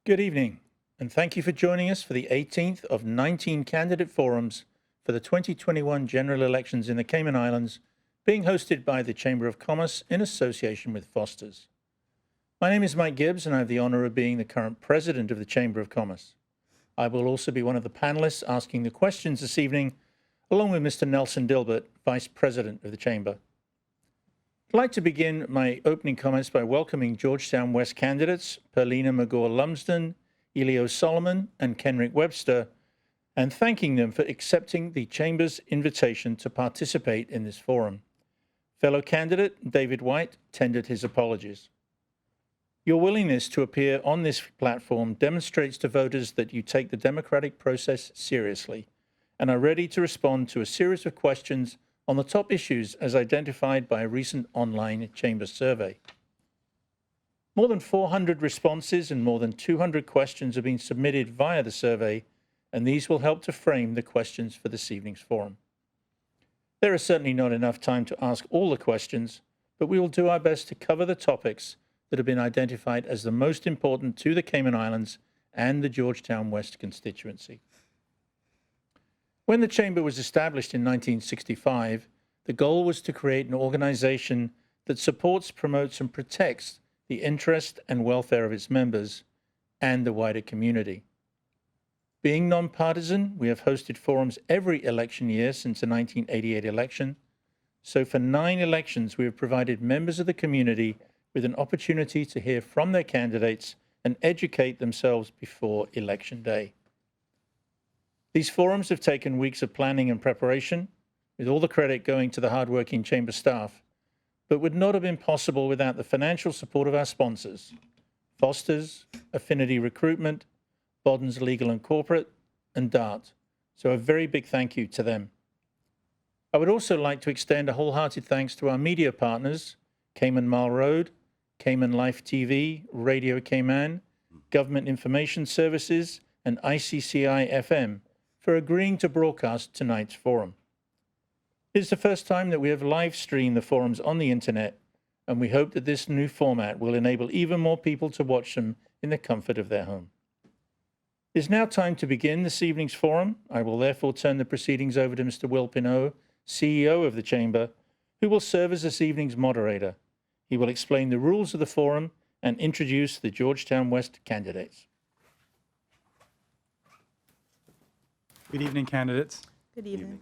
Good evening, and thank you for joining us for the 18th of 19 candidate forums for the 2021 general elections in the Cayman Islands, being hosted by the Chamber of Commerce in association with Foster's. My name is Mike Gibbs, and I have the honor of being the current president of the Chamber of Commerce. I will also be one of the panelists asking the questions this evening, along with Mr. Nelson Dilbert, vice president of the Chamber. I'd like to begin my opening comments by welcoming Georgetown West candidates Paulina Mcgall Lumsden, Elio Solomon, and Kenrick Webster, and thanking them for accepting the Chamber's invitation to participate in this forum. Fellow candidate David White tendered his apologies. Your willingness to appear on this platform demonstrates to voters that you take the democratic process seriously and are ready to respond to a series of questions on the top issues as identified by a recent online Chamber survey. More than 400 responses and more than 200 questions have been submitted via the survey, and these will help to frame the questions for this evening's forum. There is certainly not enough time to ask all the questions, but we will do our best to cover the topics that have been identified as the most important to the Cayman Islands and the Georgetown West constituency. When the Chamber was established in 1965, the goal was to create an organization that supports, promotes, and protects the interest and welfare of its members and the wider community. Being nonpartisan, we have hosted forums every election year since the 1988 election. So for 9 elections, we have provided members of the community with an opportunity to hear from their candidates and educate themselves before Election Day. These forums have taken weeks of planning and preparation, with all the credit going to the hardworking Chamber staff, but would not have been possible without the financial support of our sponsors, Foster's, Affinity Recruitment, Bodden's Legal and Corporate, and DART. So a very big thank you to them. I would also like to extend a wholehearted thanks to our media partners, Cayman Mile Road, Cayman Life TV, Radio Cayman, Government Information Services, and ICCI FM, for agreeing to broadcast tonight's forum. It is the first time that we have live streamed the forums on the internet, and we hope that this new format will enable even more people to watch them in the comfort of their home. It is now time to begin this evening's forum. I will therefore turn the proceedings over to Mr. Will Pinot, CEO of the Chamber, who will serve as this evening's moderator. He will explain the rules of the forum and introduce the Georgetown West candidates. Good evening, candidates. Good evening.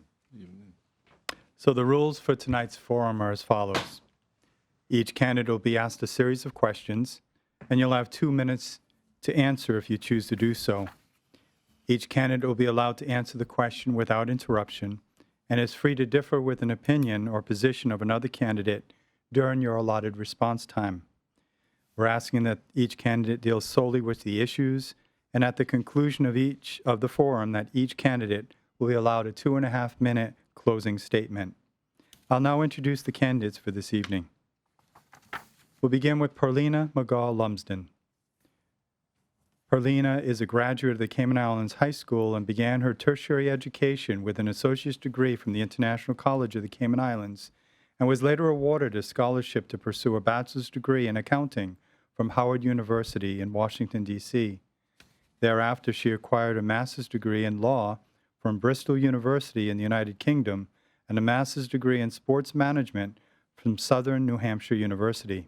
So the rules for tonight's forum are as follows. Each candidate will be asked a series of questions, and you'll have 2 minutes to answer if you choose to do so. Each candidate will be allowed to answer the question without interruption and is free to differ with an opinion or position of another candidate during your allotted response time. We're asking that each candidate deals solely with the issues, and at the conclusion of each of the forum, that each candidate will be allowed a 2.5-minute closing statement. I'll now introduce the candidates for this evening. We'll begin with Paulina Mcgall Lumsden. Paulina is a graduate of the Cayman Islands High School and began her tertiary education with an associate's degree from the International College of the Cayman Islands, and was later awarded a scholarship to pursue a bachelor's degree in accounting from Howard University in Washington, D.C. Thereafter, she acquired a master's degree in law from Bristol University in the United Kingdom and a master's degree in sports management from Southern New Hampshire University.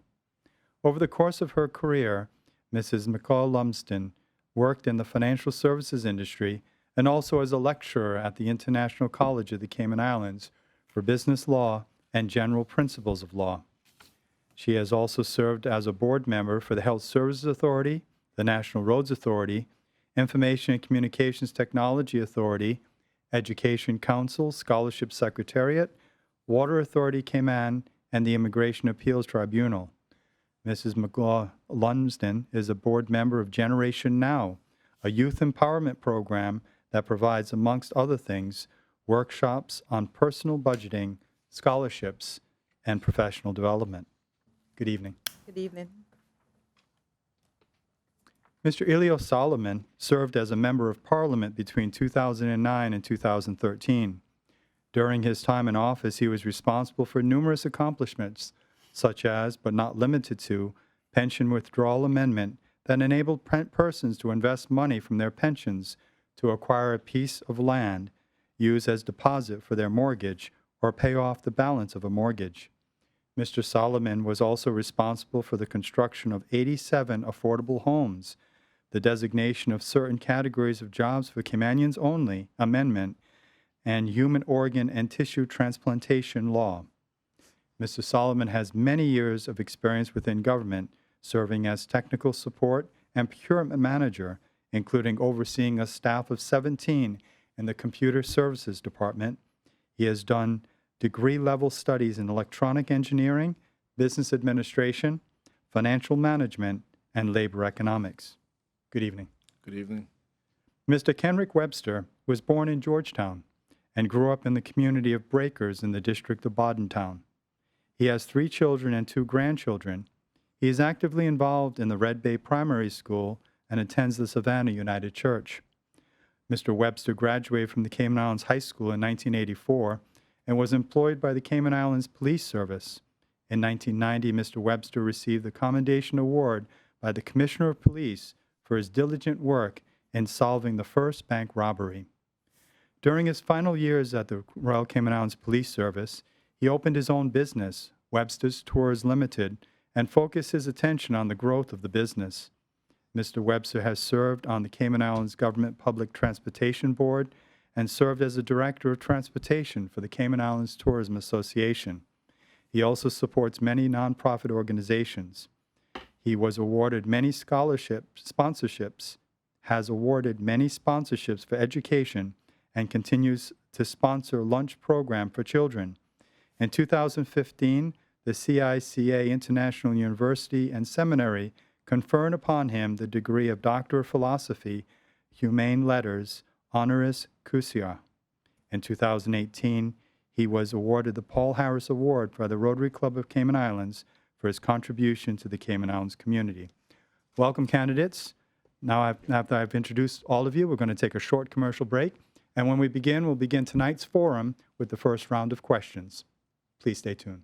Over the course of her career, Mrs. Mcgall Lumsden worked in the financial services industry and also as a lecturer at the International College of the Cayman Islands for business law and general principles of law. She has also served as a board member for the Health Services Authority, the National Roads Authority, Information and Communications Technology Authority, Education Council, Scholarship Secretariat, Water Authority Cayman, and the Immigration Appeals Tribunal. Mrs. Mcgall Lumsden is a board member of Generation Now, a youth empowerment program that provides, amongst other things, workshops on personal budgeting, scholarships, and professional development. Good evening. Good evening. Mr. Elio Solomon served as a member of Parliament between 2009 and 2013. During his time in office, he was responsible for numerous accomplishments, such as, but not limited to, pension withdrawal amendment that enabled persons to invest money from their pensions to acquire a piece of land, use as deposit for their mortgage, or pay off the balance of a mortgage. Mr. Solomon was also responsible for the construction of 87 affordable homes, the designation of certain categories of jobs for Caymanians only amendment, and human organ and tissue transplantation law. Mr. Solomon has many years of experience within government, serving as technical support and procurement manager, including overseeing a staff of 17 in the Computer Services Department. He has done degree-level studies in electronic engineering, business administration, financial management, and labor economics. Good evening. Good evening. Mr. Kenrick Webster was born in Georgetown and grew up in the community of Breakers in the district of Bodentown. He has 3 children and 2 grandchildren. He is actively involved in the Red Bay Primary School and attends the Savannah United Church. Mr. Webster graduated from the Cayman Islands High School in 1984 and was employed by the Cayman Islands Police Service. In 1990, Mr. Webster received the Commendation Award by the Commissioner of Police for his diligent work in solving the first bank robbery. During his final years at the Royal Cayman Islands Police Service, he opened his own business, Webster's Tours Limited, and focused his attention on the growth of the business. Mr. Webster has served on the Cayman Islands Government Public Transportation Board and served as a Director of Transportation for the Cayman Islands Tourism Association. He also supports many nonprofit organizations. He was awarded many sponsorships, has awarded many sponsorships for education, and continues to sponsor lunch program for children. In 2015, the CICA International University and Seminary conferred upon him the degree of Doctor of Philosophy, Humane Letters, honoris causa. In 2018, he was awarded the Paul Harris Award by the Rotary Club of Cayman Islands for his contribution to the Cayman Islands community. Welcome, candidates. Now, after I've introduced all of you, we're going to take a short commercial break. And when we begin, we'll begin tonight's forum with the first round of questions. Please stay tuned.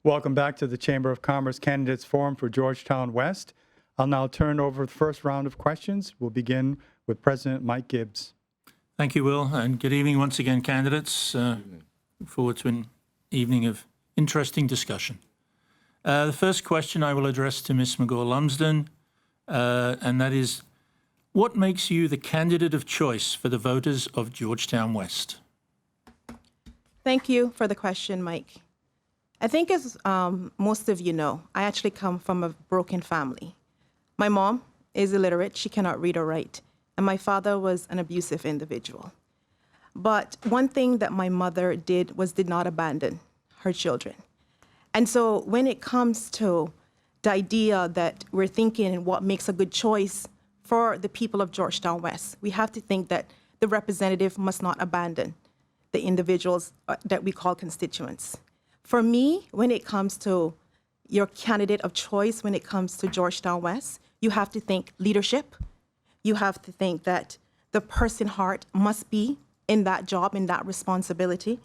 Welcome back to the Chamber of Commerce Candidates Forum for Georgetown West. I'll now turn over the first round of questions. We'll begin with President Mike Gibbs. Thank you, Will, and good evening once again, candidates. Look forward to an evening of interesting discussion. The first question I will address to Ms. Mcgall Lumsden, and that is, what makes you the candidate of choice for the voters of Georgetown West? Thank you for the question, Mike. I think as most of you know, I actually come from a broken family. My mom is illiterate, she cannot read or write, and my father was an abusive individual. But one thing that my mother did not abandon her children. And so when it comes to the idea that we're thinking what makes a good choice for the people of Georgetown West, we have to think that the representative must not abandon the individuals that we call constituents. For me, when it comes to your candidate of choice, when it comes to Georgetown West, you have to think leadership. You have to think that the person heart must be in that job, in that responsibility.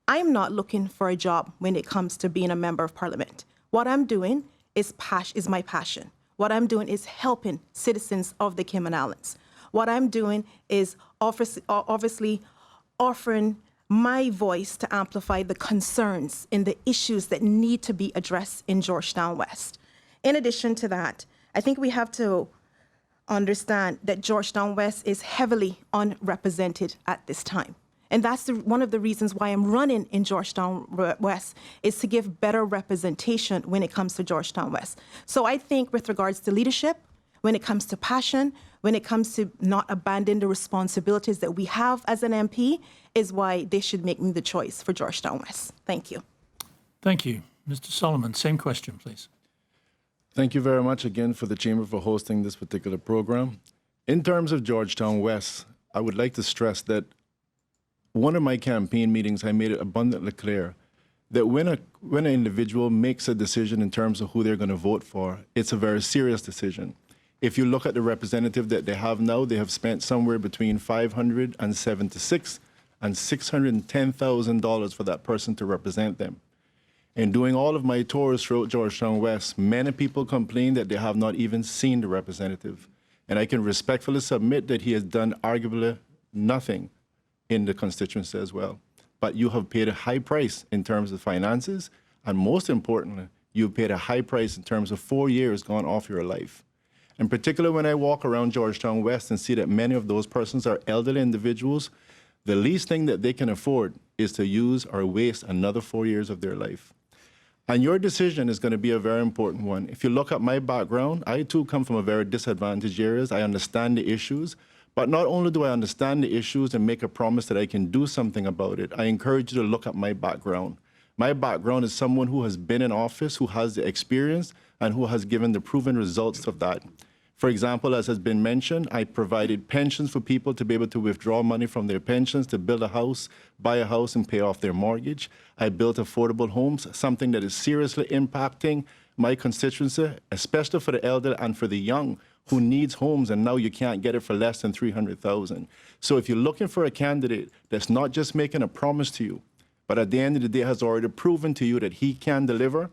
I'm not looking for a job when it comes to being a member of parliament. What I'm doing is my passion. What I'm doing is helping citizens of the Cayman Islands. What I'm doing is obviously offering my voice to amplify the concerns and the issues that need to be addressed in Georgetown West. In addition to that, I think we have to understand that Georgetown West is heavily unrepresented at this time. And that's one of the reasons why I'm running in Georgetown West, is to give better representation when it comes to Georgetown West. So I think with regards to leadership, when it comes to passion, when it comes to not abandon the responsibilities that we have as an MP, is why they should make me the choice for Georgetown West. Thank you. Thank you. Mr. Solomon, same question, please. Thank you very much again for the Chamber for hosting this particular program. In terms of Georgetown West, I would like to stress that one of my campaign meetings, I made it abundantly clear that when an individual makes a decision in terms of who they're going to vote for, it's a very serious decision. If you look at the representative that they have now, they have spent somewhere between $576,000 and $610,000 for that person to represent them. In doing all of my tours throughout Georgetown West, many people complain that they have not even seen the representative. And I can respectfully submit that he has done arguably nothing in the constituency as well. But you have paid a high price in terms of finances, and most importantly, you've paid a high price in terms of 4 years gone off your life. In particular, when I walk around Georgetown West and see that many of those persons are elderly individuals, the least thing that they can afford is to use or waste another 4 years of their life. And your decision is going to be a very important one. If you look at my background, I too come from a very disadvantaged areas. I understand the issues. But not only do I understand the issues and make a promise that I can do something about it, I encourage you to look at my background. My background is someone who has been in office, who has the experience, and who has given the proven results of that. For example, as has been mentioned, I provided pensions for people to be able to withdraw money from their pensions to build a house, buy a house, and pay off their mortgage. I built affordable homes, something that is seriously impacting my constituency, especially for the elderly and for the young, who needs homes, and now you can't get it for less than $300,000. So if you're looking for a candidate that's not just making a promise to you, but at the end of the day has already proven to you that he can deliver,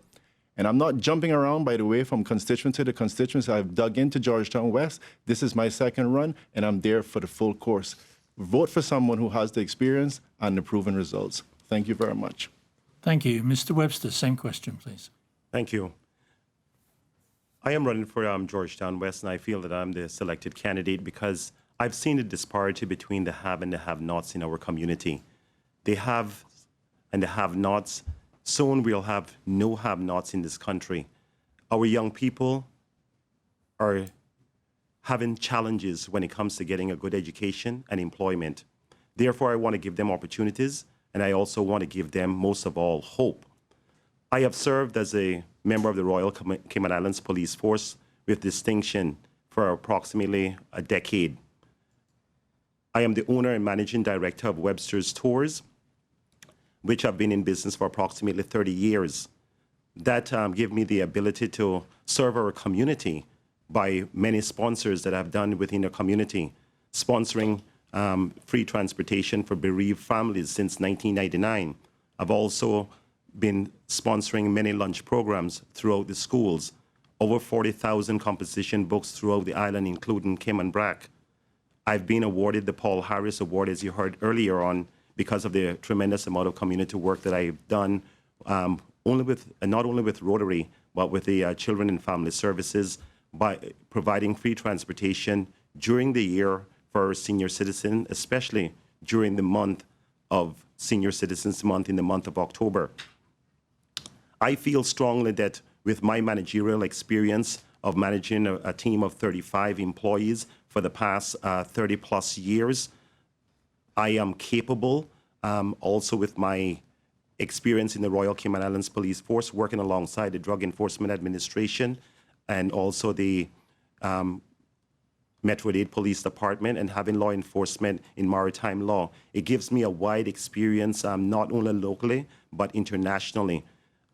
and I'm not jumping around, by the way, from constituency to constituency. I've dug into Georgetown West. This is my second run, and I'm there for the full course. Vote for someone who has the experience and the proven results. Thank you very much. Thank you. Mr. Webster, same question, please. Thank you. I am running for Georgetown West, and I feel that I'm the selected candidate because I've seen the disparity between the have and the have-nots in our community. The have and the have-nots, soon we'll have no have-nots in this country. Our young people are having challenges when it comes to getting a good education and employment. Therefore, I want to give them opportunities, and I also want to give them, most of all, hope. I have served as a member of the Royal Cayman Islands Police Force with distinction for approximately a decade. I am the owner and managing director of Webster's Tours, which have been in business for approximately 30 years. That gave me the ability to serve our community by many sponsors that I've done within the community, sponsoring free transportation for bereaved families since 1999. I've also been sponsoring many lunch programs throughout the schools, over 40,000 composition books throughout the island, including Cayman Brac. I've been awarded the Paul Harris Award, as you heard earlier on, because of the tremendous amount of community work that I've done, not only with Rotary, but with the Children and Family Services, by providing free transportation during the year for our senior citizens, especially during the month of Senior Citizens Month in the month of October. I feel strongly that with my managerial experience of managing a team of 35 employees for the past 30 plus years, I am capable, also with my experience in the Royal Cayman Islands Police Force, working alongside the Drug Enforcement Administration and also the Metro-Dade Police Department, and having law enforcement in maritime law. It gives me a wide experience, not only locally, but internationally.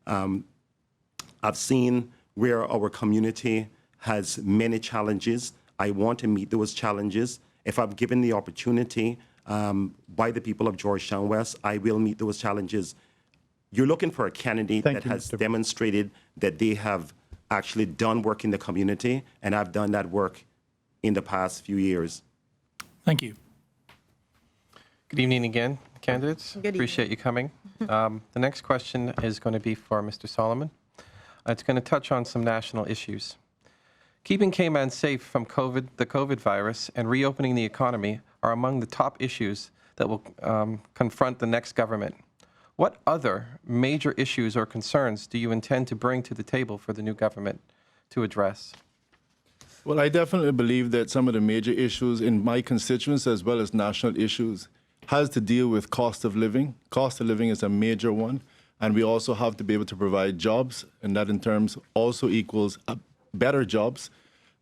I've seen where our community has many challenges. I want to meet those challenges. If I'm given the opportunity by the people of Georgetown West, I will meet those challenges. You're looking for a candidate that has demonstrated that they have actually done work in the community, and I've done that work in the past few years. Thank you. Good evening again, candidates. Good Appreciate you coming. The next question is going to be for Mr. Solomon. It's going to touch on some national issues. Keeping Cayman safe from the COVID virus and reopening the economy are among the top issues that will confront the next government. What other major issues or concerns do you intend to bring to the table for the new government to address? Well, I definitely believe that some of the major issues in my constituents, as well as national issues, has to deal with cost of living. Cost of living is a major one. And we also have to be able to provide jobs, and that in terms also equals better jobs.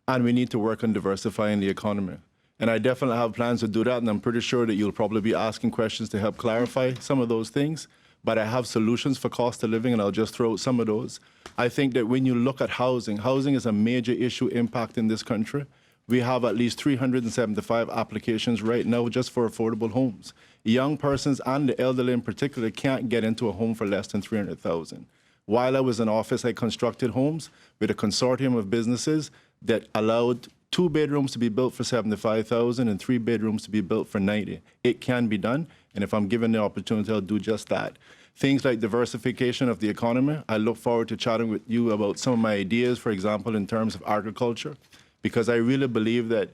And we need to work on diversifying the economy. And I definitely have plans to do that, and I'm pretty sure that you'll probably be asking questions to help clarify some of those things. But I have solutions for cost of living, and I'll just throw out some of those. I think that when you look at housing, housing is a major issue impacting this country. We have at least 375 applications right now just for affordable homes. Young persons and the elderly in particular can't get into a home for less than $300,000. While I was in office, I constructed homes with a consortium of businesses that allowed 2 bedrooms to be built for $75,000 and 3 bedrooms to be built for $90,000. It can be done, and if I'm given the opportunity, I'll do just that. Things like diversification of the economy. I look forward to chatting with you about some of my ideas, for example, in terms of agriculture, because I really believe that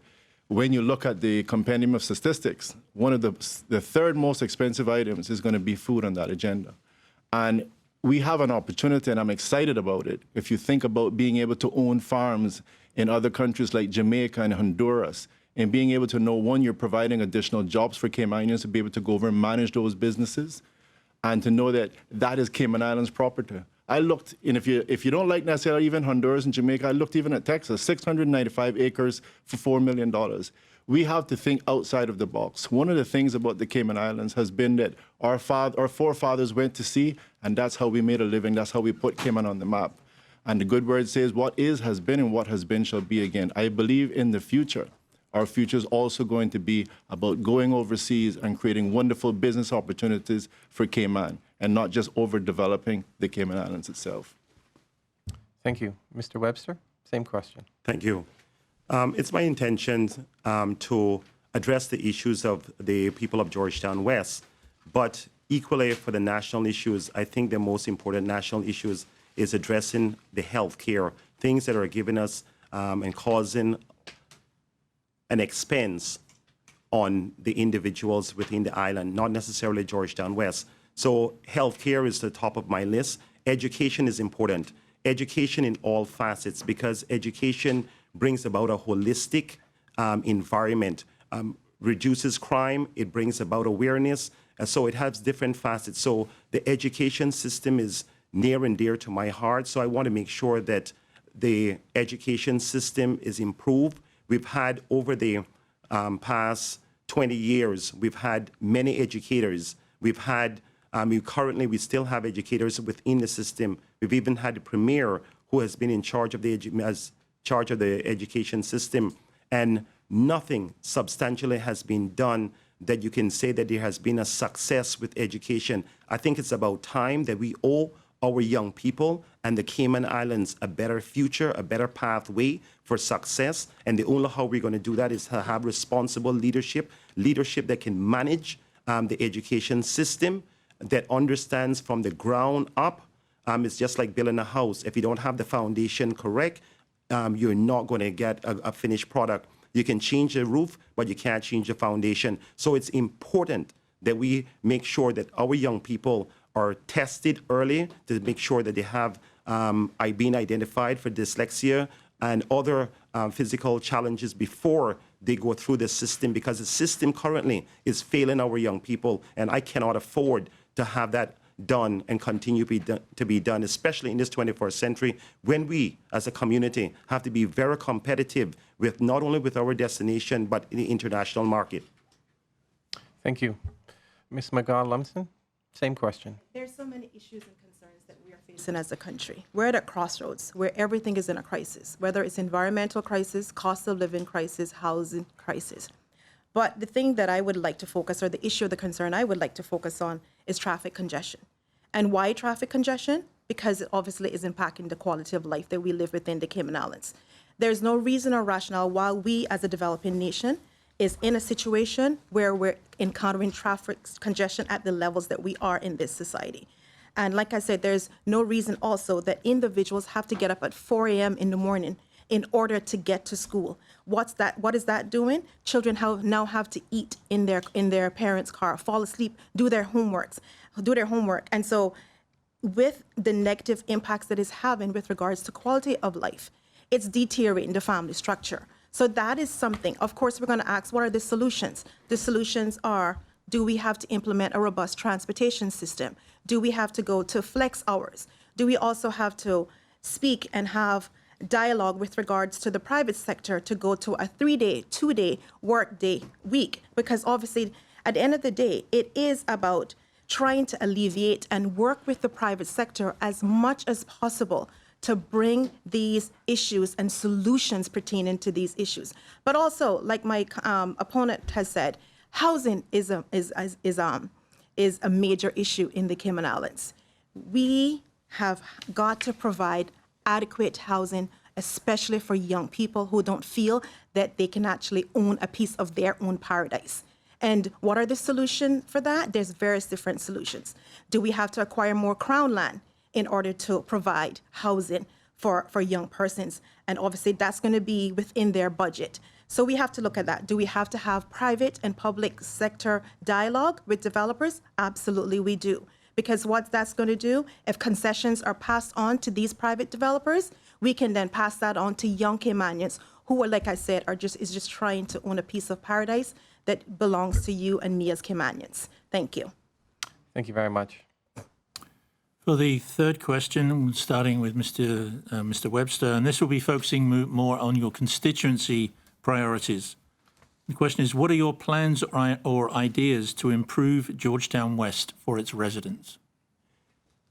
when you look at the compendium of statistics, one of the third most expensive items is going to be food on that agenda. And we have an opportunity, and I'm excited about it. If you think about being able to own farms in other countries like Jamaica and Honduras, and being able to know, one, you're providing additional jobs for Caymanians to be able to go over and manage those businesses, and to know that that is Cayman Islands property. I looked, and if you don't like necessarily even Honduras and Jamaica, I looked even at Texas, 695 acres for $4 million. We have to think outside of the box. One of the things about the Cayman Islands has been that our forefathers went to sea, and that's how we made a living. That's how we put Cayman on the map. And the good word says, what is has been, and what has been shall be again. I believe in the future. Our future is also going to be about going overseas and creating wonderful business opportunities for Cayman, and not just overdeveloping the Cayman Islands itself. Thank you. Mr. Webster, same question. Thank you. It's my intention to address the issues of the people of Georgetown West, but equally for the national issues, I think the most important national issues is addressing the health care, things that are giving us and causing an expense on the individuals within the island, not necessarily Georgetown West. So healthcare is the top of my list. Education is important. Education in all facets, because education brings about a holistic environment, reduces crime, it brings about awareness, so it has different facets. So the education system is near and dear to my heart, so I want to make sure that the education system is improved. We've had, over the past 20 years, we've had many educators. We've had, currently we still have educators within the system. We've even had the premier who has been in charge of the education system, and nothing substantially has been done that you can say that there has been a success with education. I think it's about time that we owe our young people and the Cayman Islands a better future, a better pathway for success. And the only how we're going to do that is to have responsible leadership that can manage the education system, that understands from the ground up. It's just like building a house. If you don't have the foundation correct, you're not going to get a finished product. You can change the roof, but you can't change the foundation. So it's important that we make sure that our young people are tested early to make sure that they have been identified for dyslexia and other physical challenges before they go through the system, because the system currently is failing our young people, and I cannot afford to have that done and continue to be done, especially in this 21st century, when we as a community have to be very competitive with not only with our destination, but in the international market. Thank you. Ms. Mcgall, Lumsden, same question. There's so many issues and concerns that we are facing as a country. We're at a crossroads where everything is in a crisis, whether it's environmental crisis, cost of living crisis, housing crisis. But the thing that I would like to focus, or the issue of the concern I would like to focus on, is traffic congestion. And why traffic congestion? Because it obviously is impacting the quality of life that we live within the Cayman Islands. There's no reason or rationale why we as a developing nation is in a situation where we're encountering traffic congestion at the levels that we are in this society. And like I said, there's no reason also that individuals have to get up at 4 a.m. in the morning in order to get to school. What is that doing? Children now have to eat in their parents' car, fall asleep, do their homework. And so with the negative impacts that it's having with regards to quality of life, it's deteriorating the family structure. So that is something. Of course, we're going to ask, what are the solutions? The solutions are, do we have to implement a robust transportation system? Do we have to go to flex hours? Do we also have to speak and have dialogue with regards to the private sector to go to a 3-day, 2-day work day week? Because obviously, at the end of the day, it is about trying to alleviate and work with the private sector as much as possible to bring these issues and solutions pertaining to these issues. But also, like my opponent has said, housing is a major issue in the Cayman Islands. We have got to provide adequate housing, especially for young people who don't feel that they can actually own a piece of their own paradise. And what are the solutions for that? There's various different solutions. Do we have to acquire more crown land in order to provide housing for young persons? And obviously that's going to be within their budget. So we have to look at that. Do we have to have private and public sector dialogue with developers? Absolutely we do. Because what that's going to do, if concessions are passed on to these private developers, we can then pass that on to young Caymanians who are, like I said, is just trying to own a piece of paradise that belongs to you and me as Caymanians. Thank you. Thank you very much. For the third question, starting with Mr. Webster, and this will be focusing more on your constituency priorities. The question is, what are your plans or ideas to improve Georgetown West for its residents?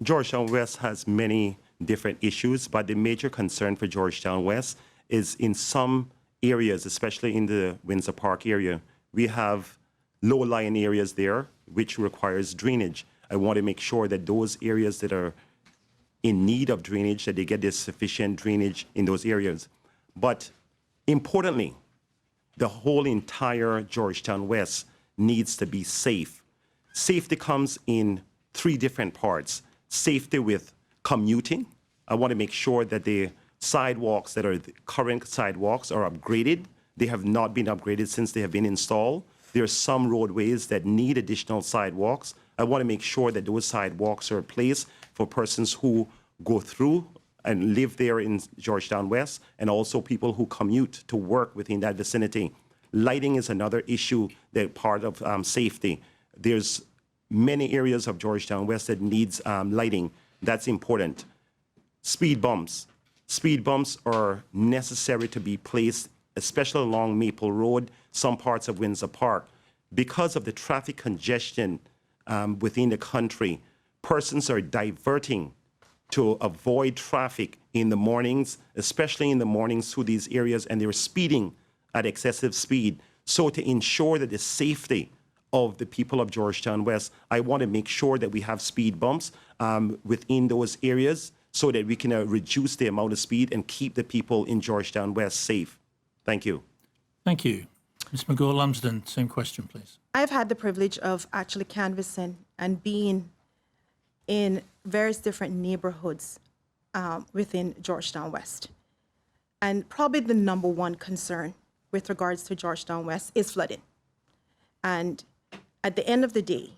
Georgetown West has many different issues, but the major concern for Georgetown West is in some areas, especially in the Windsor Park area, we have low-lying areas there, which requires drainage. I want to make sure that those areas that are in need of drainage, that they get this sufficient drainage in those areas. But importantly, the whole entire Georgetown West needs to be safe. Safety comes in 3 different parts. Safety with commuting. I want to make sure that the sidewalks that are the current sidewalks are upgraded. They have not been upgraded since they have been installed. There are some roadways that need additional sidewalks. I want to make sure that those sidewalks are placed for persons who go through and live there in Georgetown West, and also people who commute to work within that vicinity. Lighting is another issue that part of safety. There's many areas of Georgetown West that needs lighting. That's important. Speed bumps. Speed bumps are necessary to be placed, especially along Maple Road, some parts of Windsor Park. Because of the traffic congestion within the country, persons are diverting to avoid traffic in the mornings, especially in the mornings through these areas, and they're speeding at excessive speed. So to ensure that the safety of the people of Georgetown West, I want to make sure that we have speed bumps within those areas so that we can reduce the amount of speed and keep the people in Georgetown West safe. Thank you. Thank you. Ms. Mcgall Lumsden, same question, please. I've had the privilege of actually canvassing and being in various different neighborhoods within Georgetown West. And probably the number one concern with regards to Georgetown West is flooding. And at the end of the day,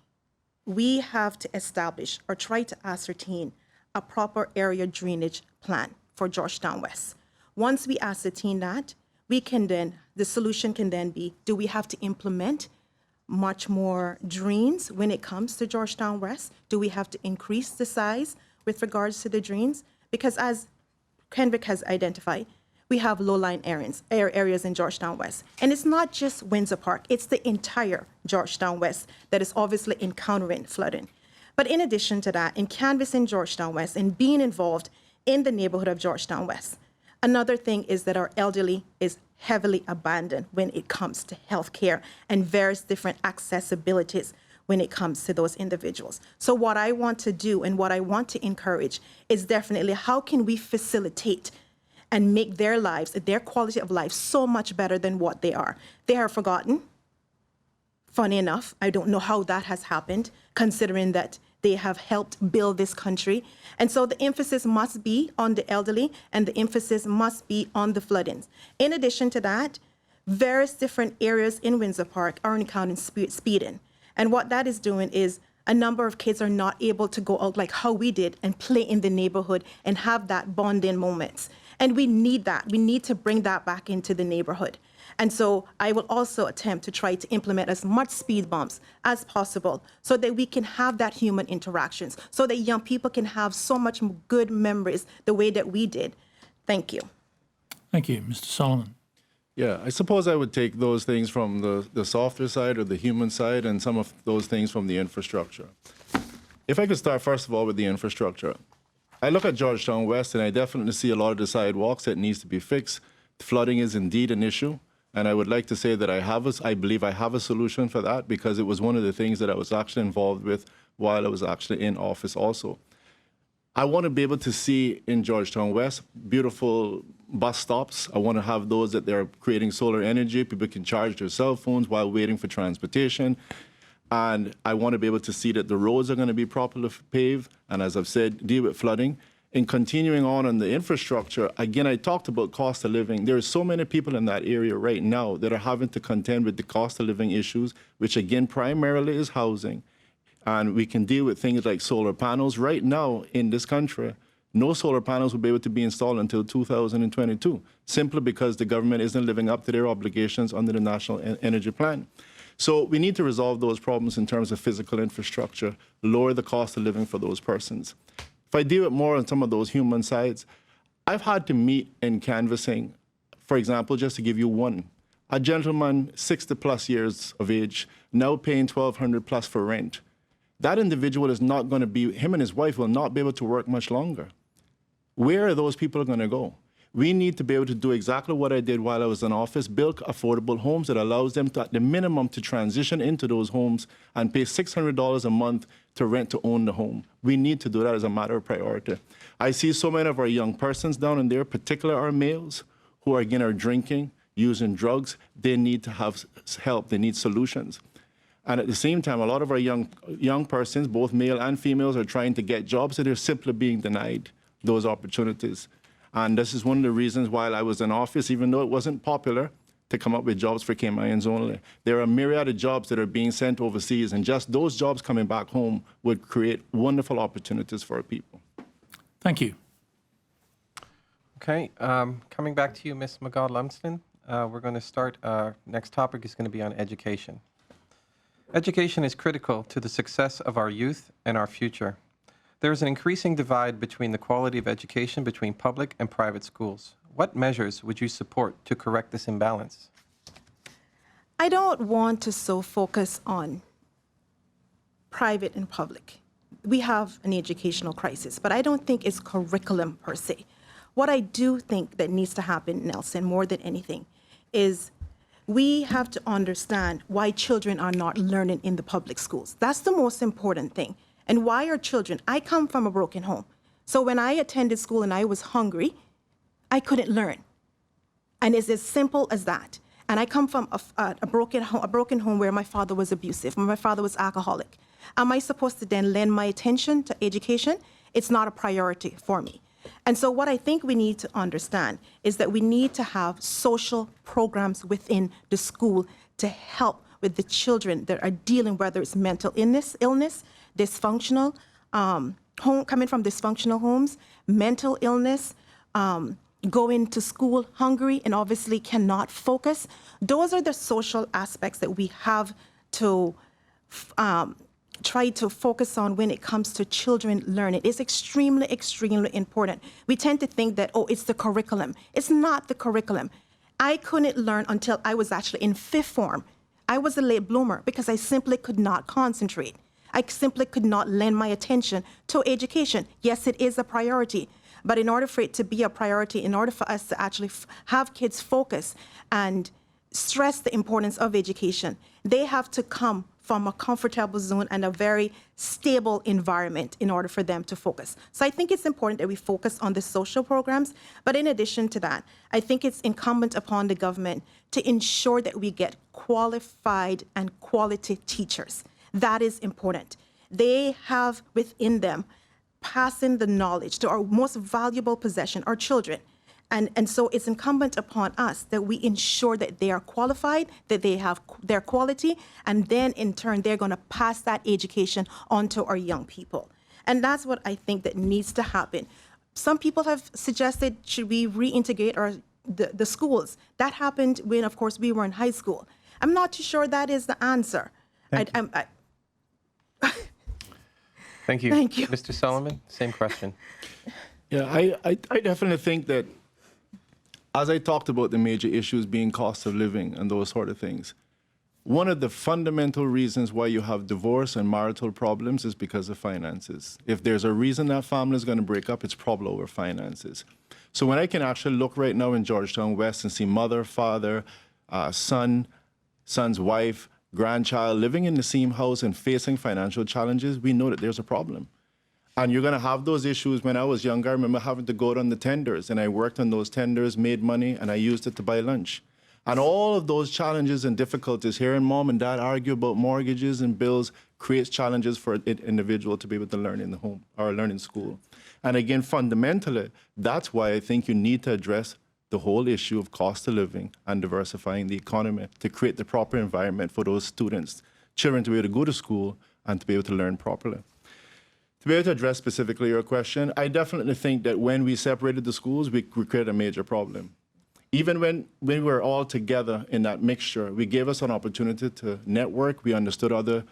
we have to establish or try to ascertain a proper area drainage plan for Georgetown West. Once we ascertain that, the solution can then be, do we have to implement much more drains when it comes to Georgetown West? Do we have to increase the size with regards to the drains? Because as Kendrick has identified, we have low-lying areas in Georgetown West. And it's not just Windsor Park, it's the entire Georgetown West that is obviously encountering flooding. But in addition to that, in canvassing Georgetown West and being involved in the neighborhood of Georgetown West, another thing is that our elderly is heavily abandoned when it comes to healthcare and various different accessibilities when it comes to those individuals. So what I want to do and what I want to encourage is definitely how can we facilitate and make their lives, their quality of life, so much better than what they are. They are forgotten. Funny enough, I don't know how that has happened, considering that they have helped build this country. And so the emphasis must be on the elderly, and the emphasis must be on the floodings. In addition to that, various different areas in Windsor Park are encountering speeding. And what that is doing is a number of kids are not able to go out like how we did and play in the neighborhood and have that bonding moments. And we need that. We need to bring that back into the neighborhood. And so I will also attempt to try to implement as much speed bumps as possible so that we can have that human interactions, so that young people can have so much good memories the way that we did. Thank you. Thank you. Mr. Solomon. Yeah, I suppose I would take those things from the softer side or the human side and some of those things from the infrastructure. If I could start, first of all, with the infrastructure. I look at Georgetown West, and I definitely see a lot of the sidewalks that needs to be fixed. Flooding is indeed an issue, and I would like to say that I believe I have a solution for that, because it was one of the things that I was actually involved with while I was actually in office also. I want to be able to see in Georgetown West beautiful bus stops. I want to have those that they're creating solar energy. People can charge their cell phones while waiting for transportation. And I want to be able to see that the roads are going to be properly paved. And as I've said, deal with flooding. And continuing on the infrastructure, again, I talked about cost of living. There are so many people in that area right now that are having to contend with the cost of living issues, which again, primarily is housing. And we can deal with things like solar panels. Right now in this country, no solar panels will be able to be installed until 2022, simply because the government isn't living up to their obligations under the National Energy Plan. So we need to resolve those problems in terms of physical infrastructure, lower the cost of living for those persons. If I deal with more on some of those human sides, I've had to meet in canvassing, for example, just to give you one, a gentleman 60 plus years of age, now paying $1,200 plus for rent. That individual is not going to be, him and his wife will not be able to work much longer. Where are those people going to go? We need to be able to do exactly what I did while I was in office, build affordable homes that allows them to, at the minimum, to transition into those homes and pay $600 a month to rent to own the home. We need to do that as a matter of priority. I see so many of our young persons down in there, particularly our males, who again are drinking, using drugs. They need to have help. They need solutions. And at the same time, a lot of our young persons, both male and females, are trying to get jobs, and they're simply being denied those opportunities. And this is one of the reasons why I was in office, even though it wasn't popular, to come up with jobs for Caymanians only. There are a myriad of jobs that are being sent overseas, and just those jobs coming back home would create wonderful opportunities for our people. Thank you. Okay, coming back to you, Ms. Mcgall Lumsden. We're going to start, next topic is going to be on education. Education is critical to the success of our youth and our future. There is an increasing divide between the quality of education between public and private schools. What measures would you support to correct this imbalance? I don't want to so focus on private and public. We have an educational crisis, but I don't think it's curriculum per se. What I do think that needs to happen, Nelson, more than anything, is we have to understand why children are not learning in the public schools. That's the most important thing. And why are children? I come from a broken home. So when I attended school and I was hungry, I couldn't learn. And it's as simple as that. And I come from a broken home where my father was abusive, my father was alcoholic. Am I supposed to then lend my attention to education? It's not a priority for me. And so what I think we need to understand is that we need to have social programs within the school to help with the children that are dealing, whether it's mental illness, dysfunctional, coming from dysfunctional homes, mental illness, going to school hungry and obviously cannot focus. Those are the social aspects that we have to try to focus on when it comes to children learning. It's extremely, extremely important. We tend to think that, oh, it's the curriculum. It's not the curriculum. I couldn't learn until I was actually in 5th form. I was a late bloomer because I simply could not concentrate. I simply could not lend my attention to education. Yes, it is a priority, but in order for it to be a priority, in order for us to actually have kids focus and stress the importance of education, they have to come from a comfortable zone and a very stable environment in order for them to focus. So I think it's important that we focus on the social programs. But in addition to that, I think it's incumbent upon the government to ensure that we get qualified and quality teachers. That is important. They have within them passing the knowledge to our most valuable possession, our children. And so it's incumbent upon us that we ensure that they are qualified, that they have their quality, and then in turn, they're going to pass that education on to our young people. And that's what I think that needs to happen. Some people have suggested, should we reintegrate the schools? That happened when, of course, we were in high school. I'm not too sure that is the answer. Thank you. Thank you. Mr. Solomon, same question. Yeah, I definitely think that, as I talked about the major issues being cost of living and those sort of things, one of the fundamental reasons why you have divorce and marital problems is because of finances. If there's a reason that family is going to break up, it's probably over finances. So when I can actually look right now in Georgetown West and see mother, father, son's wife, grandchild living in the same house and facing financial challenges, we know that there's a problem. And you're going to have those issues. When I was younger, I remember having to go on the tenders, and I worked on those tenders, made money, and I used it to buy lunch. And all of those challenges and difficulties, hearing mom and dad argue about mortgages and bills, creates challenges for an individual to be able to learn in the home or learn in school. And again, fundamentally, that's why I think you need to address the whole issue of cost of living and diversifying the economy to create the proper environment for those students, children to be able to go to school and to be able to learn properly. To be able to address specifically your question, I definitely think that when we separated the schools, we created a major problem. Even when we were all together in that mixture, we gave us an opportunity to network. We understood other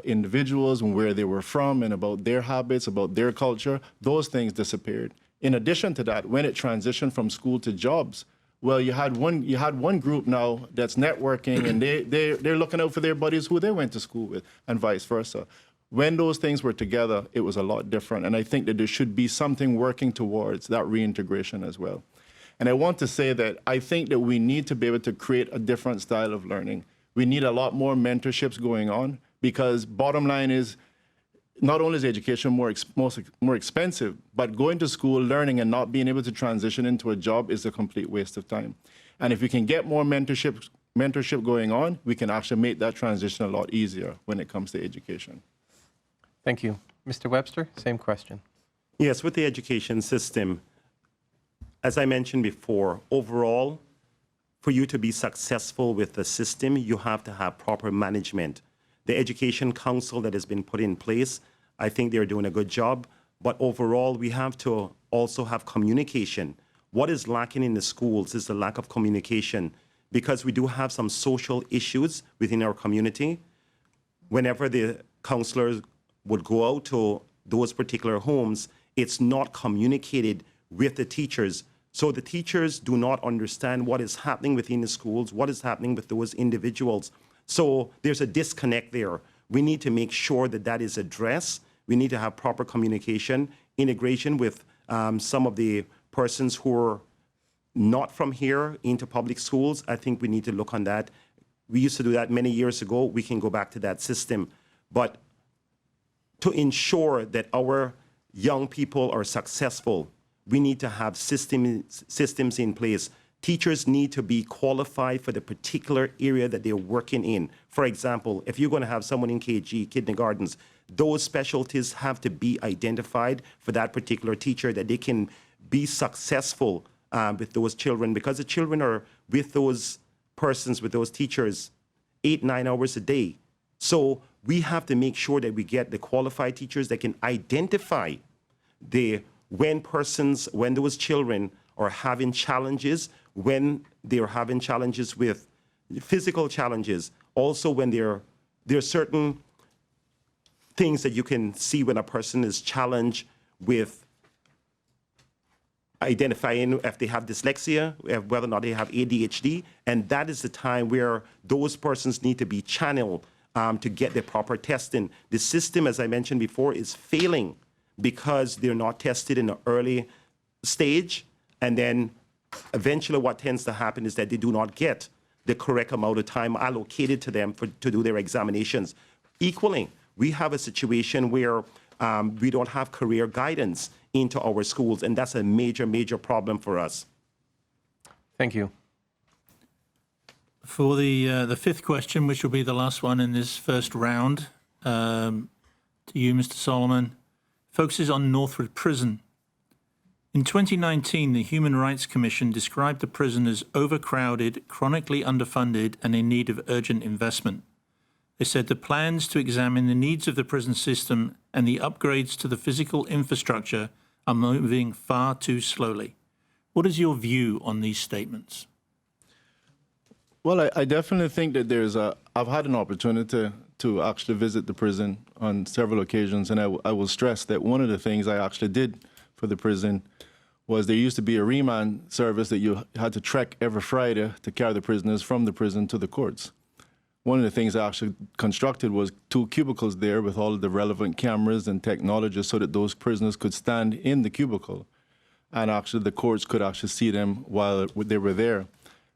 individuals and where they were from and about their habits, about their culture. Those things disappeared. In addition to that, when it transitioned from school to jobs, well, you had one group now that's networking, and they're looking out for their buddies who they went to school with, and vice versa. When those things were together, it was a lot different. And I think that there should be something working towards that reintegration as well. And I want to say that I think that we need to be able to create a different style of learning. We need a lot more mentorships going on, because bottom line is, not only is education more expensive, but going to school, learning, and not being able to transition into a job is a complete waste of time. And if we can get more mentorship going on, we can actually make that transition a lot easier when it comes to education. Thank you. Mr. Webster, same question. Yes, with the education system, as I mentioned before, overall, for you to be successful with the system, you have to have proper management. The Education Council that has been put in place, I think they're doing a good job. But overall, we have to also have communication. What is lacking in the schools is the lack of communication, because we do have some social issues within our community. Whenever the counselors would go out to those particular homes, it's not communicated with the teachers. So the teachers do not understand what is happening within the schools, what is happening with those individuals. So there's a disconnect there. We need to make sure that that is addressed. We need to have proper communication, integration with some of the persons who are not from here into public schools. I think we need to look on that. We used to do that many years ago. We can go back to that system. But to ensure that our young people are successful, we need to have systems in place. Teachers need to be qualified for the particular area that they're working in. For example, if you're going to have someone in KG, kindergartens, those specialties have to be identified for that particular teacher, that they can be successful with those children, because the children are with those persons, with those teachers, 8-9 hours a day. So we have to make sure that we get the qualified teachers that can identify when those children are having challenges, when they're having challenges with physical challenges. Also, when there are certain things that you can see when a person is challenged with identifying if they have dyslexia, whether or not they have ADHD, and that is the time where those persons need to be channeled to get the proper testing. The system, as I mentioned before, is failing because they're not tested in an early stage, and then eventually what tends to happen is that they do not get the correct amount of time allocated to them to do their examinations. Equally, we have a situation where we don't have career guidance into our schools, and that's a major, major problem for us. Thank you. For the fifth question, which will be the last one in this first round, to you, Mr. Solomon, focuses on Northwood Prison. In 2019, the Human Rights Commission described the prison as overcrowded, chronically underfunded, and in need of urgent investment. They said the plans to examine the needs of the prison system and the upgrades to the physical infrastructure are moving far too slowly. What is your view on these statements? Well, I definitely think that I've had an opportunity to actually visit the prison on several occasions, and I will stress that one of the things I actually did for the prison was there used to be a remand service that you had to trek every Friday to carry the prisoners from the prison to the courts. One of the things I actually constructed was 2 cubicles there with all of the relevant cameras and technology so that those prisoners could stand in the cubicle, and actually the courts could actually see them while they were there.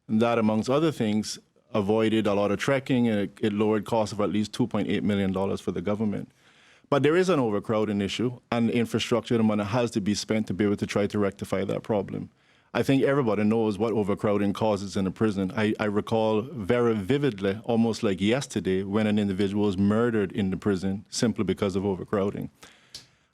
And that, amongst other things, avoided a lot of trekking, and it lowered costs of at least $2.8 million for the government. But there is an overcrowding issue, and infrastructure and money has to be spent to be able to try to rectify that problem. I think everybody knows what overcrowding causes in a prison. I recall very vividly, almost like yesterday, when an individual was murdered in the prison simply because of overcrowding.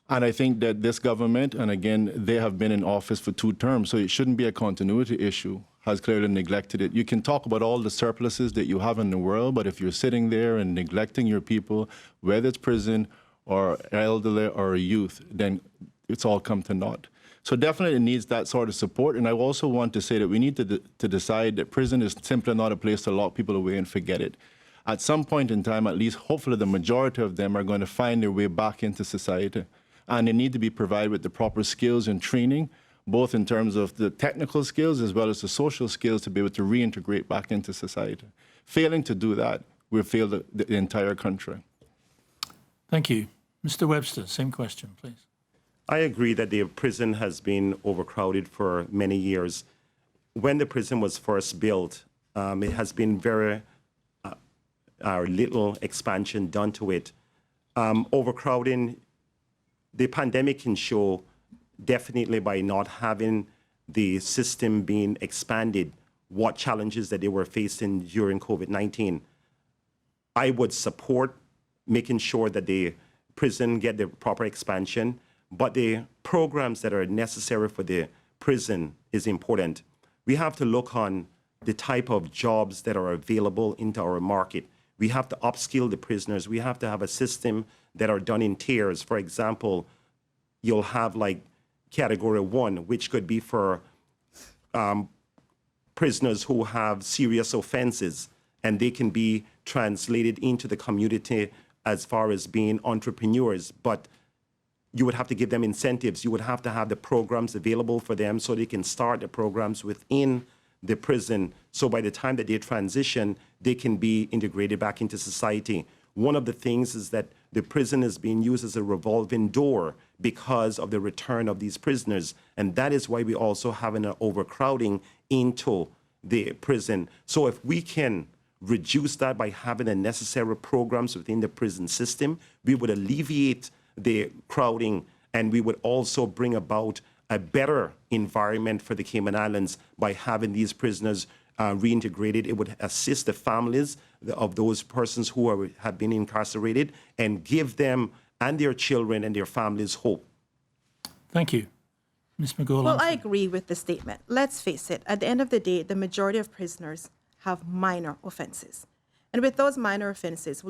And I think that this government, and again, they have been in office for 2 terms, so it shouldn't be a continuity issue, has clearly neglected it. You can talk about all the surpluses that you have in the world, but if you're sitting there and neglecting your people, whether it's prison or elderly or youth, then it's all come to naught. So definitely it needs that sort of support. And I also want to say that we need to decide that prison is simply not a place to lock people away and forget it. At some point in time, at least hopefully the majority of them are going to find their way back into society. And they need to be provided with the proper skills and training, both in terms of the technical skills as well as the social skills to be able to reintegrate back into society. Failing to do that, we've failed the entire country. Thank you. Mr. Webster, same question, please. I agree that the prison has been overcrowded for many years. When the prison was first built, it has been very little expansion done to it. Overcrowding, the pandemic can show definitely by not having the system being expanded, what challenges that they were facing during COVID-19. I would support making sure that the prison get the proper expansion, but the programs that are necessary for the prison is important. We have to look on the type of jobs that are available into our market. We have to upskill the prisoners. We have to have a system that are done in tiers. For example, you'll have like category 1, which could be for prisoners who have serious offenses, and they can be translated into the community as far as being entrepreneurs. But you would have to give them incentives. You would have to have the programs available for them so they can start the programs within the prison. So by the time that they transition, they can be integrated back into society. One of the things is that the prison is being used as a revolving door because of the return of these prisoners. And that is why we also have an overcrowding into the prison. So if we can reduce that by having the necessary programs within the prison system, we would alleviate the crowding, and we would also bring about a better environment for the Cayman Islands by having these prisoners reintegrated. It would assist the families of those persons who have been incarcerated and give them and their children and their families hope. Thank you. Ms. Mcgall. Well, I agree with the statement. Let's face it, at the end of the day, the majority of prisoners have minor offenses. And with those minor offenses,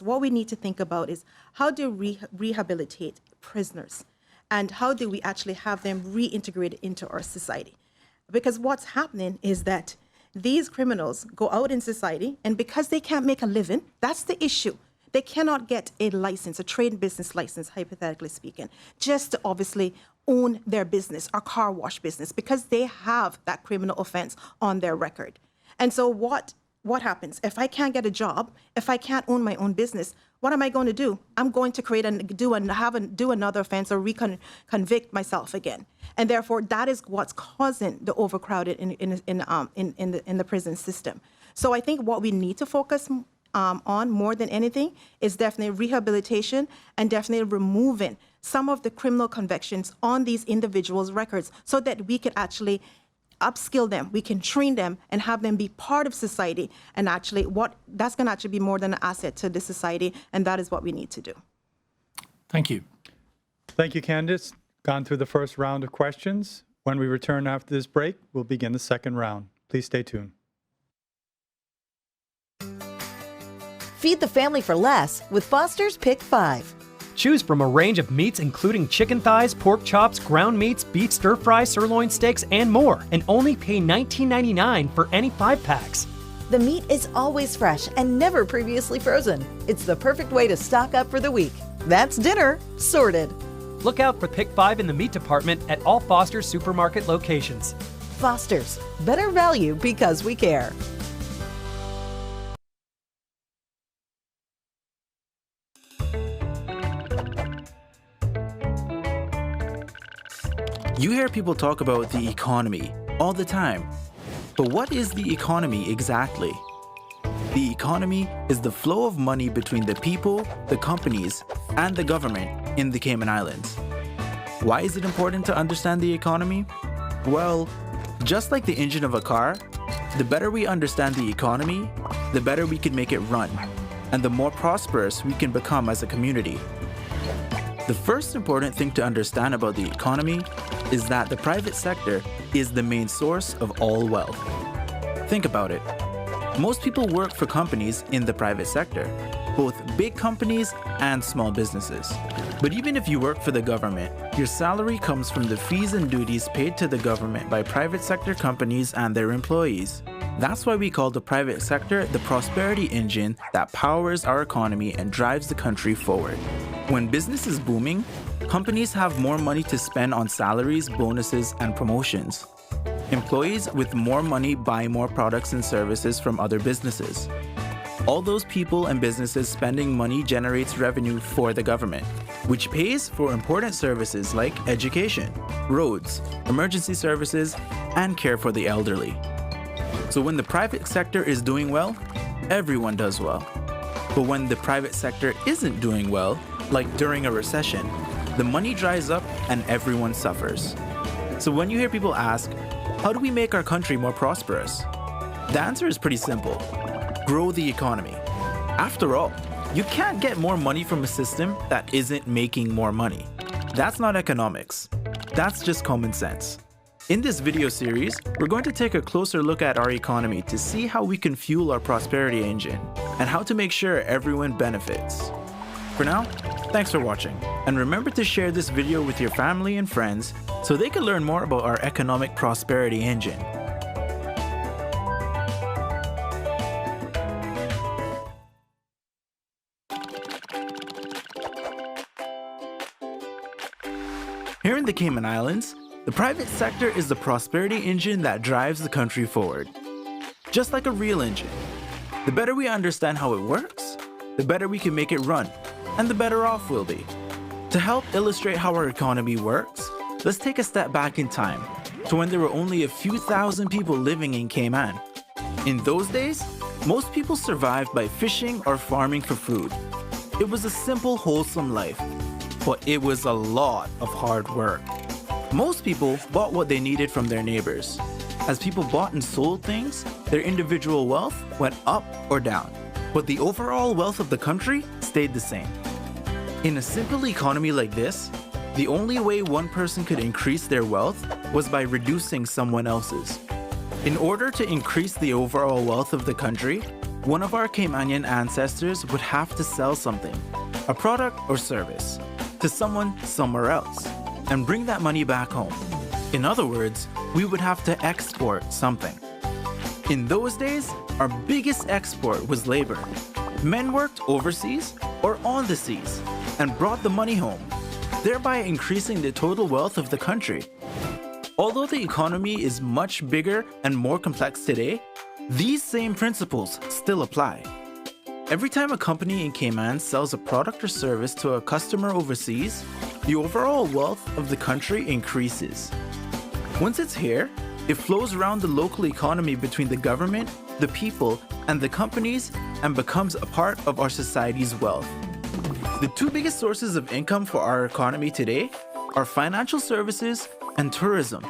what we need to think about is how do we rehabilitate prisoners, and how do we actually have them reintegrated into our society? Because what's happening is that these criminals go out in society, and because they can't make a living, that's the issue. They cannot get a license, a trade and business license, hypothetically speaking, just to obviously own their business, or car wash business, because they have that criminal offense on their record. And so what what happens? If I can't get a job, if I can't own my own business, what am I going to do? I'm going to create and do another offense or convict myself again. And therefore, that is what's causing the overcrowded in the prison system. So I think what we need to focus on more than anything is definitely rehabilitation and definitely removing some of the criminal convictions on these individuals' records so that we can actually upskill them, we can train them and have them be part of society. And actually that's going to actually be more than an asset to the society. And that is what we need to do. Thank you. Thank you, Candace. Gone through the first round of questions. When we return after this break, we'll begin the second round. Please stay tuned. Feed the family for less with Foster's Pick 5. Choose from a range of meats including chicken thighs, pork chops, ground meats, beef stir-fry, sirloin steaks, and more, and only pay $19.99 for any 5-packs. The meat is always fresh and never previously frozen. It's the perfect way to stock up for the week. That's dinner sorted. Look out for Pick 5 in the meat department at all Foster's supermarket locations. Foster's, better value because we care. You hear people talk about the economy all the time. But what is the economy exactly? The economy is the flow of money between the people, the companies, and the government in the Cayman Islands. Why is it important to understand the economy? Well, just like the engine of a car, the better we understand the economy, the better we can make it run, and the more prosperous we can become as a community. The first important thing to understand about the economy is that the private sector is the main source of all wealth. Think about it. Most people work for companies in the private sector, both big companies and small businesses. But even if you work for the government, your salary comes from the fees and duties paid to the government by private sector companies and their employees. That's why we call the private sector the prosperity engine that powers our economy and drives the country forward. When business is booming, companies have more money to spend on salaries, bonuses, and promotions. Employees with more money buy more products and services from other businesses. All those people and businesses spending money generates revenue for the government, which pays for important services like education, roads, emergency services, and care for the elderly. So when the private sector is doing well, everyone does well. But when the private sector isn't doing well, like during a recession, the money dries up and everyone suffers. So when you hear people ask, how do we make our country more prosperous? The answer is pretty simple. Grow the economy. After all, you can't get more money from a system that isn't making more money. That's not economics. That's just common sense. In this video series, we're going to take a closer look at our economy to see how we can fuel our prosperity engine and how to make sure everyone benefits. For now, thanks for watching, and remember to share this video with your family and friends so they can learn more about our economic prosperity engine. Here in the Cayman Islands, the private sector is the prosperity engine that drives the country forward. Just like a real engine. The better we understand how it works, the better we can make it run, and the better off we'll be. To help illustrate how our economy works, let's take a step back in time to when there were only a few thousand people living in Cayman. In those days, most people survived by fishing or farming for food. It was a simple, wholesome life, but it was a lot of hard work. Most people bought what they needed from their neighbors. As people bought and sold things, their individual wealth went up or down, but the overall wealth of the country stayed the same. In a simple economy like this, the only way one person could increase their wealth was by reducing someone else's. In order to increase the overall wealth of the country, one of our Caymanian ancestors would have to sell something, a product or service, to someone somewhere else, and bring that money back home. In other words, we would have to export something. In those days, our biggest export was labor. Men worked overseas or on the seas and brought the money home, thereby increasing the total wealth of the country. Although the economy is much bigger and more complex today, These same principles still apply. Every time a company in Cayman sells a product or service to a customer overseas, the overall wealth of the country increases. Once it's here, it flows around the local economy between the government, the people, and the companies, and becomes a part of our society's wealth. The two biggest sources of income for our economy today are financial services and tourism,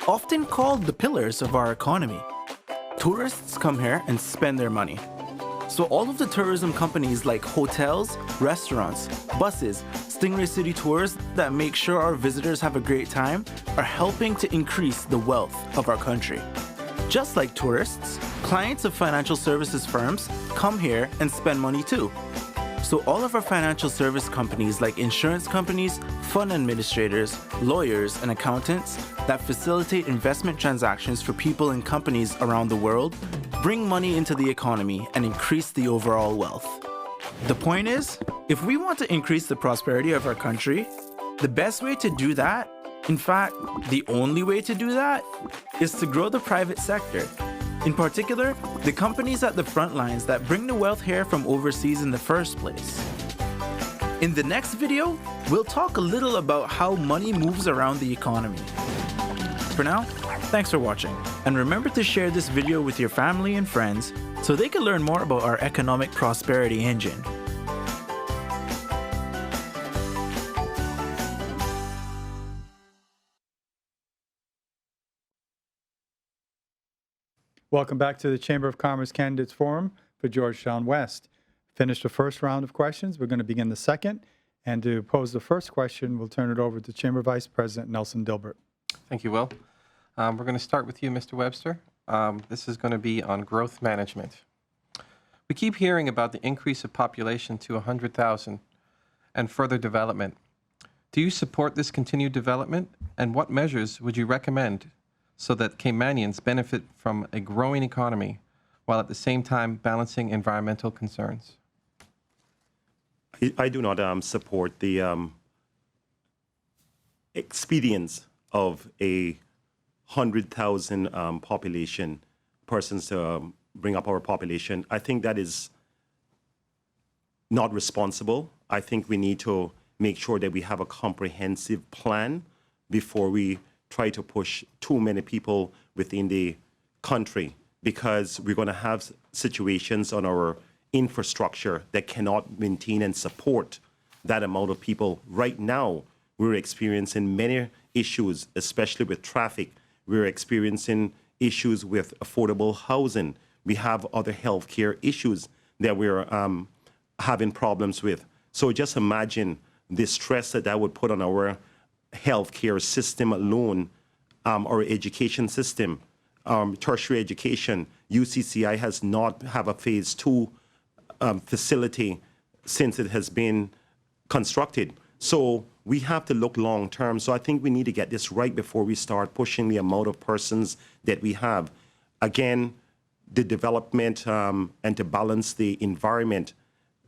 often called the pillars of our economy. Tourists come here and spend their money. So all of the tourism companies like hotels, restaurants, buses, Stingray City Tours that make sure our visitors have a great time are helping to increase the wealth of our country. Just like tourists, clients of financial services firms come here and spend money too. So all of our financial service companies like insurance companies, fund administrators, lawyers, and accountants that facilitate investment transactions for people and companies around the world bring money into the economy and increase the overall wealth. The point is, if we want to increase the prosperity of our country, the best way to do that, in fact, the only way to do that, is to grow the private sector. In particular, the companies at the front lines that bring the wealth here from overseas in the first place. In the next video, we'll talk a little about how money moves around the economy. For now, thanks for watching, and remember to share this video with your family and friends so they can learn more about our economic prosperity engine. Welcome back to the Chamber of Commerce Candidates Forum for Georgetown West. Finished the first round of questions. We're going to begin the second. And to pose the first question, we'll turn it over to Chamber Vice President Nelson Dilbert. Thank you, Will. We're going to start with you, Mr. Webster. This is going to be on growth management. We keep hearing about the increase of population to 100,000 and further development. Do you support this continued development? And what measures would you recommend so that Caymanians benefit from a growing economy while at the same time balancing environmental concerns? I do not support the expedience of a 100,000 population persons to bring up our population. I think that is not responsible. I think we need to make sure that we have a comprehensive plan before we try to push too many people within the country, because we're going to have situations on our infrastructure that cannot maintain and support that amount of people. Right now, we're experiencing many issues, especially with traffic. We're experiencing issues with affordable housing. We have other healthcare issues that we're having problems with. So just imagine the stress that that would put on our healthcare system alone, our education system, tertiary education. UCCI has not have a phase 2 facility since it has been constructed. So we have to look long term. So I think we need to get this right before we start pushing the amount of persons that we have. Again, the development and to balance the environment,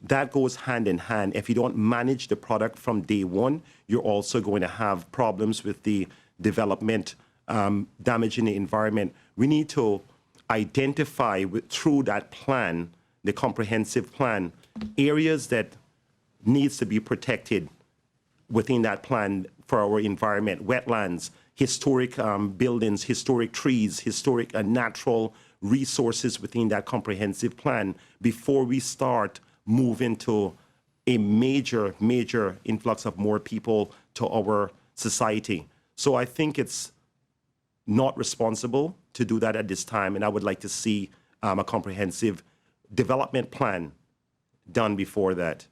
that goes hand in hand. If you don't manage the product from day one, you're also going to have problems with the development, damaging the environment. We need to identify through that plan, the comprehensive plan, areas that needs to be protected within that plan for our environment, wetlands, historic buildings, historic trees, historic natural resources within that comprehensive plan before we start moving to a major influx of more people to our society. So I think it's not responsible to do that at this time, and I would like to see a comprehensive development plan done before that.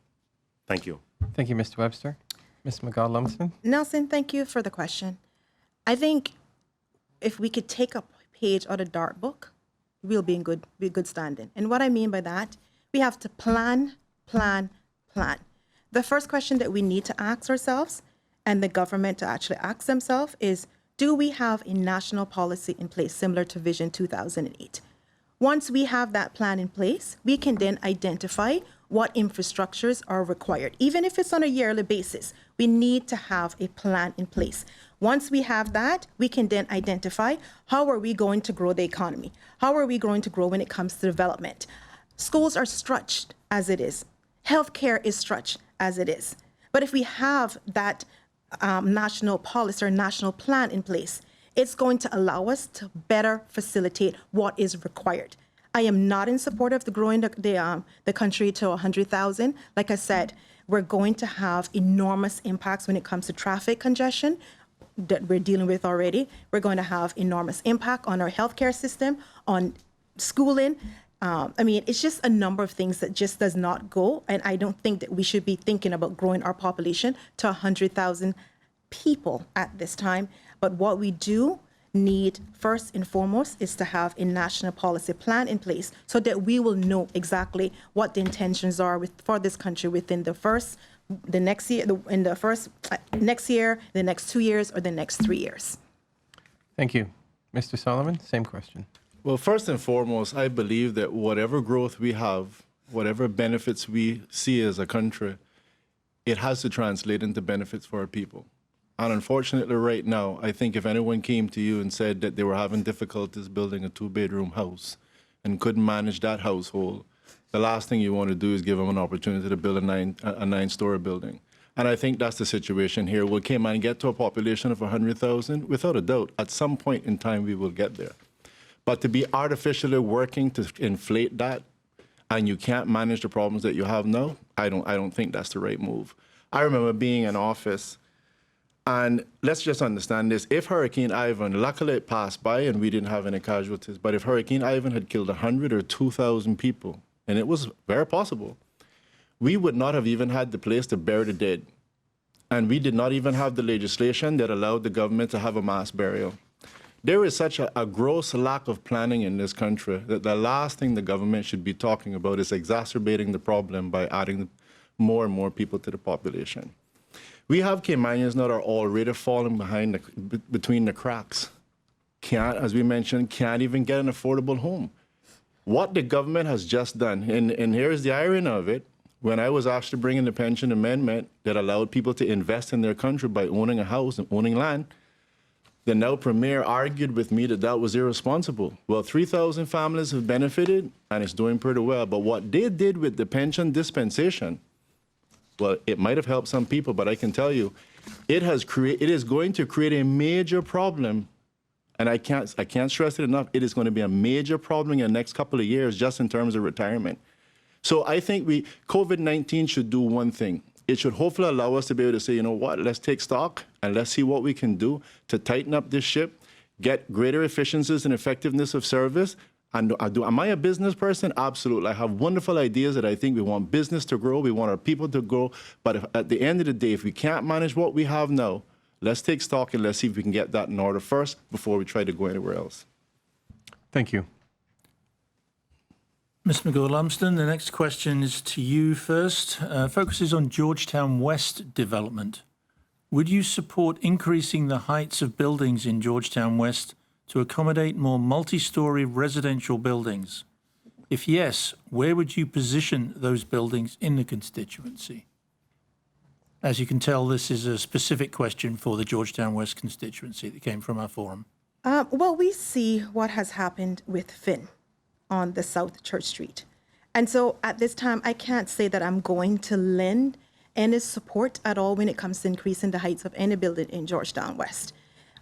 Thank you. Thank you, Mr. Webster. Ms. Mcgall Lumsden. Nelson, thank you for the question. I think if we could take a page out of Dart book, we'll be in good standing. And what I mean by that, we have to plan. The first question that we need to ask ourselves, and the government to actually ask themselves, is do we have a national policy in place similar to Vision 2008? Once we have that plan in place, we can then identify what infrastructures are required. Even if it's on a yearly basis, we need to have a plan in place. Once we have that, we can then identify how are we going to grow the economy? How are we going to grow when it comes to development? Schools are stretched as it is. Healthcare is stretched as it is. But if we have that national policy or national plan in place, it's going to allow us to better facilitate what is required. I am not in support of the growing the country to 100,000. Like I said, we're going to have enormous impacts when it comes to traffic congestion that we're dealing with already. We're going to have enormous impact on our healthcare system, on schooling. I mean, it's just a number of things that just does not go. And I don't think that we should be thinking about growing our population to 100,000 people at this time. But what we do need first and foremost is to have a national policy plan in place so that we will know exactly what the intentions are for this country within the next year, the next 2 years, or the next 3 years. Thank you. Mr. Solomon, same question. Well, first and foremost, I believe that whatever growth we have, whatever benefits we see as a country, it has to translate into benefits for our people. And unfortunately, right now, I think if anyone came to you and said that they were having difficulties building a 2-bedroom house and couldn't manage that household, the last thing you want to do is give them an opportunity to build a 9-story building. And I think that's the situation here. Will Cayman get to a population of 100,000? Without a doubt, at some point in time, we will get there. But to be artificially working to inflate that, and you can't manage the problems that you have now, I don't think that's the right move. I remember being in office, and let's just understand this. If Hurricane Ivan, luckily it passed by and we didn't have any casualties, but if Hurricane Ivan had killed 100 or 2,000 people, and it was very possible, we would not have even had the place to bury the dead. And we did not even have the legislation that allowed the government to have a mass burial. There is such a gross lack of planning in this country that the last thing the government should be talking about is exacerbating the problem by adding more and more people to the population. We have Caymanians that are already falling behind between the cracks. As we mentioned, can't even get an affordable home. What the government has just done, and here's the irony of it, when I was asked to bring in the pension amendment that allowed people to invest in their country by owning a house and owning land, the now premier argued with me that that was irresponsible. Well, 3,000 families have benefited, and it's doing pretty well. But what they did with the pension dispensation, well, it might have helped some people, but I can tell you, it is going to create a major problem, and I can't stress it enough. It is going to be a major problem in the next couple of years, just in terms of retirement. So I think COVID-19 should do one thing. It should hopefully allow us to be able to say, you know what, let's take stock and let's see what we can do to tighten up this ship, get greater efficiencies and effectiveness of service. And am I a business person? Absolutely. I have wonderful ideas that I think we want business to grow, we want our people to grow. But at the end of the day, if we can't manage what we have now, let's take stock and let's see if we can get that in order first before we try to go anywhere else. Thank you. Ms. Mcgall Lumsden, the next question is to you first. Focuses on Georgetown West development. Would you support increasing the heights of buildings in Georgetown West to accommodate more multi-story residential buildings? If yes, where would you position those buildings in the constituency? As you can tell, this is a specific question for the Georgetown West constituency that came from our forum. Well, we see what has happened with Finn on the South Church Street. And so at this time, I can't say that I'm going to lend any support at all when it comes to increasing the heights of any building in Georgetown West.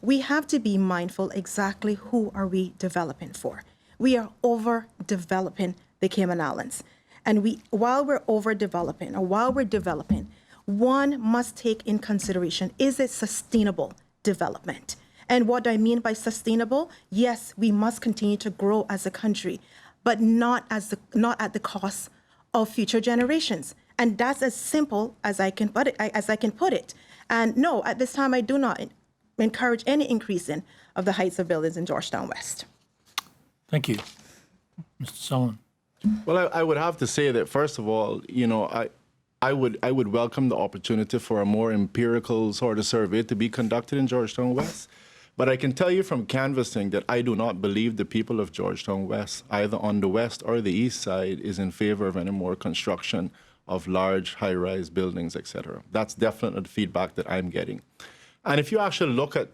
We have to be mindful exactly who are we developing for. We are overdeveloping the Cayman Islands. And while we're developing, one must take in consideration, is it sustainable development? And what do I mean by sustainable? Yes, we must continue to grow as a country, but not at the cost of future generations. And that's as simple as I can put it. And no, at this time, I do not encourage any increasing of the heights of buildings in Georgetown West. Thank you. Mr. Solomon. Well, I would have to say that, first of all, you know, I would welcome the opportunity for a more empirical sort of survey to be conducted in Georgetown West. But I can tell you from canvassing that I do not believe the people of Georgetown West, either on the west or the east side, is in favor of any more construction of large high-rise buildings, etc. That's definitely the feedback that I'm getting. And if you actually look at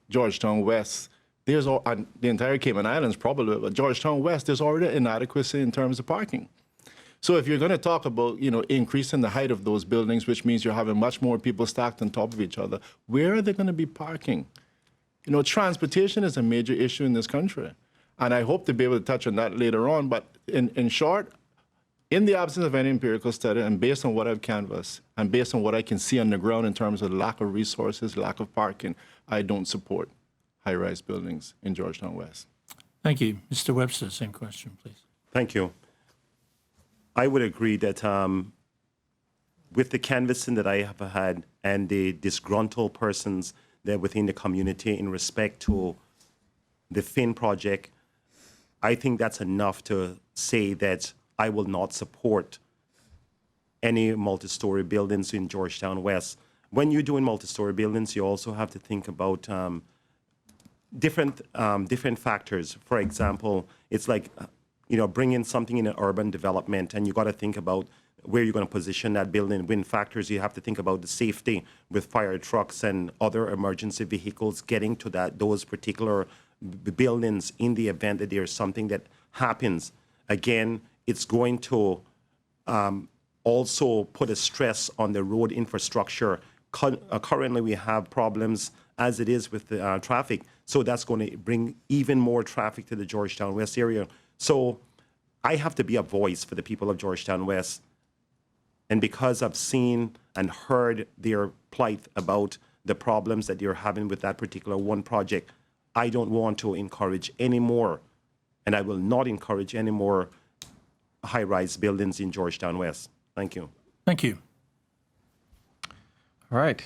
Georgetown West, there's and the entire Cayman Islands probably, but Georgetown West, there's already inadequacy in terms of parking. So if you're going to talk about, increasing the height of those buildings, which means you're having much more people stacked on top of each other, where are they going to be parking? Transportation is a major issue in this country. And I hope to be able to touch on that later on. But in short, in the absence of any empirical study and based on what I've canvassed and based on what I can see on the ground in terms of lack of resources, lack of parking, I don't support high-rise buildings in Georgetown West. Thank you. Mr. Webster, same question, please. Thank you. I would agree that with the canvassing that I have had and the disgruntled persons that within the community in respect to the Finn project, I think that's enough to say that I will not support any multi-story buildings in Georgetown West. When you're doing multi-story buildings, you also have to think about different factors. For example, it's like bringing something in an urban development, and you got to think about where you're going to position that building. Wind factors, you have to think about the safety with fire trucks and other emergency vehicles getting to those particular buildings in the event that there's something that happens. Again, it's going to also put a stress on the road infrastructure. Currently, we have problems as it is with the traffic, so that's going to bring even more traffic to the Georgetown West area. So I have to be a voice for the people of Georgetown West. And because I've seen and heard their plight about the problems that they're having with that particular one project, I don't want to encourage any more, and I will not encourage any more high-rise buildings in Georgetown West. Thank you. Thank you. All right.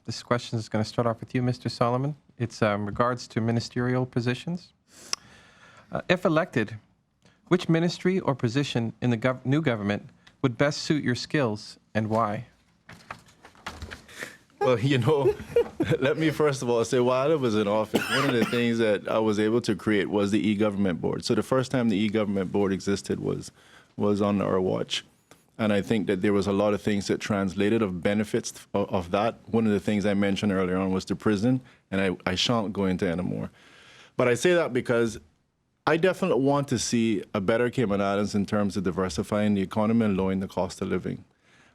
This question is going to start off with you, Mr. Solomon. It's regards to ministerial positions. If elected, which ministry or position in the new government would best suit your skills and why? Well, let me first of all say, while I was in office, one of the things that I was able to create was the e-government board. So the first time the e-government board existed was on our watch. And I think that there was a lot of things that translated of benefits of that. One of the things I mentioned earlier on was the prison, and I shan't go into anymore. But I say that because I definitely want to see a better Cayman Islands in terms of diversifying the economy and lowering the cost of living.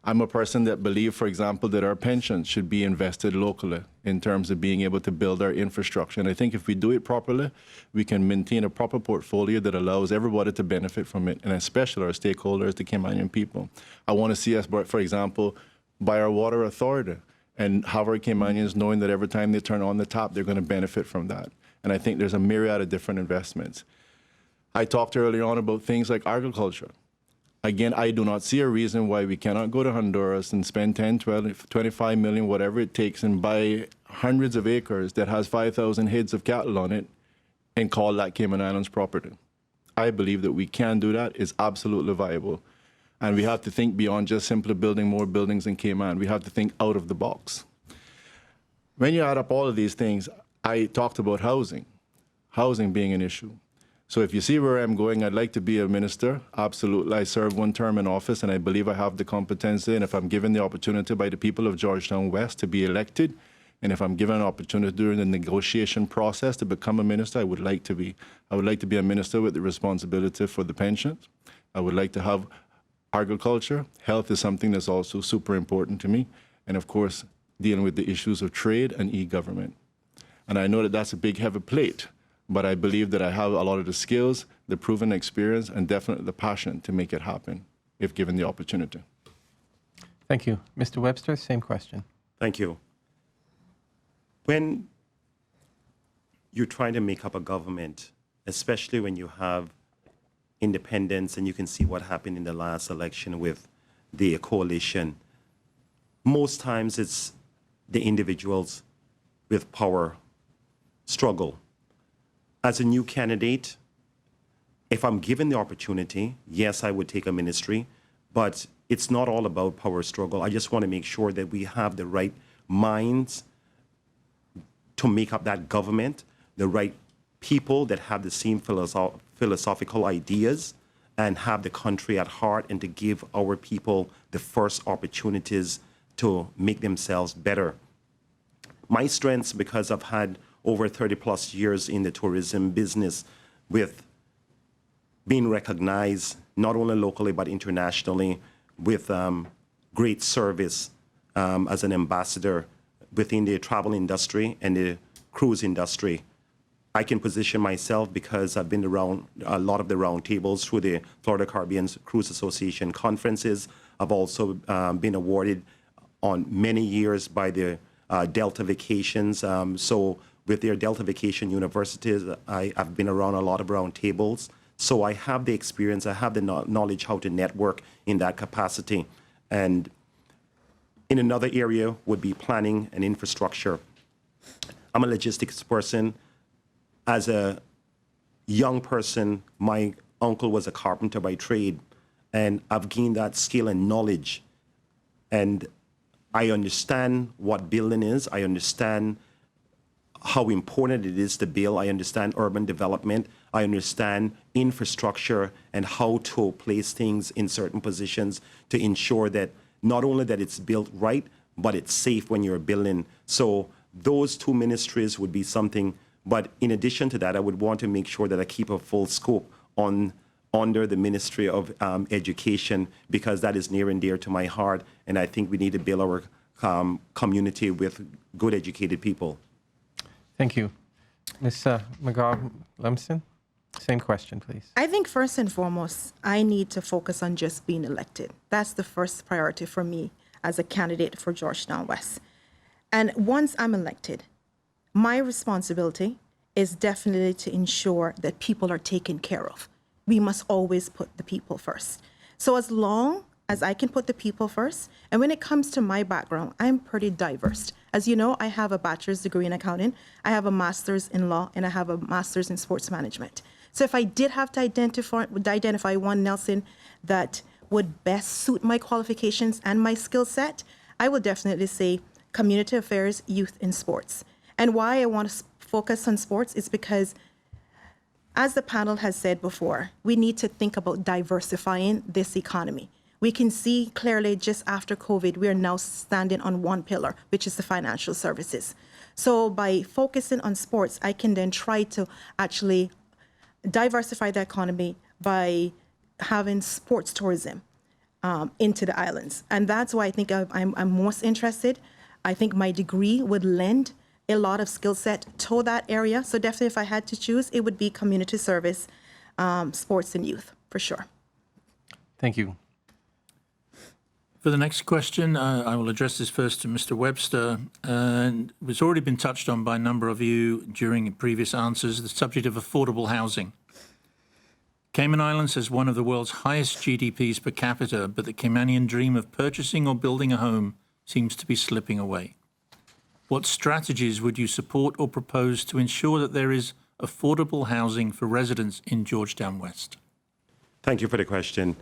I'm a person that believes, for example, that our pensions should be invested locally in terms of being able to build our infrastructure. And I think if we do it properly, we can maintain a proper portfolio that allows everybody to benefit from it, and especially our stakeholders, the Caymanian people. I want to see us, for example, buy our water authority and have our Caymanians knowing that every time they turn on the tap, they're going to benefit from that. And I think there's a myriad of different investments. I talked earlier on about things like agriculture. Again, I do not see a reason why we cannot go to Honduras and spend 10, 12, 25 million, whatever it takes, and buy hundreds of acres that has 5,000 heads of cattle on it and call that Cayman Islands property. I believe that we can do that. It's absolutely viable. And we have to think beyond just simply building more buildings in Cayman. We have to think out of the box. When you add up all of these things, I talked about housing being an issue. So if you see where I'm going, I'd like to be a minister. Absolutely. I served one term in office, and I believe I have the competency. And if I'm given the opportunity by the people of Georgetown West to be elected, and if I'm given an opportunity during the negotiation process to become a minister, I would like to be. I would like to be a minister with the responsibility for the pensions. I would like to have agriculture. Health is something that's also super important to me. And of course, dealing with the issues of trade and e-government. And I know that that's a big, heavy plate. But I believe that I have a lot of the skills, the proven experience, and definitely the passion to make it happen if given the opportunity. Thank you. Mr. Webster, same question. Thank you. When you're trying to make up a government, especially when you have independence and you can see what happened in the last election with the coalition, most times it's the individuals with power struggle. As a new candidate, if I'm given the opportunity, yes, I would take a ministry, but it's not all about power struggle. I just want to make sure that we have the right minds to make up that government, the right people that have the same philosophical ideas and have the country at heart, and to give our people the first opportunities to make themselves better. my strengths, because I've had over 30 plus years in the tourism business with being recognized not only locally but internationally with great service as an ambassador within the travel industry and the cruise industry. I can position myself because I've been around a lot of the round tables through the Florida Caribbean Cruise Association conferences. I've also been awarded on many years by the Delta Vacations. So with their Delta Vacation universities, I've been around a lot of round tables. So I have the experience, I have the knowledge how to network in that capacity. And in another area would be planning and infrastructure. I'm a logistics person. As a young person, my uncle was a carpenter by trade, and I've gained that skill and knowledge. And I understand what building is. I understand how important it is to build. I understand urban development. I understand infrastructure and how to place things in certain positions to ensure that not only that it's built right, but it's safe when you're building. So those two ministries would be something. But in addition to that, I would want to make sure that I keep a full scope under the Ministry of Education, because that is near and dear to my heart. And I think we need to build our community with good educated people. Thank you. Ms. Mcgall, Lumsden, same question, please. I think first and foremost, I need to focus on just being elected. That's the first priority for me as a candidate for Georgetown West. And once I'm elected, my responsibility is definitely to ensure that people are taken care of. We must always put the people first. So as long as I can put the people first, and when it comes to my background, I'm pretty diverse. As you know, I have a bachelor's degree in accounting, I have a master's in law, and I have a master's in sports management. So if I did have to identify one, Nelson, that would best suit my qualifications and my skill set, I would definitely say community affairs, youth, and sports. And why I want to focus on sports is because, as the panel has said before, we need to think about diversifying this economy. We can see clearly just after COVID, we are now standing on one pillar, which is the financial services. So by focusing on sports, I can then try to actually diversify the economy by having sports tourism into the islands. And that's why I think I'm most interested. I think my degree would lend a lot of skill set to that area. So definitely if I had to choose, it would be community service, sports and youth, for sure. Thank you. For the next question, I will address this first to Mr. Webster. And it's already been touched on by a number of you during previous answers, the subject of affordable housing. Cayman Islands has one of the world's highest GDPs per capita, but the Caymanian dream of purchasing or building a home seems to be slipping away. What strategies would you support or propose to ensure that there is affordable housing for residents in Georgetown West? Thank you for the question.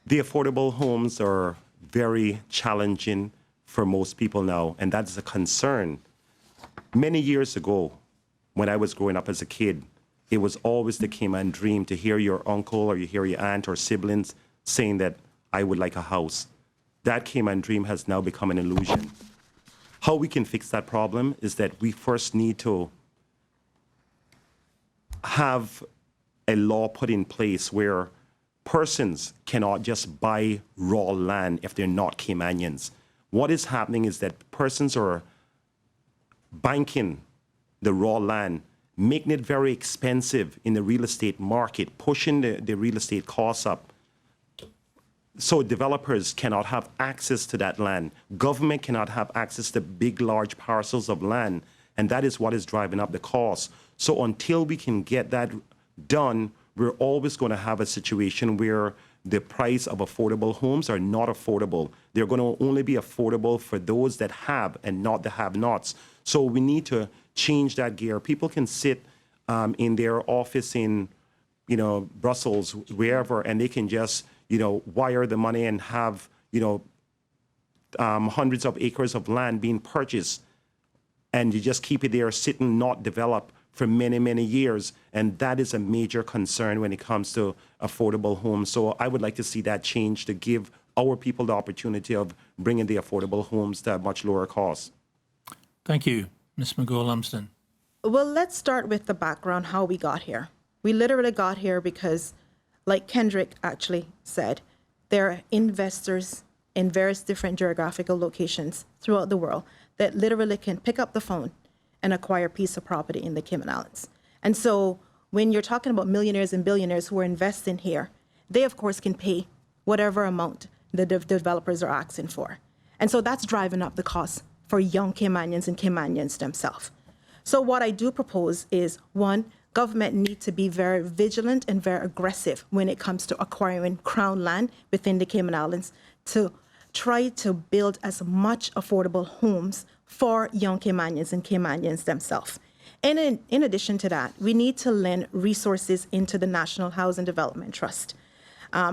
The affordable homes are very challenging for most people now, and that's a concern. Many years ago, when I was growing up as a kid, it was always the Cayman dream to hear your uncle or you hear your aunt or siblings saying that I would like a house. That Cayman dream has now become an illusion. How we can fix that problem is that we first need to have a law put in place where persons cannot just buy raw land if they're not Caymanians. What is happening is that persons are banking the raw land, making it very expensive in the real estate market, pushing the real estate costs up. So developers cannot have access to that land. Government cannot have access to big, large parcels of land. And that is what is driving up the cost. So until we can get that done, we're always going to have a situation where the price of affordable homes are not affordable. They're going to only be affordable for those that have and not the have-nots. So we need to change that gear. People can sit in their office in, Brussels, wherever, and they can just, wire the money and have, hundreds of acres of land being purchased. And you just keep it there sitting, not developed for many, many years. And that is a major concern when it comes to affordable homes. So I would like to see that change to give our people the opportunity of bringing the affordable homes to a much lower cost. Thank you, Ms. Mcgall Lumsden. Well, let's start with the background, how we got here. We literally got here because, like Kendrick actually said, there are investors in various different geographical locations throughout the world that literally can pick up the phone and acquire a piece of property in the Cayman Islands. And so when you're talking about millionaires and billionaires who are investing here, they, of course, can pay whatever amount the developers are asking for. And so that's driving up the cost for young Caymanians and Caymanians themselves. So what I do propose is, one, government need to be very vigilant and very aggressive when it comes to acquiring crown land within the Cayman Islands to try to build as much affordable homes for young Caymanians and Caymanians themselves. And in addition to that, we need to lend resources into the National Housing Development Trust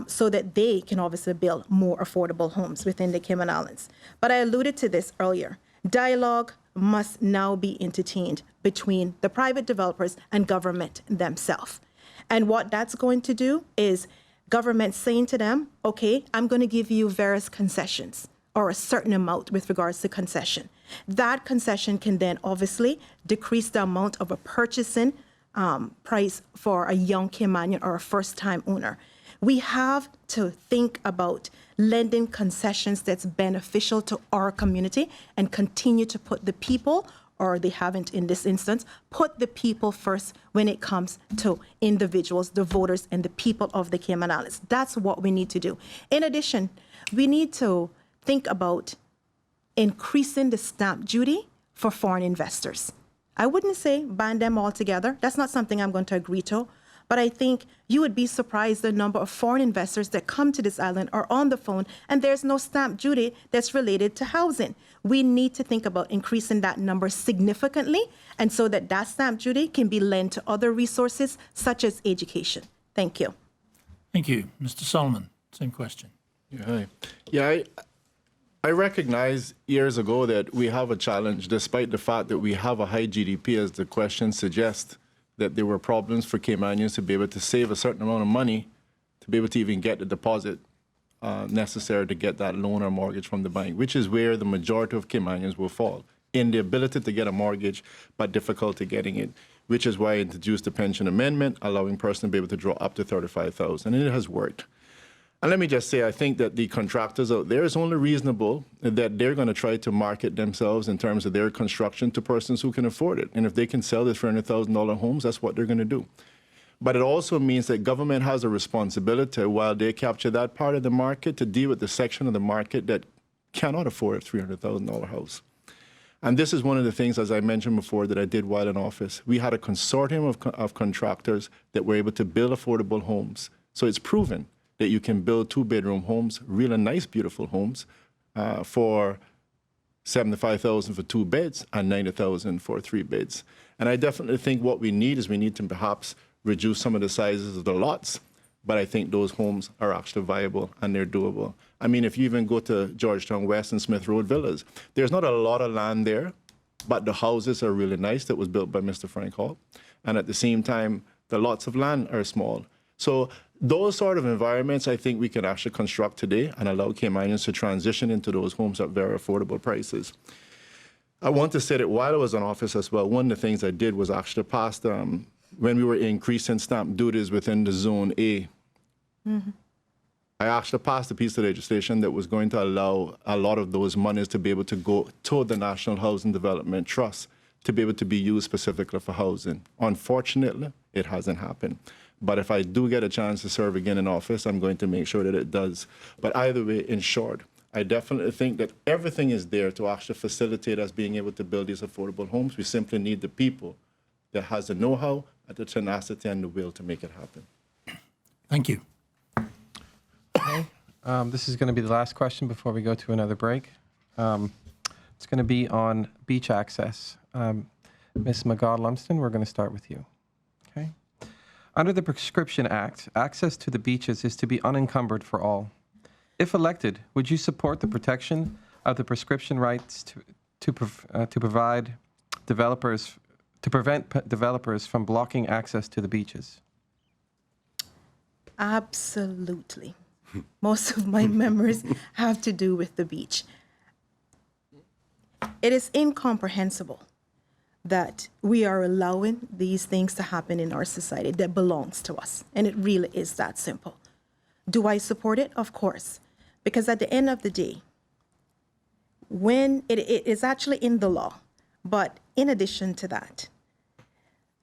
so that they can obviously build more affordable homes within the Cayman Islands. But I alluded to this earlier. Dialogue must now be entertained between the private developers and government themselves. And what that's going to do is government saying to them, okay, I'm going to give you various concessions or a certain amount with regards to concession. That concession can then obviously decrease the amount of a purchasing price for a young Caymanian or a first-time owner. We have to think about lending concessions that's beneficial to our community and continue to put the people, or they haven't in this instance, put the people first when it comes to individuals, the voters, and the people of the Cayman Islands. That's what we need to do. In addition, we need to think about increasing the stamp duty for foreign investors. I wouldn't say ban them altogether. That's not something I'm going to agree to. But I think you would be surprised the number of foreign investors that come to this island are on the phone, and there's no stamp duty that's related to housing. We need to think about increasing that number significantly, and so that that stamp duty can be lent to other resources such as education. Thank you. Thank you. Mr. Solomon, same question. I recognize years ago that we have a challenge, despite the fact that we have a high GDP, as the question suggests, that there were problems for Caymanians to be able to save a certain amount of money to be able to even get the deposit necessary to get that loan or mortgage from the bank, which is where the majority of Caymanians will fall, in the ability to get a mortgage, but difficulty getting it, which is why I introduced the pension amendment, allowing persons to be able to draw up to $35,000, and it has worked. And let me just say, I think that the contractors out there, is only reasonable that they're going to try to market themselves in terms of their construction to persons who can afford it. And if they can sell the $300,000 homes, that's what they're going to do. But it also means that government has a responsibility, while they capture that part of the market, to deal with the section of the market that cannot afford a $300,000 house. And this is one of the things, as I mentioned before, that I did while in office. We had a consortium of contractors that were able to build affordable homes. So it's proven that you can build two-bedroom homes, really nice, beautiful homes, for $75,000 for 2 beds and $90,000 for 3 beds. And I definitely think what we need is we need to perhaps reduce some of the sizes of the lots, but I think those homes are actually viable and they're doable. I mean, if you even go to Georgetown West and Smith Road Villas, there's not a lot of land there, but the houses are really nice that was built by Mr. Frank Hall. And at the same time, the lots of land are small. So those sort of environments, I think we can actually construct today and allow Caymanians to transition into those homes at very affordable prices. I want to say that while I was in office as well, one of the things I did was actually pass, when we were increasing stamp duties within the Zone A, I actually passed a piece of legislation that was going to allow a lot of those monies to be able to go to the National Housing Development Trust to be able to be used specifically for housing. Unfortunately, it hasn't happened. But if I do get a chance to serve again in office, I'm going to make sure that it does. But either way, in short, I definitely think that everything is there to actually facilitate us being able to build these affordable homes. We simply need the people that has the know-how, the tenacity, and the will to make it happen. Thank you. Okay. This is going to be the last question before we go to another break. It's going to be on beach access. Ms. Mcgall Lumsden, we're going to start with you. Okay. Under the Prescription Act, access to the beaches is to be unencumbered for all. If elected, would you support the protection of the prescription rights to prevent developers from blocking access to the beaches? Absolutely. Most of my memories have to do with the beach. It is incomprehensible that we are allowing these things to happen in our society that belongs to us. And it really is that simple. Do I support it? Of course. Because at the end of the day, when it is actually in the law, but in addition to that,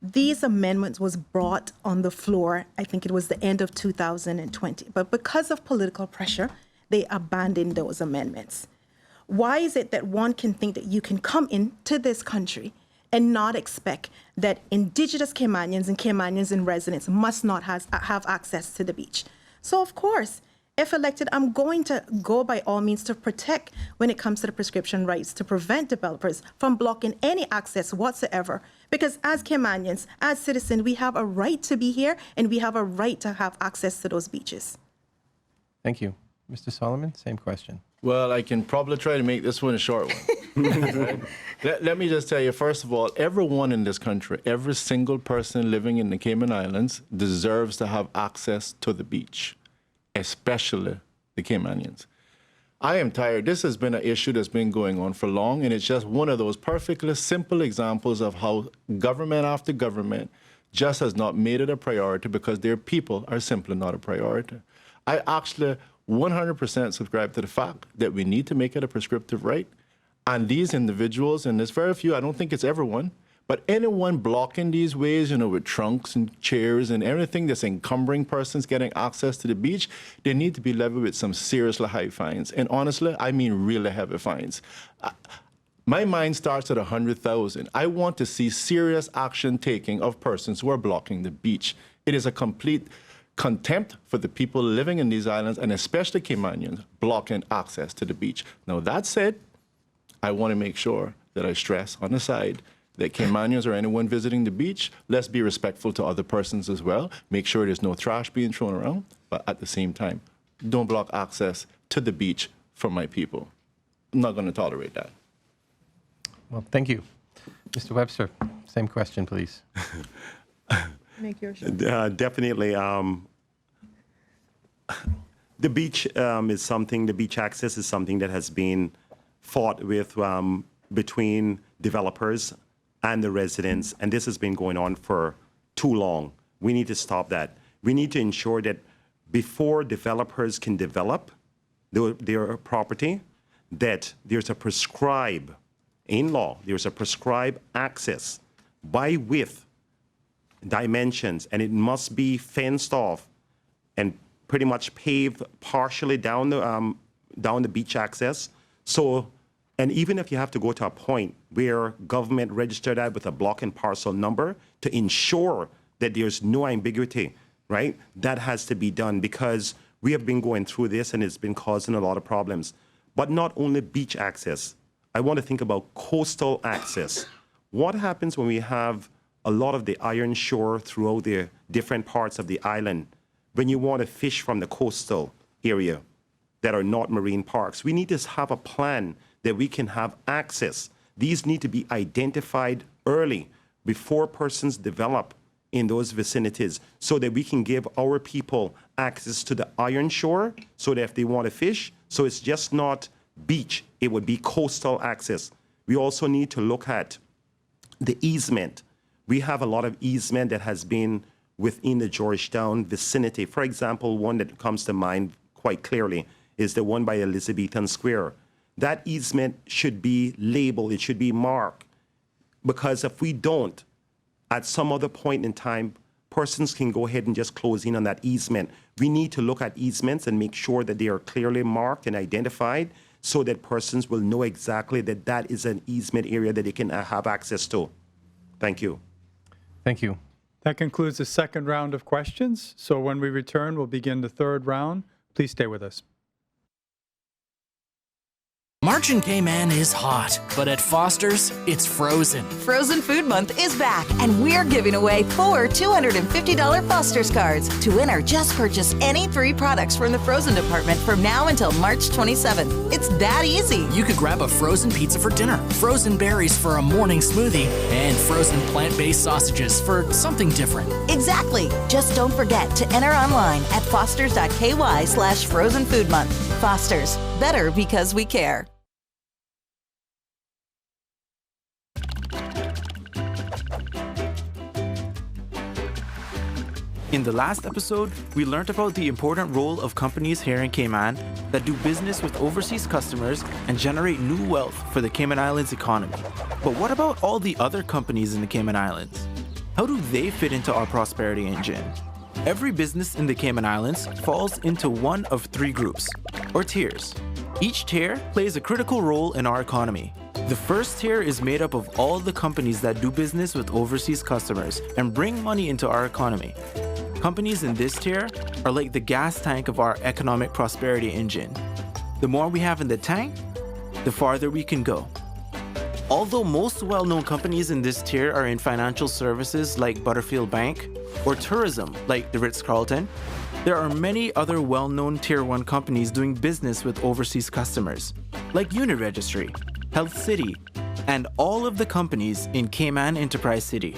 these amendments was brought on the floor, I think it was the end of 2020. But because of political pressure, they abandoned those amendments. Why is it that one can think that you can come into this country and not expect that indigenous Caymanians and Caymanians in residence must not have access to the beach? So of course, if elected, I'm going to go by all means to protect when it comes to the prescription rights, to prevent developers from blocking any access whatsoever. Because as Caymanians, as citizens, we have a right to be here and we have a right to have access to those beaches. Thank you. Mr. Solomon, same question. Well, I can probably try to make this one a short one. Right? Let me just tell you, first of all, everyone in this country, every single person living in the Cayman Islands deserves to have access to the beach, especially the Caymanians. I am tired. This has been an issue that's been going on for long, and it's just one of those perfectly simple examples of how government after government just has not made it a priority because their people are simply not a priority. I actually 100% subscribe to the fact that we need to make it a prescriptive right. And these individuals, and there's very few, I don't think it's everyone, but anyone blocking these ways, with trunks and chairs and everything that's encumbering persons getting access to the beach, they need to be levied with some seriously high fines. And honestly, I mean really heavy fines. My mind starts at 100,000. I want to see serious action taking of persons who are blocking the beach. It is a complete contempt for the people living in these islands, and especially Caymanians, blocking access to the beach. Now, that said, I want to make sure that I stress on the side that Caymanians or anyone visiting the beach, let's be respectful to other persons as well. Make sure there's no trash being thrown around, but at the same time, don't block access to the beach for my people. I'm not going to tolerate that. Well, thank you. Mr. Webster, same question, please. Make your show. Definitely. The beach is something, the beach access is something that has been fought with between developers and the residents, and this has been going on for too long. We need to stop that. We need to ensure that before developers can develop their property, that there's a prescribed, in law, there's a prescribed access by width, dimensions, and it must be fenced off and pretty much paved partially down the beach access. So, and even if you have to go to a point where government registered that with a block and parcel number to ensure that there's no ambiguity, right? That has to be done because we have been going through this and it's been causing a lot of problems. But not only beach access. I want to think about coastal access. What happens when we have a lot of the iron shore throughout the different parts of the island when you want to fish from the coastal area that are not marine parks? We need to have a plan that we can have access. These need to be identified early before persons develop in those vicinities so that we can give our people access to the iron shore so that if they want to fish, so it's just not beach, it would be coastal access. We also need to look at the easement. We have a lot of easement that has been within the Georgetown vicinity. For example, one that comes to mind quite clearly is the one by Elizabethan Square. That easement should be labeled, it should be marked, because if we don't, at some other point in time, persons can go ahead and just close in on that easement. We need to look at easements and make sure that they are clearly marked and identified so that persons will know exactly that that is an easement area that they can have access to. Thank you. Thank you. That concludes the second round of questions. So when we return, we'll begin the third round. Please stay with us. March in Cayman is hot, but at Foster's, it's frozen. Frozen Food Month is back, and we're giving away 4 $250 Foster's cards. To enter, just purchase any 3 products from the frozen department from now until March 27th. It's that easy. You could grab a frozen pizza for dinner, frozen berries for a morning smoothie, and frozen plant-based sausages for something different. Exactly. Just don't forget to enter online at fosters.ky/frozen food month. Foster's, better because we care. In the last episode, we learned about the important role of companies here in Cayman that do business with overseas customers and generate new wealth for the Cayman Islands economy. But what about all the other companies in the Cayman Islands? How do they fit into our prosperity engine? Every business in the Cayman Islands falls into one of three groups, or tiers. Each tier plays a critical role in our economy. The first tier is made up of all the companies that do business with overseas customers and bring money into our economy. Companies in this tier are like the gas tank of our economic prosperity engine. The more we have in the tank, the farther we can go. Although most well-known companies in this tier are in financial services like Butterfield Bank or tourism like the Ritz-Carlton, there are many other well-known Tier 1 companies doing business with overseas customers, like Uniregistry, Health City, and all of the companies in Cayman Enterprise City.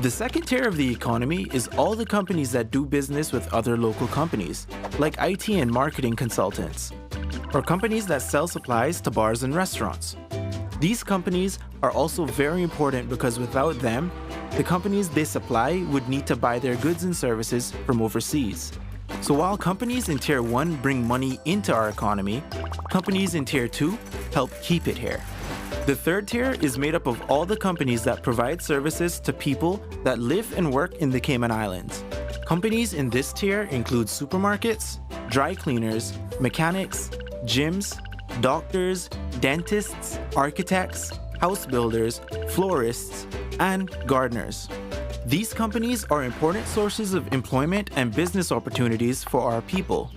The second tier of the economy is all the companies that do business with other local companies, like IT and marketing consultants, or companies that sell supplies to bars and restaurants. These companies are also very important because without them, the companies they supply would need to buy their goods and services from overseas. So while companies in Tier 1 bring money into our economy, companies in Tier 2 help keep it here. The third tier is made up of all the companies that provide services to people that live and work in the Cayman Islands. Companies in this tier include supermarkets, dry cleaners, mechanics, gyms, doctors, dentists, architects, house builders, florists, and gardeners. These companies are important sources of employment and business opportunities for our people.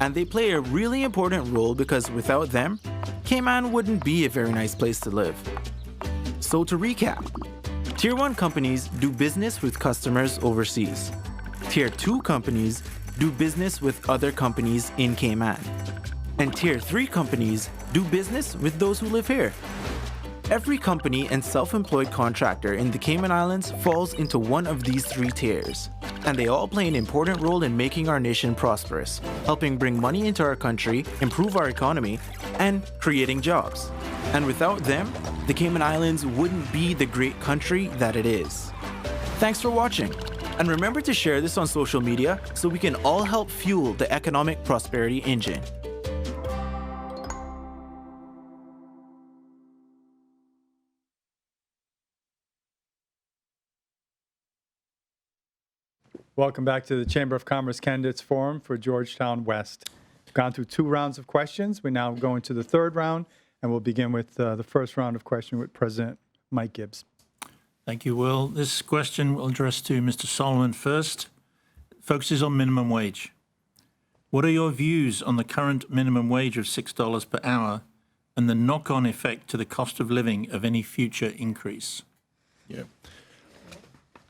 And they play a really important role because without them, Cayman wouldn't be a very nice place to live. So to recap, Tier 1 companies do business with customers overseas. Tier 2 companies do business with other companies in Cayman. And Tier 3 companies do business with those who live here. Every company and self-employed contractor in the Cayman Islands falls into one of these three tiers, and they all play an important role in making our nation prosperous, helping bring money into our country, improve our economy, and creating jobs. And without them, the Cayman Islands wouldn't be the great country that it is. Thanks for watching, and remember to share this on social media so we can all help fuel the economic prosperity engine. Welcome back to the Chamber of Commerce Candidates Forum for Georgetown West. We've gone through 2 rounds of questions. We now go into the 3rd round, and we'll begin with the first round of questions with President Mike Gibbs. Thank you, Will. This question will address to Mr. Solomon first. Focuses on minimum wage. What are your views on the current minimum wage of $6 per hour and the knock-on effect to the cost of living of any future increase? Yeah.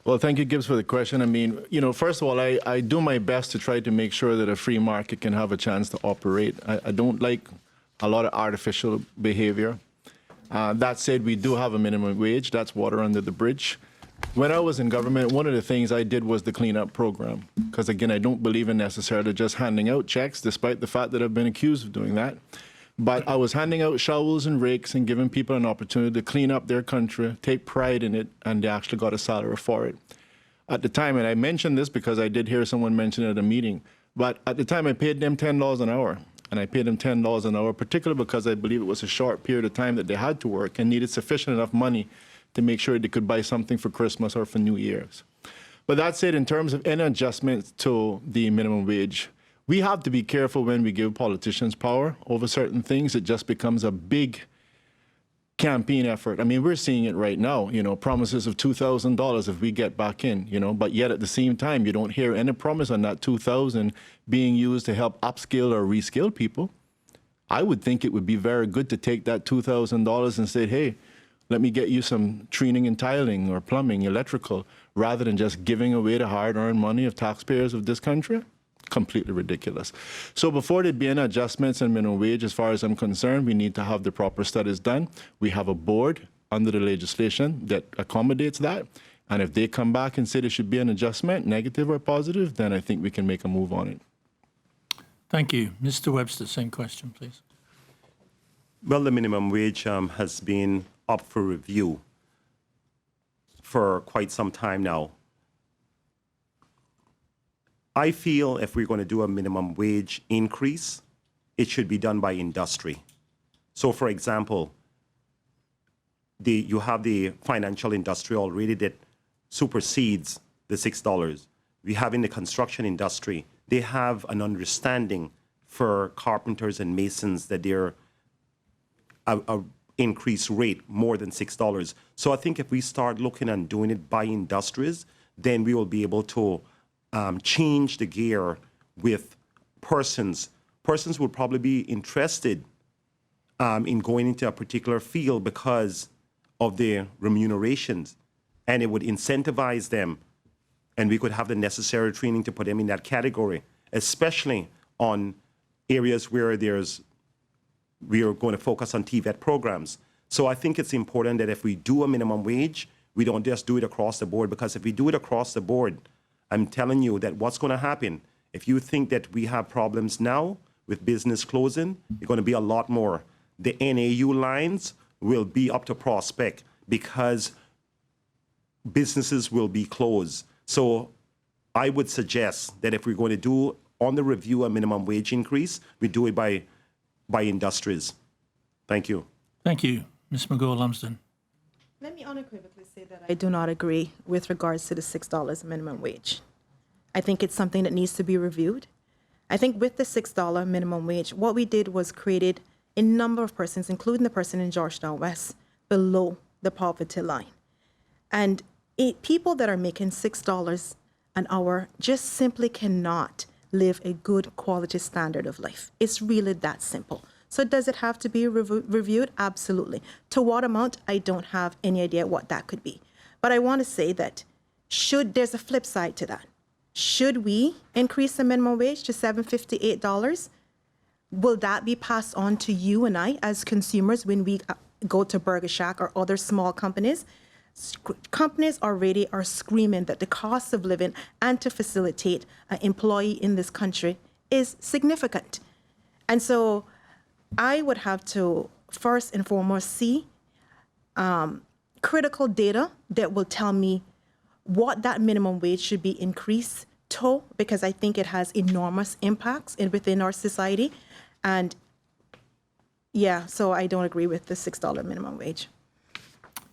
Well, thank you, Gibbs, for the question. I mean, first of all, I do my best to try to make sure that a free market can have a chance to operate. I don't like a lot of artificial behavior. That said, we do have a minimum wage. That's water under the bridge. When I was in government, one of the things I did was the cleanup program. Because, again, I don't believe in necessarily just handing out checks, despite the fact that I've been accused of doing that. But I was handing out shovels and rakes and giving people an opportunity to clean up their country, take pride in it, and they actually got a salary for it. At the time, and I mentioned this because I did hear someone mention it at a meeting, but at the time I paid them $10 an hour. And I paid them $10 an hour, particularly because I believe it was a short period of time that they had to work and needed sufficient enough money to make sure they could buy something for Christmas or for New Year's. But that said, in terms of any adjustments to the minimum wage, we have to be careful when we give politicians power over certain things. It just becomes a big campaign effort. I mean, we're seeing it right now, promises of $2,000 if we get back in, but yet at the same time, you don't hear any promise on that $2,000 being used to help upskill or reskill people. I would think it would be very good to take that $2,000 and say, hey, let me get you some training in tiling or plumbing, electrical, rather than just giving away the hard-earned money of taxpayers of this country. Completely ridiculous. So before there be any adjustments in minimum wage, as far as I'm concerned, we need to have the proper studies done. We have a board under the legislation that accommodates that. And if they come back and say there should be an adjustment, negative or positive, then I think we can make a move on it. Thank you. Mr. Webster, same question, please. Well, the minimum wage has been up for review for quite some time now. I feel if we're going to do a minimum wage increase, it should be done by industry. So, for example, you have the financial industry already that supersedes the $6. We have in the construction industry, they have an understanding for carpenters and masons that they're a increased rate more than $6. So I think if we start looking and doing it by industries, then we will be able to change the gear with persons. Persons would probably be interested in going into a particular field because of their remunerations, and it would incentivize them, and we could have the necessary training to put them in that category, especially on areas where we are going to focus on TVET programs. So I think it's important that if we do a minimum wage, we don't just do it across the board, because if we do it across the board, I'm telling you that what's going to happen, if you think that we have problems now with business closing, it's going to be a lot more. The NAU lines will be up to prospect because businesses will be closed. So I would suggest that if we're going to do on the review a minimum wage increase, we do it by industries. Thank you. Thank you. Ms. Mcgall Lumsden. Let me unequivocally say that I do not agree with regards to the $6 minimum wage. I think it's something that needs to be reviewed. I think with the $6 minimum wage, what we did was created a number of persons, including the person in Georgetown West, below the poverty line. And people that are making $6 an hour just simply cannot live a good quality standard of life. It's really that simple. So does it have to be reviewed? Absolutely. To what amount? I don't have any idea what that could be. But I want to say that there's a flip side to that. Should we increase the minimum wage to $7.58? Will that be passed on to you and I as consumers when we go to Burger Shack or other small companies? Companies already are screaming that the cost of living and to facilitate an employee in this country is significant. And so I would have to first and foremost see critical data that will tell me what that minimum wage should be increased to, because I think it has enormous impacts within our society. And yeah, so I don't agree with the $6 minimum wage.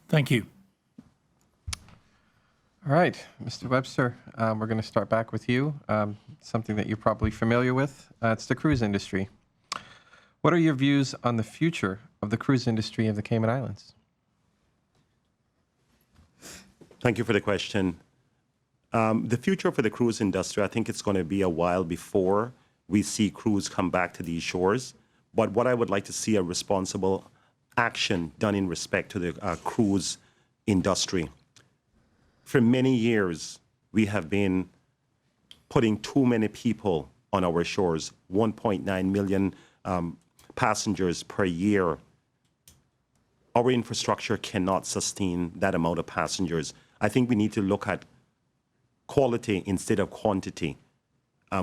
Thank you. All right, Mr. Webster, we're going to start back with you. Something that you're probably familiar with. It's the cruise industry. What are your views on the future of the cruise industry of the Cayman Islands? Thank you for the question. The future for the cruise industry, I think it's going to be a while before we see cruise come back to these shores. But what I would like to see a responsible action done in respect to the cruise industry. For many years, we have been putting too many people on our shores, 1.9 million passengers per year. Our infrastructure cannot sustain that amount of passengers. I think we need to look at quality instead of quantity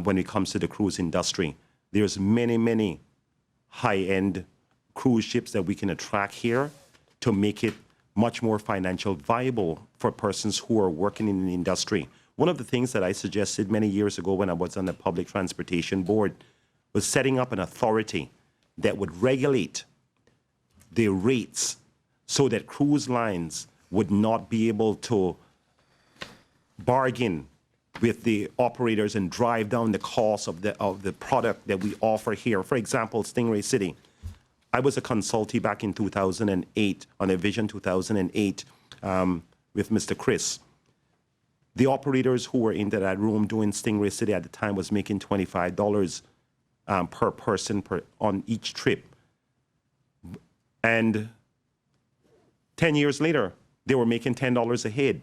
when it comes to the cruise industry. There's many high-end cruise ships that we can attract here to make it much more financial viable for persons who are working in the industry. One of the things that I suggested many years ago when I was on the Public Transportation Board was setting up an authority that would regulate the rates so that cruise lines would not be able to bargain with the operators and drive down the cost of the product that we offer here. For example, Stingray City. I was a consultee back in 2008 on a Vision 2008 with Mr. Chris. The operators who were into that room doing Stingray City at the time was making $25 per person on each trip. And 10 years later, they were making $10 a head,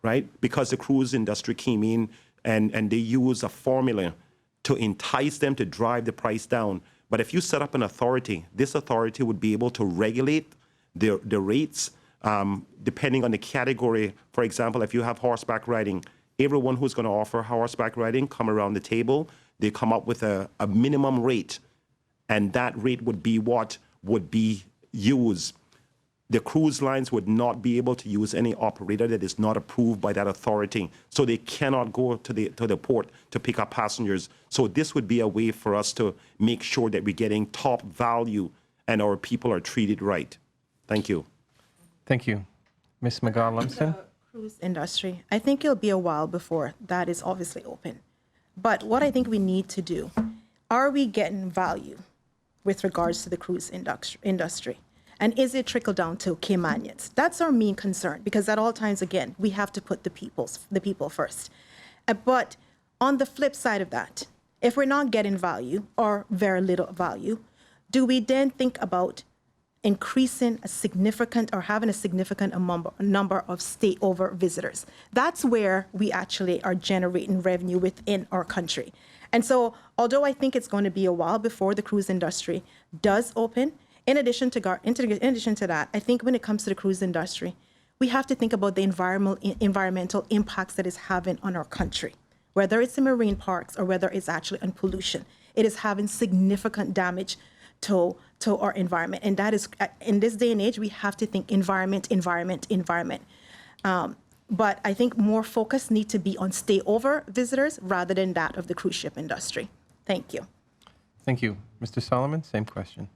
right? Because the cruise industry came in and they used a formula to entice them to drive the price down. But if you set up an authority, this authority would be able to regulate the rates depending on the category. For example, if you have horseback riding, everyone who's going to offer horseback riding come around the table. They come up with a minimum rate, and that rate would be what would be used. the cruise lines would not be able to use any operator that is not approved by that authority. So they cannot go to the port to pick up passengers. So this would be a way for us to make sure that we're getting top value and our people are treated right. Thank you. Thank you. Ms. Mcgall, Lumsden? Cruise industry, I think it'll be a while before that is obviously open. But what I think we need to do, are we getting value with regards to the cruise industry? And is it trickle down to Caymanians? That's our main concern, because at all times, again, we have to put the people first. But on the flip side of that, if we're not getting value or very little value, do we then think about increasing a significant or having a significant number of stay-over visitors? That's where we actually are generating revenue within our country. And so, although I think it's going to be a while before the cruise industry does open, in addition to that, I think when it comes to the cruise industry, we have to think about the environmental impacts that it's having on our country, whether it's in marine parks or whether it's actually on pollution. It is having significant damage to our environment. And that is, in this day and age, we have to think environment. But I think more focus needs to be on stay-over visitors rather than that of the cruise ship industry. Thank you. Thank you. Mr. Solomon, same question.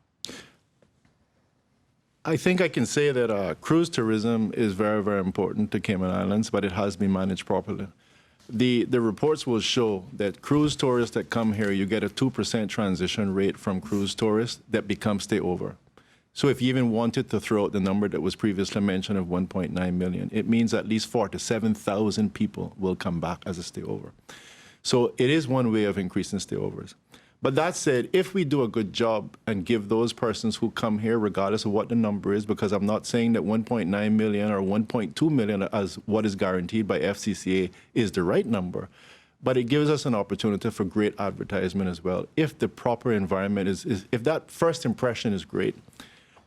I think I can say that cruise tourism is very, very important to Cayman Islands, but it has been managed properly. The reports will show that cruise tourists that come here, you get a 2% transition rate from cruise tourists that become stay over. So if you even wanted to throw out the number that was previously mentioned of 1.9 million, it means at least 47,000 people will come back as a stay over. So it is one way of increasing stay overs. But that said, if we do a good job and give those persons who come here, regardless of what the number is, because I'm not saying that 1.9 million or 1.2 million as what is guaranteed by FCCA is the right number, but it gives us an opportunity for great advertisement as well. If the proper environment if that first impression is great,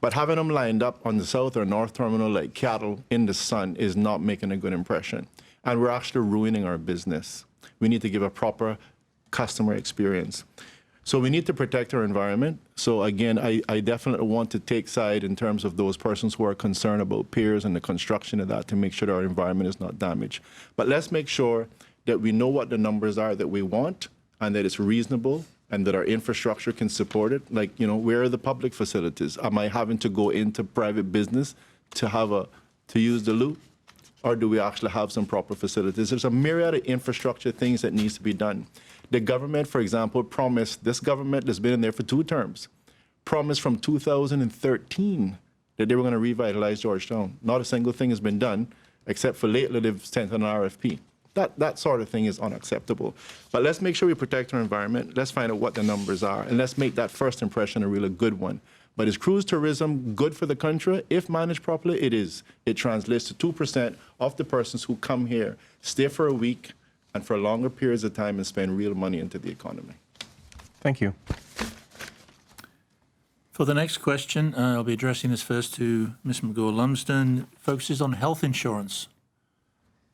but having them lined up on the south or north terminal like cattle in the sun is not making a good impression. And we're actually ruining our business. We need to give a proper customer experience. So we need to protect our environment. So again, I definitely want to take side in terms of those persons who are concerned about piers and the construction of that to make sure that our environment is not damaged. But let's make sure that we know what the numbers are that we want and that it's reasonable and that our infrastructure can support it. Like, where are the public facilities? Am I having to go into private business to use the loo? Or do we actually have some proper facilities? There's a myriad of infrastructure things that needs to be done. The government, for example, promised, this government that's been in there for 2 terms, promised from 2013 that they were going to revitalize Georgetown. Not a single thing has been done, except for lately they've sent an RFP. That sort of thing is unacceptable. But let's make sure we protect our environment. Let's find out what the numbers are, and let's make that first impression a really good one. But is cruise tourism good for the country? If managed properly, it is. It translates to 2% of the persons who come here, stay for a week, and for longer periods of time and spend real money into the economy. Thank you. For the next question, I'll be addressing this first to Ms. Mcgall Lumsden. Focuses on health insurance.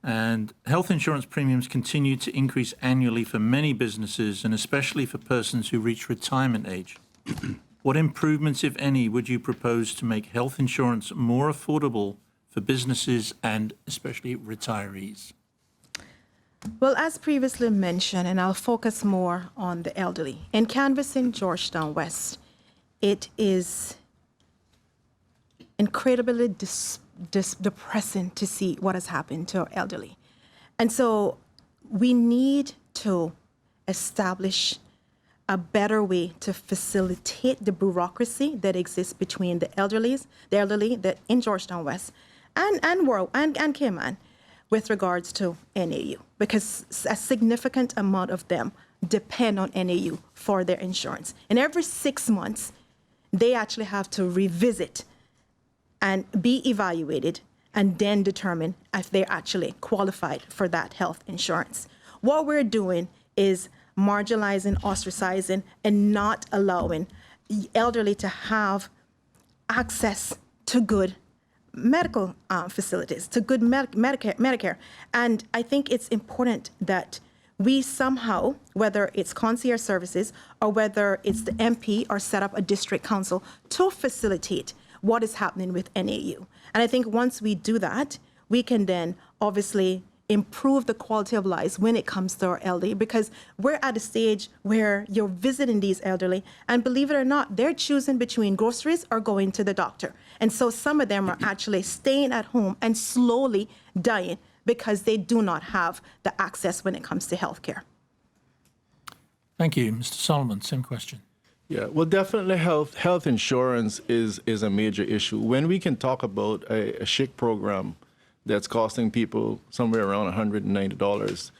And health insurance premiums continue to increase annually for many businesses and especially for persons who reach retirement age. What improvements, if any, would you propose to make health insurance more affordable for businesses and especially retirees? Well, as previously mentioned, and I'll focus more on the elderly. In canvassing Georgetown West, it is incredibly depressing to see what has happened to our elderly. And so we need to establish a better way to facilitate the bureaucracy that exists between the elderly that in Georgetown West and Cayman with regards to NAU, because a significant amount of them depend on NAU for their insurance. And every 6 months, they actually have to revisit and be evaluated and then determine if they're actually qualified for that health insurance. What we're doing is marginalizing, ostracizing, and not allowing elderly to have access to good medical facilities, to good Medicare. And I think it's important that we somehow, whether it's concierge services or whether it's the MP or set up a district council to facilitate what is happening with NAU. And I think once we do that, we can then obviously improve the quality of lives when it comes to our elderly, because we're at a stage where you're visiting these elderly, and believe it or not, they're choosing between groceries or going to the doctor. And so some of them are actually staying at home and slowly dying because they do not have the access when it comes to healthcare. Thank you. Mr. Solomon, same question. Yeah, well, definitely health insurance is a major issue. When we can talk about a SHIC program that's costing people somewhere around $190,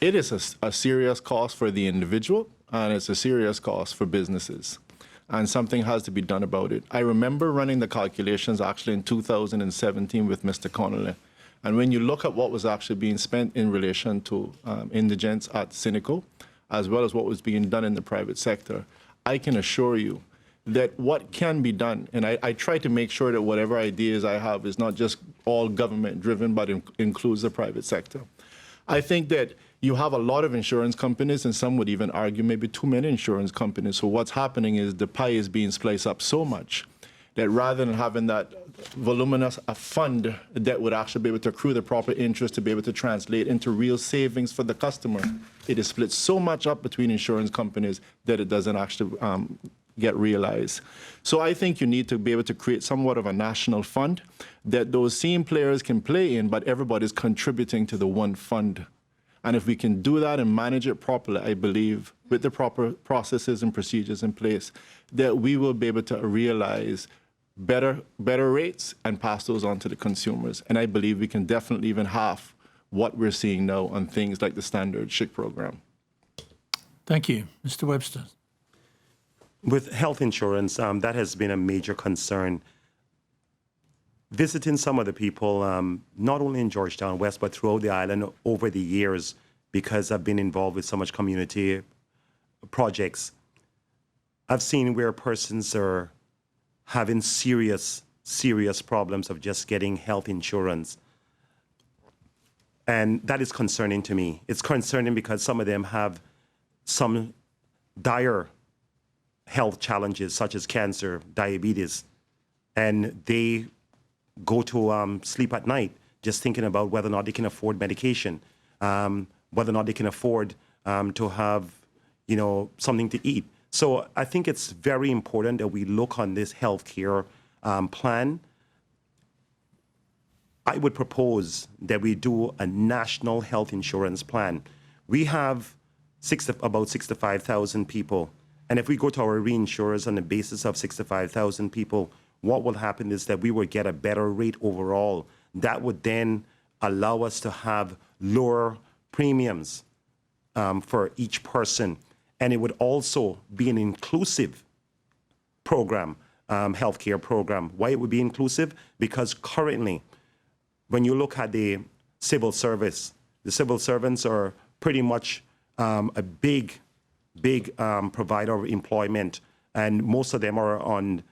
it is a serious cost for the individual, and it's a serious cost for businesses. And something has to be done about it. I remember running the calculations actually in 2017 with Mr. Connolly. And when you look at what was actually being spent in relation to indigents at Cineco, as well as what was being done in the private sector, I can assure you that what can be done, and I try to make sure that whatever ideas I have is not just all government driven, but includes the private sector. I think that you have a lot of insurance companies, and some would even argue maybe too many insurance companies. So what's happening is the pie is being spliced up so much that rather than having that voluminous fund that would actually be able to accrue the proper interest to be able to translate into real savings for the customer, it is split so much up between insurance companies that it doesn't actually get realized. So I think you need to be able to create somewhat of a national fund that those same players can play in, but everybody's contributing to the one fund. And if we can do that and manage it properly, I believe, with the proper processes and procedures in place, that we will be able to realize better rates and pass those on to the consumers. And I believe we can definitely even half what we're seeing now on things like the standard SHIC program. Thank you. Mr. Webster. With health insurance, that has been a major concern. Visiting some of the people, not only in Georgetown West, but throughout the island over the years, because I've been involved with so much community projects, I've seen where persons are having serious problems of just getting health insurance. And that is concerning to me. It's concerning because some of them have some dire health challenges, such as cancer, diabetes, and they go to sleep at night just thinking about whether or not they can afford medication, whether or not they can afford to have, something to eat. So I think it's very important that we look on this healthcare plan. I would propose that we do a national health insurance plan. We have about 65,000 people. And if we go to our reinsurers on the basis of 65,000 people, what will happen is that we will get a better rate overall. That would then allow us to have lower premiums for each person. And it would also be an inclusive program, healthcare program. Why it would be inclusive? Because currently, when you look at the civil service, the civil servants are pretty much a big provider of employment, and most of them are on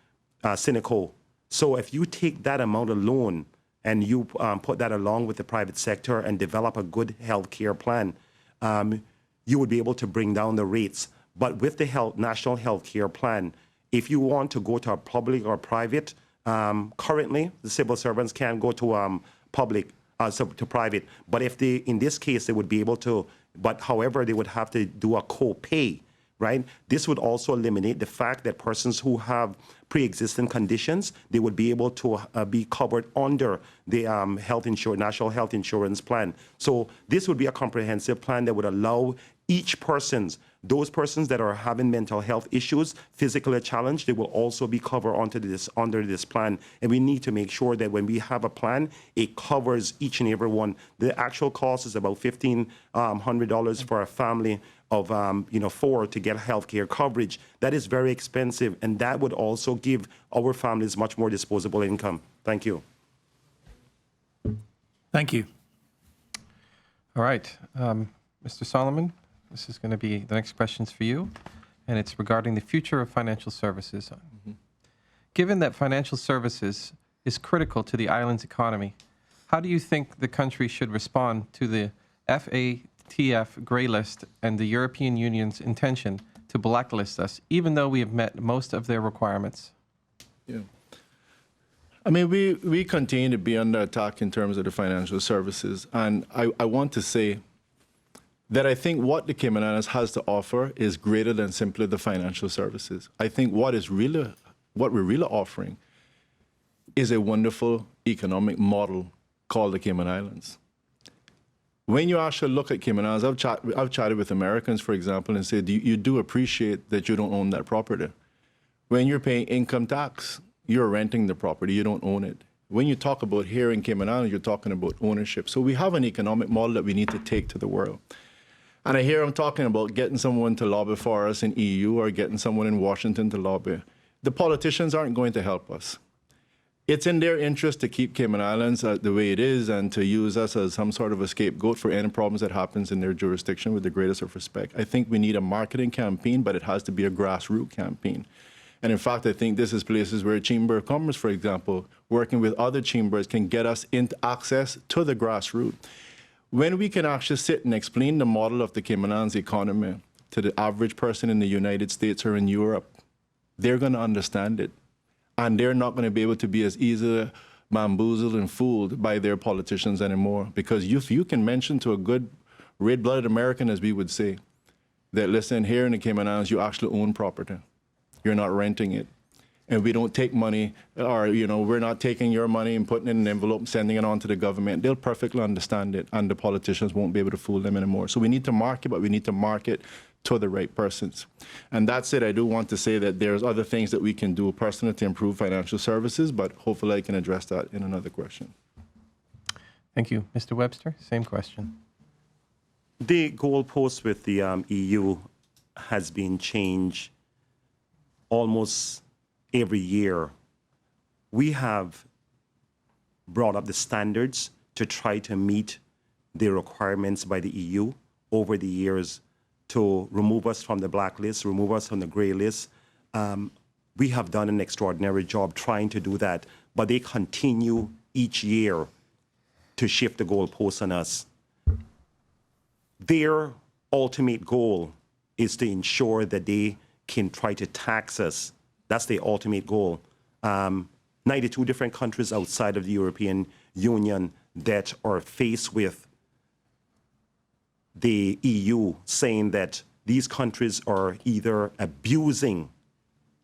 Cineco. So if you take that amount alone and you put that along with the private sector and develop a good healthcare plan, you would be able to bring down the rates. But with the national healthcare plan, if you want to go to a public or private, currently the civil servants can go to to private. But if they, in this case, they would be able to. But however, they would have to do a co-pay, right? This would also eliminate the fact that persons who have pre-existing conditions, they would be able to be covered under the national health insurance plan. So this would be a comprehensive plan that would allow each those persons that are having mental health issues, physically challenged, they will also be covered under this plan. And we need to make sure that when we have a plan, it covers each and every one. The actual cost is about $1,500 for a family of 4 to get healthcare coverage. That is very expensive, and that would also give our families much more disposable income. Thank you. Thank you. All right, Mr. Solomon, this is going to be the next question's for you, and it's regarding the future of financial services. Mm-hmm. Given that financial services is critical to the island's economy, how do you think the country should respond to the FATF grey list and the European Union's intention to blacklist us, even though we have met most of their requirements? Yeah. I mean, we continue to be under attack in terms of the financial services. And I want to say that I think what the Cayman Islands has to offer is greater than simply the financial services. I think what we're really offering is a wonderful economic model called the Cayman Islands. When you actually look at Cayman Islands, I've chatted with Americans, for example, and said, you do appreciate that you don't own that property. When you're paying income tax, you're renting the property, you don't own it. When you talk about here in Cayman Islands, you're talking about ownership. So we have an economic model that we need to take to the world. And I hear them talking about getting someone to lobby for us in EU or getting someone in Washington to lobby. The politicians aren't going to help us. It's in their interest to keep Cayman Islands the way it is and to use us as some sort of a scapegoat for any problems that happens in their jurisdiction with the greatest of respect. I think we need a marketing campaign, but it has to be a grassroots campaign. And in fact, I think this is places where Chamber of Commerce, for example, working with other chambers can get us into access to the grassroots. When we can actually sit and explain the model of the Cayman Islands economy to the average person in the United States or in Europe, they're going to understand it. And they're not going to be able to be as easily bamboozled and fooled by their politicians anymore. Because if you can mention to a good red-blooded American, as we would say, that listen, here in the Cayman Islands, you actually own property. You're not renting it. And we don't take money, or, we're not taking your money and putting it in an envelope and sending it on to the government. They'll perfectly understand it, and the politicians won't be able to fool them anymore. So we need to market, but we need to market to the right persons. And that's it. I do want to say that there's other things that we can do personally to improve financial services, but hopefully I can address that in another question. Thank you. Mr. Webster, same question. The goalpost with the EU has been changed almost every year. We have brought up the standards to try to meet the requirements by the EU over the years to remove us from the blacklist, remove us from the gray list. We have done an extraordinary job trying to do that, but they continue each year to shift the goalposts on us. Their ultimate goal is to ensure that they can try to tax us. That's their ultimate goal. 92 different countries outside of the European Union that are faced with the EU saying that these countries are either abusing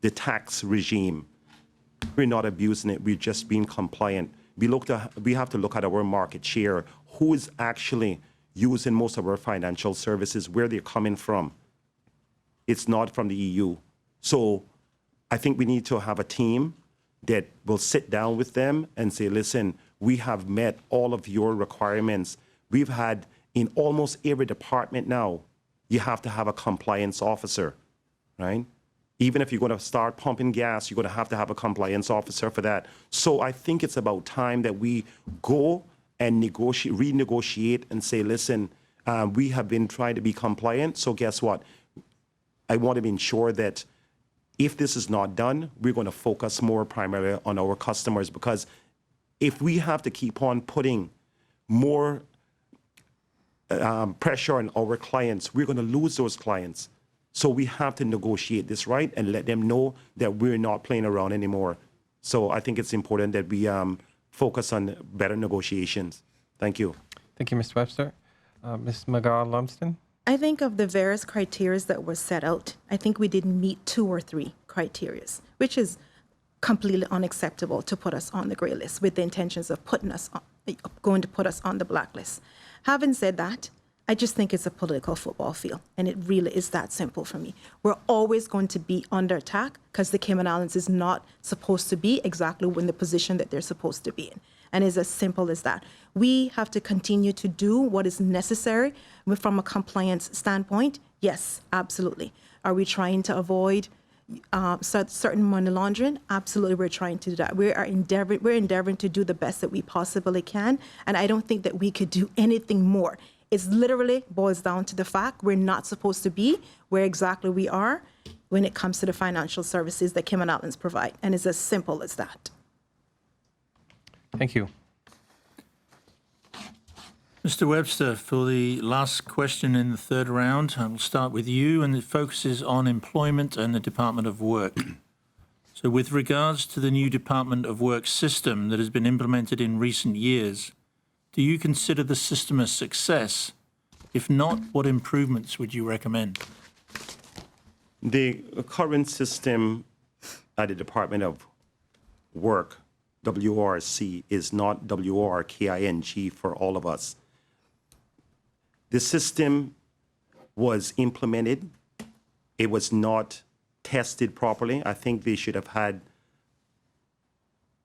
the tax regime. We're not abusing it, we're just being compliant. We have to look at our market share. Who is actually using most of our financial services, where they're coming from. It's not from the EU. So I think we need to have a team that will sit down with them and say, listen, we have met all of your requirements. We've had, in almost every department now, you have to have a compliance officer, right? Even if you're going to start pumping gas, you're going to have a compliance officer for that. So I think it's about time that we go and renegotiate and say, listen, we have been trying to be compliant, so guess what? I want to ensure that if this is not done, we're going to focus more primarily on our customers, because if we have to keep on putting more pressure on our clients, we're going to lose those clients. So we have to negotiate this right and let them know that we're not playing around anymore. So I think it's important that we focus on better negotiations. Thank you. Thank you, Mr. Webster. Ms. Mcgall, Lumsden? I think of the various criteria that were set out, I think we didn't meet 2 or 3 criteria, which is completely unacceptable to put us on the gray list with the intentions of going to put us on the blacklist. Having said that, I just think it's a political football field, and it really is that simple for me. We're always going to be under attack because the Cayman Islands is not supposed to be exactly in the position that they're supposed to be in. And it's as simple as that. We have to continue to do what is necessary from a compliance standpoint. Yes, absolutely. Are we trying to avoid certain money laundering? Absolutely, we're trying to do that. We're endeavoring to do the best that we possibly can. And I don't think that we could do anything more. It literally boils down to the fact we're not supposed to be where exactly we are when it comes to the financial services that Cayman Islands provide. And it's as simple as that. Thank you. Mr. Webster, for the last question in the third round, I will start with you, and it focuses on employment and the Department of Work. So with regards to the new Department of Work system that has been implemented in recent years, do you consider the system a success? If not, what improvements would you recommend? The current system at the Department of Work, WRC, is not WRKING for all of us. The system was implemented. It was not tested properly. I think they should have had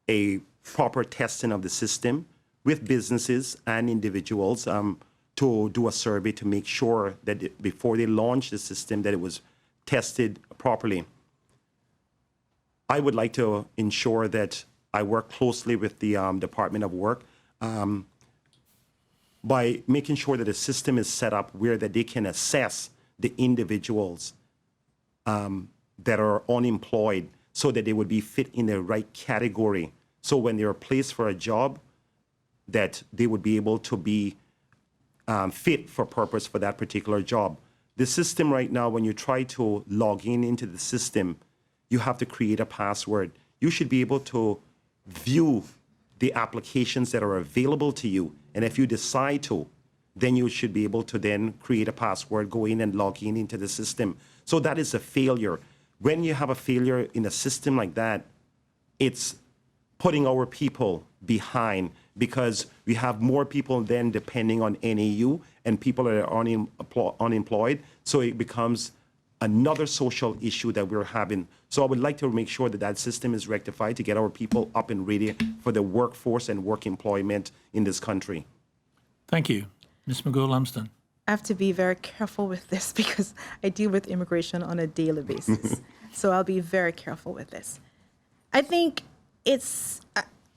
a proper testing of the system with businesses and individuals to do a survey to make sure that before they launched the system that it was tested properly. I would like to ensure that I work closely with the Department of Work by making sure that the system is set up where that they can assess the individuals that are unemployed so that they would be fit in the right category. So when they're placed for a job, that they would be able to be fit for purpose for that particular job. The system right now, when you try to log in into the system, you have to create a password. You should be able to view the applications that are available to you. And if you decide to, then you should be able to then create a password, go in and log in into the system. So that is a failure. When you have a failure in a system like that, it's putting our people behind because we have more people then depending on NAU and people that are unemployed. So it becomes another social issue that we're having. So I would like to make sure that that system is rectified to get our people up and ready for the workforce and work employment in this country. Thank you. Ms. Mcgall Lumsden. I have to be very careful with this because I deal with immigration on a daily basis. So I'll be very careful with this. I think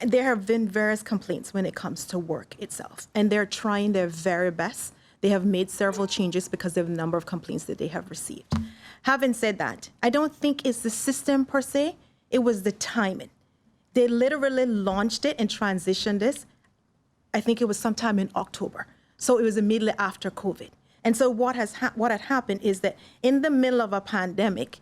there have been various complaints when it comes to work itself, and they're trying their very best. They have made several changes because of the number of complaints that they have received. Having said that, I don't think it's the system per se, it was the timing. They literally launched it and transitioned this, I think it was sometime in October. So it was immediately after COVID. And so what had happened is that in the middle of a pandemic,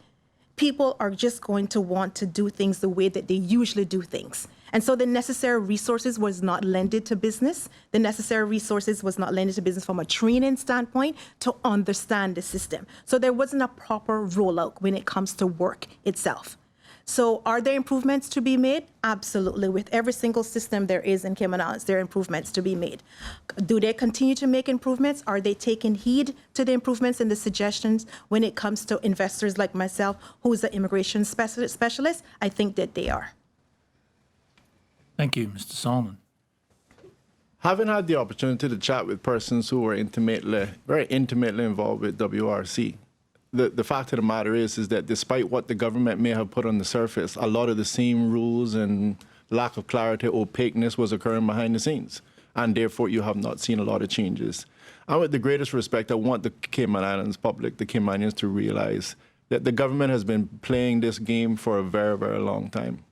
people are just going to want to do things the way that they usually do things. And so the necessary resources was not lended to business. The necessary resources was not lended to business from a training standpoint to understand the system. So there wasn't a proper rollout when it comes to work itself. So are there improvements to be made? Absolutely. With every single system there is in Cayman Islands, there are improvements to be made. Do they continue to make improvements? Are they taking heed to the improvements and the suggestions when it comes to investors like myself, who is an immigration specialist? I think that they are. Thank you, Mr. Solomon. Having had the opportunity to chat with persons who were very intimately involved with WRC, the fact of the matter is that despite what the government may have put on the surface, a lot of the same rules and lack of clarity, opaqueness was occurring behind the scenes. And therefore, you have not seen a lot of changes. And with the greatest respect, I want the Cayman Islands public, the Caymanians, to realize that the government has been playing this game for a very, very long time.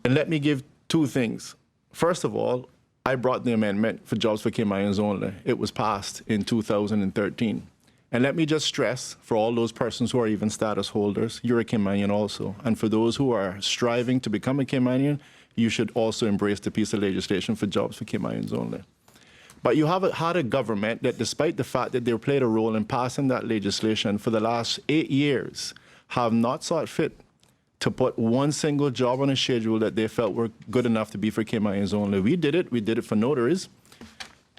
And let me give two things. First of all, I brought the amendment for jobs for Caymanians only. It was passed in 2013. And let me just stress, for all those persons who are even status holders, you're a Caymanian also. And for those who are striving to become a Caymanian, you should also embrace the piece of legislation for jobs for Caymanians only. But you have had a government that, despite the fact that they played a role in passing that legislation for the last 8 years, have not sought fit to put one single job on a schedule that they felt were good enough to be for Caymanians only. We did it for notaries.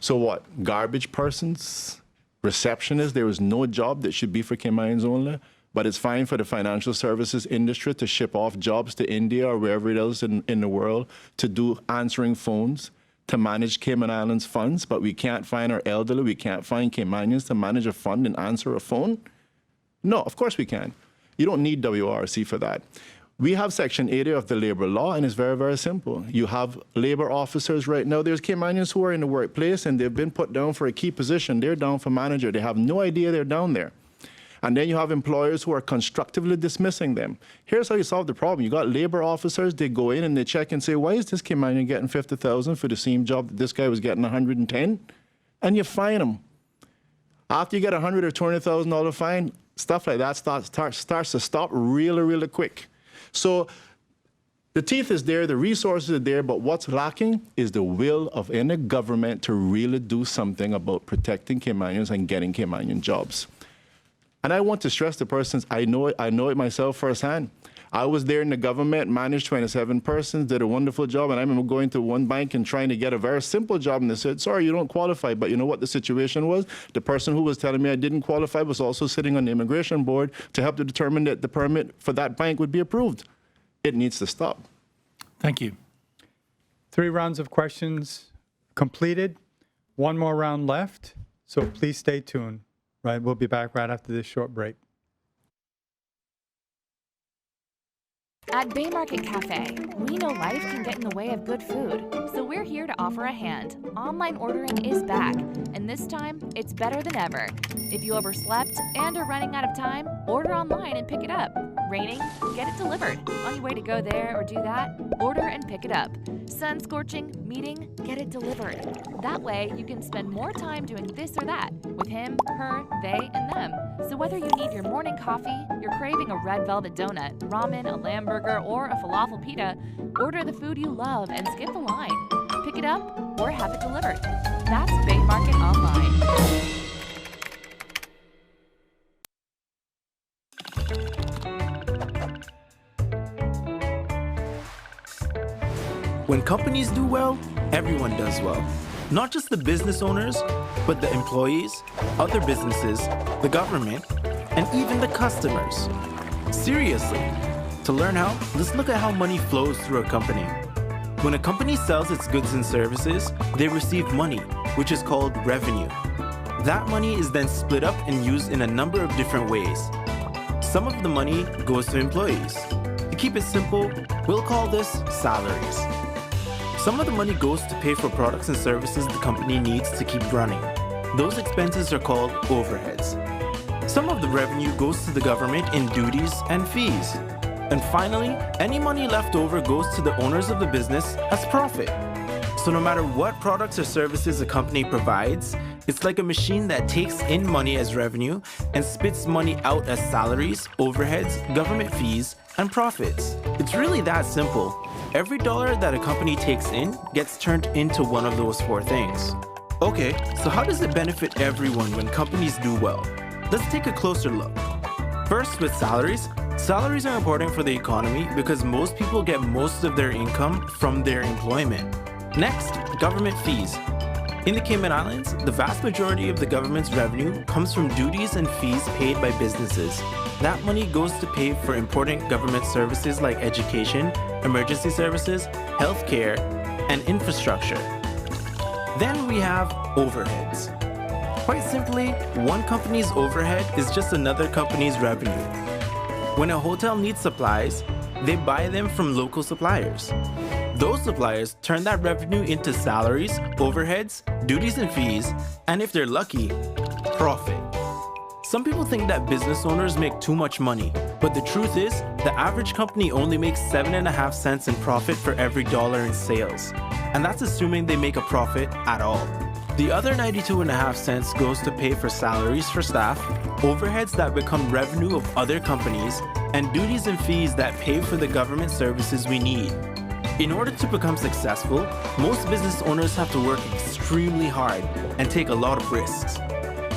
So what, garbage persons, receptionists, there was no job that should be for Caymanians only, but it's fine for the financial services industry to ship off jobs to India or wherever else in the world to do answering phones, to manage Cayman Islands funds, but we can't find our elderly, we can't find Caymanians to manage a fund and answer a phone? No, of course we can. You don't need WRC for that. We have Section 80 of the labor law, and it's very, very simple. You have labor officers right now. There's Caymanians who are in the workplace, and they've been put down for a key position. They're down for manager. They have no idea they're down there. And then you have employers who are constructively dismissing them. Here's how you solve the problem. You got labor officers, they go in and they check and say, why is this Caymanian getting $50,000 for the same job that this guy was getting $110,000? And you fine him. After you get $100,000 or $20,000 fine, stuff like that starts to stop really, really quick. So the teeth is there, the resources are there, but what's lacking is the will of any government to really do something about protecting Caymanians and getting Caymanian jobs. And I want to stress the persons, I know it myself firsthand. I was there in the government, managed 27 persons, did a wonderful job, and I remember going to one bank and trying to get a very simple job, and they said, sorry, you don't qualify. But you know what the situation was? The person who was telling me I didn't qualify was also sitting on the immigration board to help to determine that the permit for that bank would be approved. It needs to stop. Thank you. 3 rounds of questions completed. 1 more round left, so please stay tuned. Right, we'll be back right after this short break. At Baymarket Cafe, we know life can get in the way of good food, so we're here to offer a hand. Online ordering is back, and this time, it's better than ever. If you overslept and are running out of time, order online and pick it up. Raining? Get it delivered. On your way to go there or do that, order and pick it up. Sun scorching? Meeting? Get it delivered. That way, you can spend more time doing this or that with him, her, they, and them. So whether you need your morning coffee, you're craving a red velvet donut, ramen, a lamb burger, or a falafel pita, order the food you love and skip the line. Pick it up or have it delivered. That's Baymarket Online. When companies do well, everyone does well. Not just the business owners, but the employees, other businesses, the government, and even the customers. Seriously. To learn how, let's look at how money flows through a company. When a company sells its goods and services, they receive money, which is called revenue. That money is then split up and used in a number of different ways. Some of the money goes to employees. To keep it simple, we'll call this salaries. Some of the money goes to pay for products and services the company needs to keep running. Those expenses are called overheads. Some of the revenue goes to the government in duties and fees. And finally, any money left over goes to the owners of the business as profit. So no matter what products or services a company provides, it's like a machine that takes in money as revenue and spits money out as salaries, overheads, government fees, and profits. It's really that simple. Every dollar that a company takes in gets turned into one of those 4 things. Okay, so how does it benefit everyone when companies do well? Let's take a closer look. First, with salaries. Salaries are important for the economy because most people get most of their income from their employment. Next, government fees. In the Cayman Islands, the vast majority of the government's revenue comes from duties and fees paid by businesses. That money goes to pay for important government services like education, emergency services, healthcare, and infrastructure. Then we have overheads. Quite simply, one company's overhead is just another company's revenue. When a hotel needs supplies, they buy them from local suppliers. Those suppliers turn that revenue into salaries, overheads, duties and fees, and if they're lucky, profit. Some people think that business owners make too much money, but the truth is, the average company only makes 7.5 cents in profit for every dollar in sales. And that's assuming they make a profit at all. The other 92.5 cents goes to pay for salaries for staff, overheads that become revenue of other companies, and duties and fees that pay for the government services we need. In order to become successful, most business owners have to work extremely hard and take a lot of risks.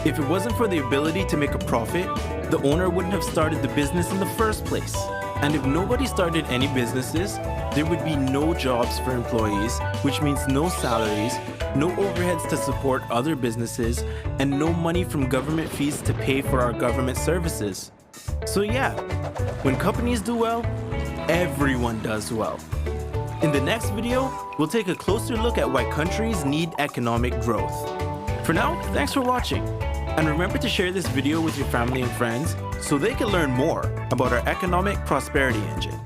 If it wasn't for the ability to make a profit, the owner wouldn't have started the business in the first place. And if nobody started any businesses, there would be no jobs for employees, which means no salaries, no overheads to support other businesses, and no money from government fees to pay for our government services. So yeah, when companies do well, everyone does well. In the next video, we'll take a closer look at why countries need economic growth. For now, thanks for watching. And remember to share this video with your family and friends so they can learn more about our economic prosperity engine.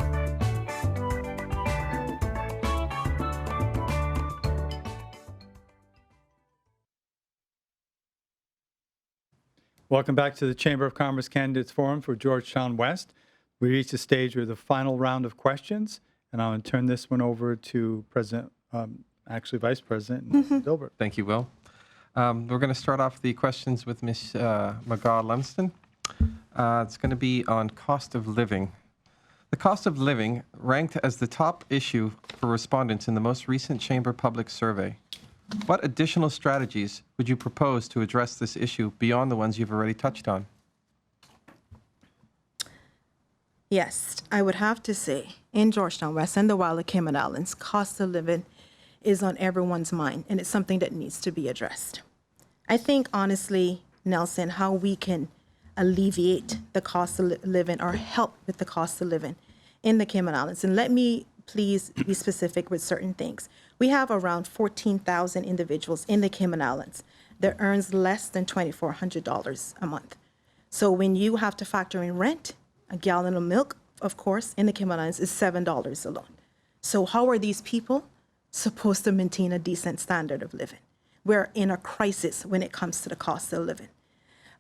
Welcome back to the Chamber of Commerce Candidates Forum for Georgetown West. We reached the stage where the final round of questions, and I'll turn this one over to Vice President Dilbert. Thank you, Will. We're going to start off the questions with Ms. Mcgall Lumsden. It's going to be on cost of living. The cost of living ranked as the top issue for respondents in the most recent Chamber Public Survey. What additional strategies would you propose to address this issue beyond the ones you've already touched on? Yes, I would have to say in Georgetown West and the Wild Cayman Islands, cost of living is on everyone's mind, and it's something that needs to be addressed. I think, honestly, Nelson, how we can alleviate the cost of living or help with the cost of living in the Cayman Islands. And let me please be specific with certain things. We have around 14,000 individuals in the Cayman Islands that earns less than $2,400 a month. So when you have to factor in rent, a gallon of milk, of course, in the Cayman Islands is $7 alone. So how are these people supposed to maintain a decent standard of living? We're in a crisis when it comes to the cost of living.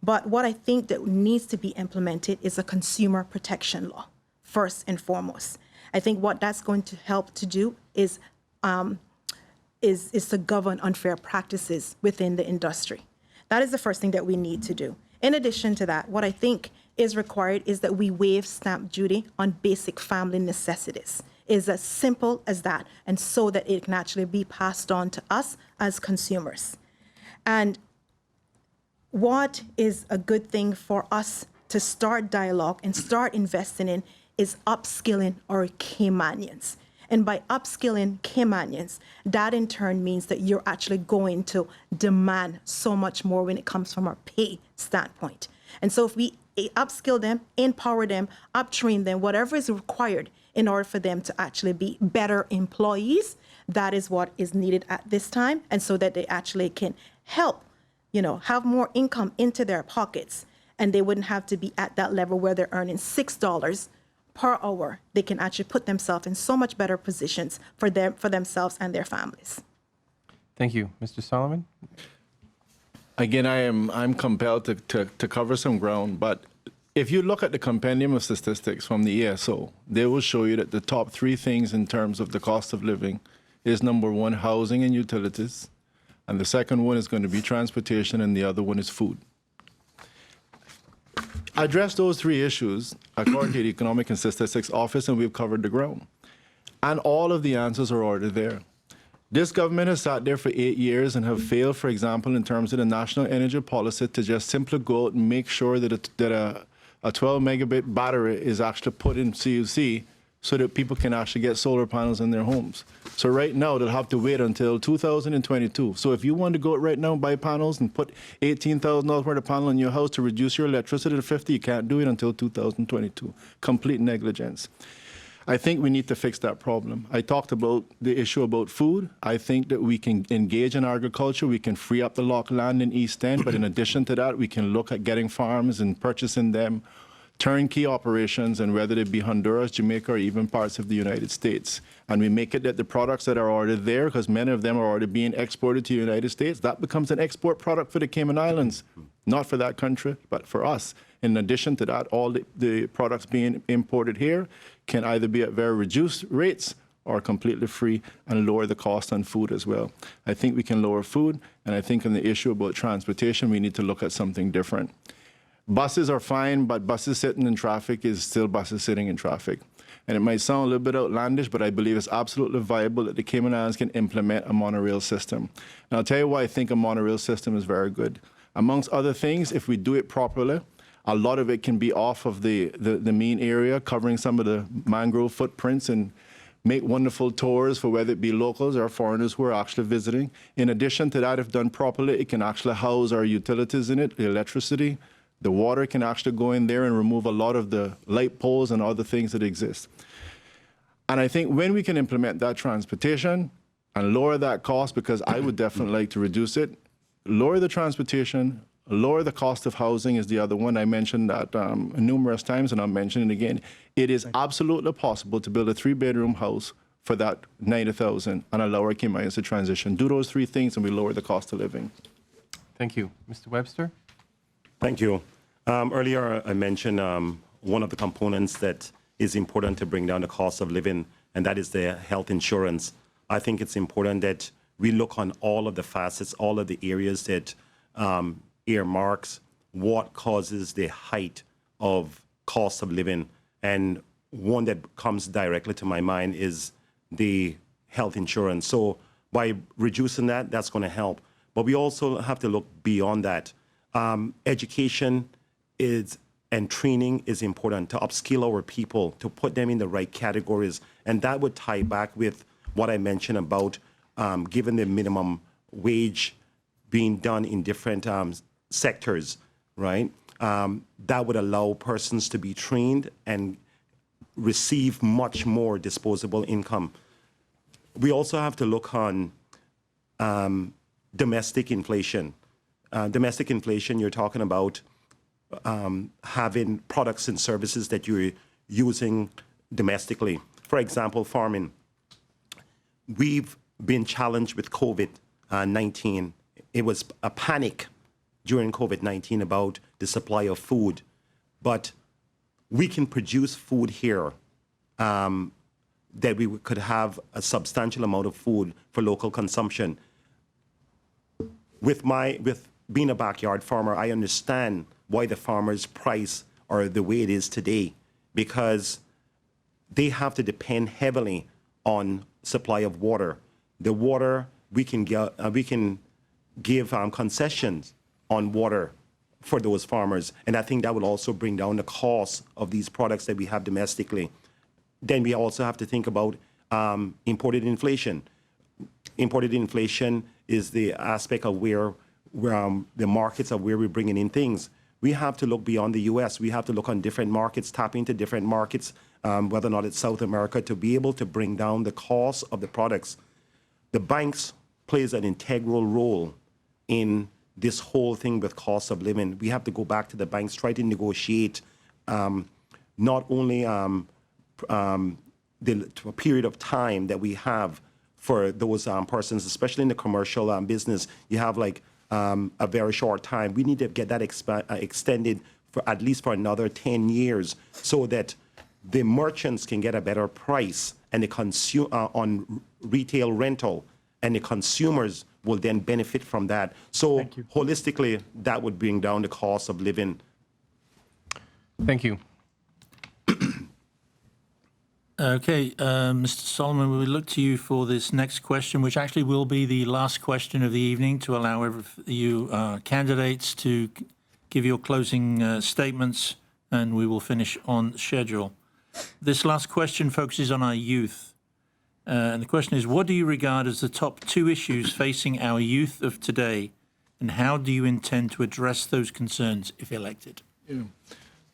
But what I think that needs to be implemented is a consumer protection law, first and foremost. I think what that's going to help to do is to govern unfair practices within the industry. That is the first thing that we need to do. In addition to that, what I think is required is that we waive stamp duty on basic family necessities. It's as simple as that, and so that it can actually be passed on to us as consumers. And what is a good thing for us to start dialogue and start investing in is upskilling our Caymanians. And by upskilling Caymanians, that in turn means that you're actually going to demand so much more when it comes from our pay standpoint. And so if we upskill them, empower them, uptrain them, whatever is required in order for them to actually be better employees, that is what is needed at this time. And so that they actually can help, have more income into their pockets, and they wouldn't have to be at that level where they're earning $6 per hour. They can actually put themselves in so much better positions for themselves and their families. Thank you. Mr. Solomon? Again, I'm compelled to cover some ground, but if you look at the compendium of statistics from the ESO, they will show you that the top three things in terms of the cost of living is number one, housing and utilities, and the second one is going to be transportation, and the other one is food. Address those three issues according to the Economic and Statistics Office, and we've covered the ground. And all of the answers are already there. This government has sat there for 8 years and have failed, for example, in terms of the national energy policy, to just simply go out and make sure that a 12 megabit battery is actually put in CUC so that people can actually get solar panels in their homes. So right now, they'll have to wait until 2022. So if you want to go out right now and buy panels and put $18,000 worth of panel in your house to reduce your electricity to 50, you can't do it until 2022. Complete negligence. I think we need to fix that problem. I talked about the issue about food. I think that we can engage in agriculture. We can free up the locked land in East End. But in addition to that, we can look at getting farms and purchasing them, turnkey operations, and whether it be Honduras, Jamaica, or even parts of the United States. And we make it that the products that are already there, because many of them are already being exported to the United States, that becomes an export product for the Cayman Islands, not for that country, but for us. In addition to that, all the products being imported here can either be at very reduced rates or completely free, and lower the cost on food as well. I think we can lower food, and I think on the issue about transportation, we need to look at something different. Buses are fine, but buses sitting in traffic is still buses sitting in traffic. And it might sound a little bit outlandish, but I believe it's absolutely viable that the Cayman Islands can implement a monorail system. And I'll tell you why I think a monorail system is very good. Amongst other things, if we do it properly, a lot of it can be off of the main area, covering some of the mangrove footprints, and make wonderful tours for whether it be locals or foreigners who are actually visiting. In addition to that, if done properly, it can actually house our utilities in it, the electricity. The water can actually go in there and remove a lot of the light poles and other things that exist. And I think when we can implement that transportation and lower that cost, because I would definitely like to reduce it, lower the transportation, lower the cost of housing is the other one. I mentioned that numerous times, and I'll mention it again. It is absolutely possible to build a 3-bedroom house for that $90,000 and allow our Caymanians to transition. Do those three things and we lower the cost of living. Thank you. Mr. Webster? Thank you. Earlier, I mentioned one of the components that is important to bring down the cost of living, and that is the health insurance. I think it's important that we look on all of the facets, all of the areas that earmarks what causes the height of cost of living. And one that comes directly to my mind is the health insurance. So by reducing that, that's going to help. But we also have to look beyond that. Education and training is important to upskill our people, to put them in the right categories. And that would tie back with what I mentioned about given the minimum wage being done in different sectors, right? That would allow persons to be trained and receive much more disposable income. We also have to look on domestic inflation. Domestic inflation, you're talking about having products and services that you're using domestically. For example, farming. We've been challenged with COVID-19. It was a panic during COVID-19 about the supply of food, but we can produce food here that we could have a substantial amount of food for local consumption. With being a backyard farmer, I understand why the farmers' price are the way it is today, because they have to depend heavily on supply of water. The water we can give concessions on water for those farmers, and I think that will also bring down the cost of these products that we have domestically. Then we also have to think about imported inflation. Imported inflation is the aspect of where the markets of where we're bringing in things. We have to look beyond the U.S. We have to look on different markets, tap into different markets, whether or not it's South America, to be able to bring down the cost of the products. The banks plays an integral role in this whole thing with cost of living. We have to go back to the banks, try to negotiate not only the period of time that we have for those persons, especially in the commercial business. You have like a very short time. We need to get that extended for at least for another 10 years so that the merchants can get a better price and the on retail rental, and the consumers will then benefit from that. So holistically, that would bring down the cost of living. Thank you. Okay, Mr. Solomon, we look to you for this next question, which actually will be the last question of the evening, to allow you candidates to give your closing statements, and we will finish on schedule. This last question focuses on our youth. And the question is, what do you regard as the top 2 issues facing our youth of today, and how do you intend to address those concerns if elected? Yeah.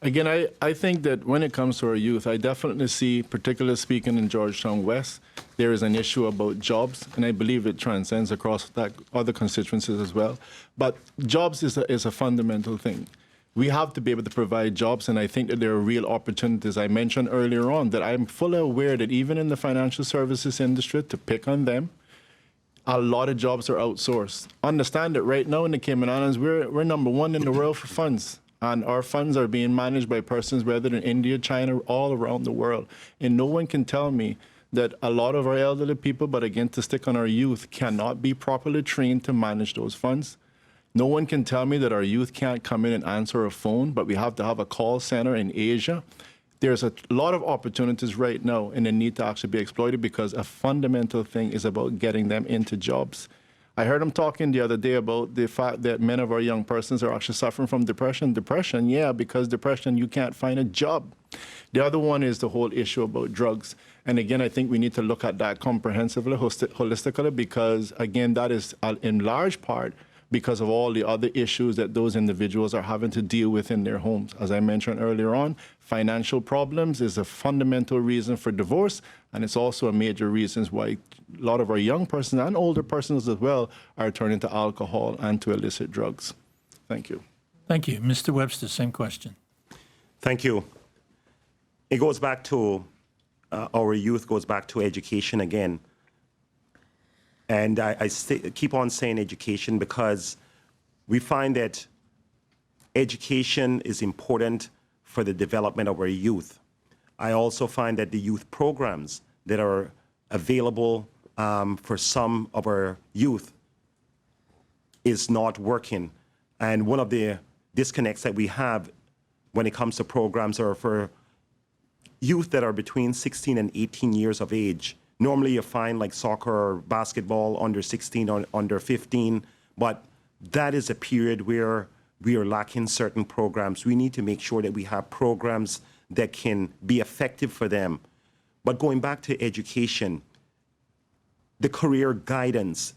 Again, I think that when it comes to our youth, I definitely see, particularly speaking in Georgetown West, there is an issue about jobs, and I believe it transcends across other constituencies as well. But jobs is a fundamental thing. We have to be able to provide jobs, and I think that there are real opportunities. I mentioned earlier on that I'm fully aware that even in the financial services industry, to pick on them, a lot of jobs are outsourced. Understand that right now in the Cayman Islands, we're number 1 in the world for funds. And our funds are being managed by persons whether in India, China, all around the world. And no one can tell me that a lot of our elderly people, but again, to stick on our youth, cannot be properly trained to manage those funds. No one can tell me that our youth can't come in and answer a phone, but we have to have a call center in Asia. There's a lot of opportunities right now, and they need to actually be exploited, because a fundamental thing is about getting them into jobs. I heard him talking the other day about the fact that many of our young persons are actually suffering from depression. Depression, yeah, because depression, you can't find a job. The other one is the whole issue about drugs. And again, I think we need to look at that comprehensively, holistically, because again, that is in large part because of all the other issues that those individuals are having to deal with in their homes. As I mentioned earlier on, financial problems is a fundamental reason for divorce, and it's also a major reason why a lot of our young persons and older persons as well are turning to alcohol and to illicit drugs. Thank you. Thank you. Mr. Webster, same question. Thank you. It goes back to, our youth goes back to education again. And I keep on saying education because we find that education is important for the development of our youth. I also find that the youth programs that are available for some of our youth is not working. And one of the disconnects that we have when it comes to programs are for youth that are between 16 and 18 years of age. Normally you find like soccer or basketball under 16 or under 15, but that is a period where we are lacking certain programs. We need to make sure that we have programs that can be effective for them. But going back to education, the career guidance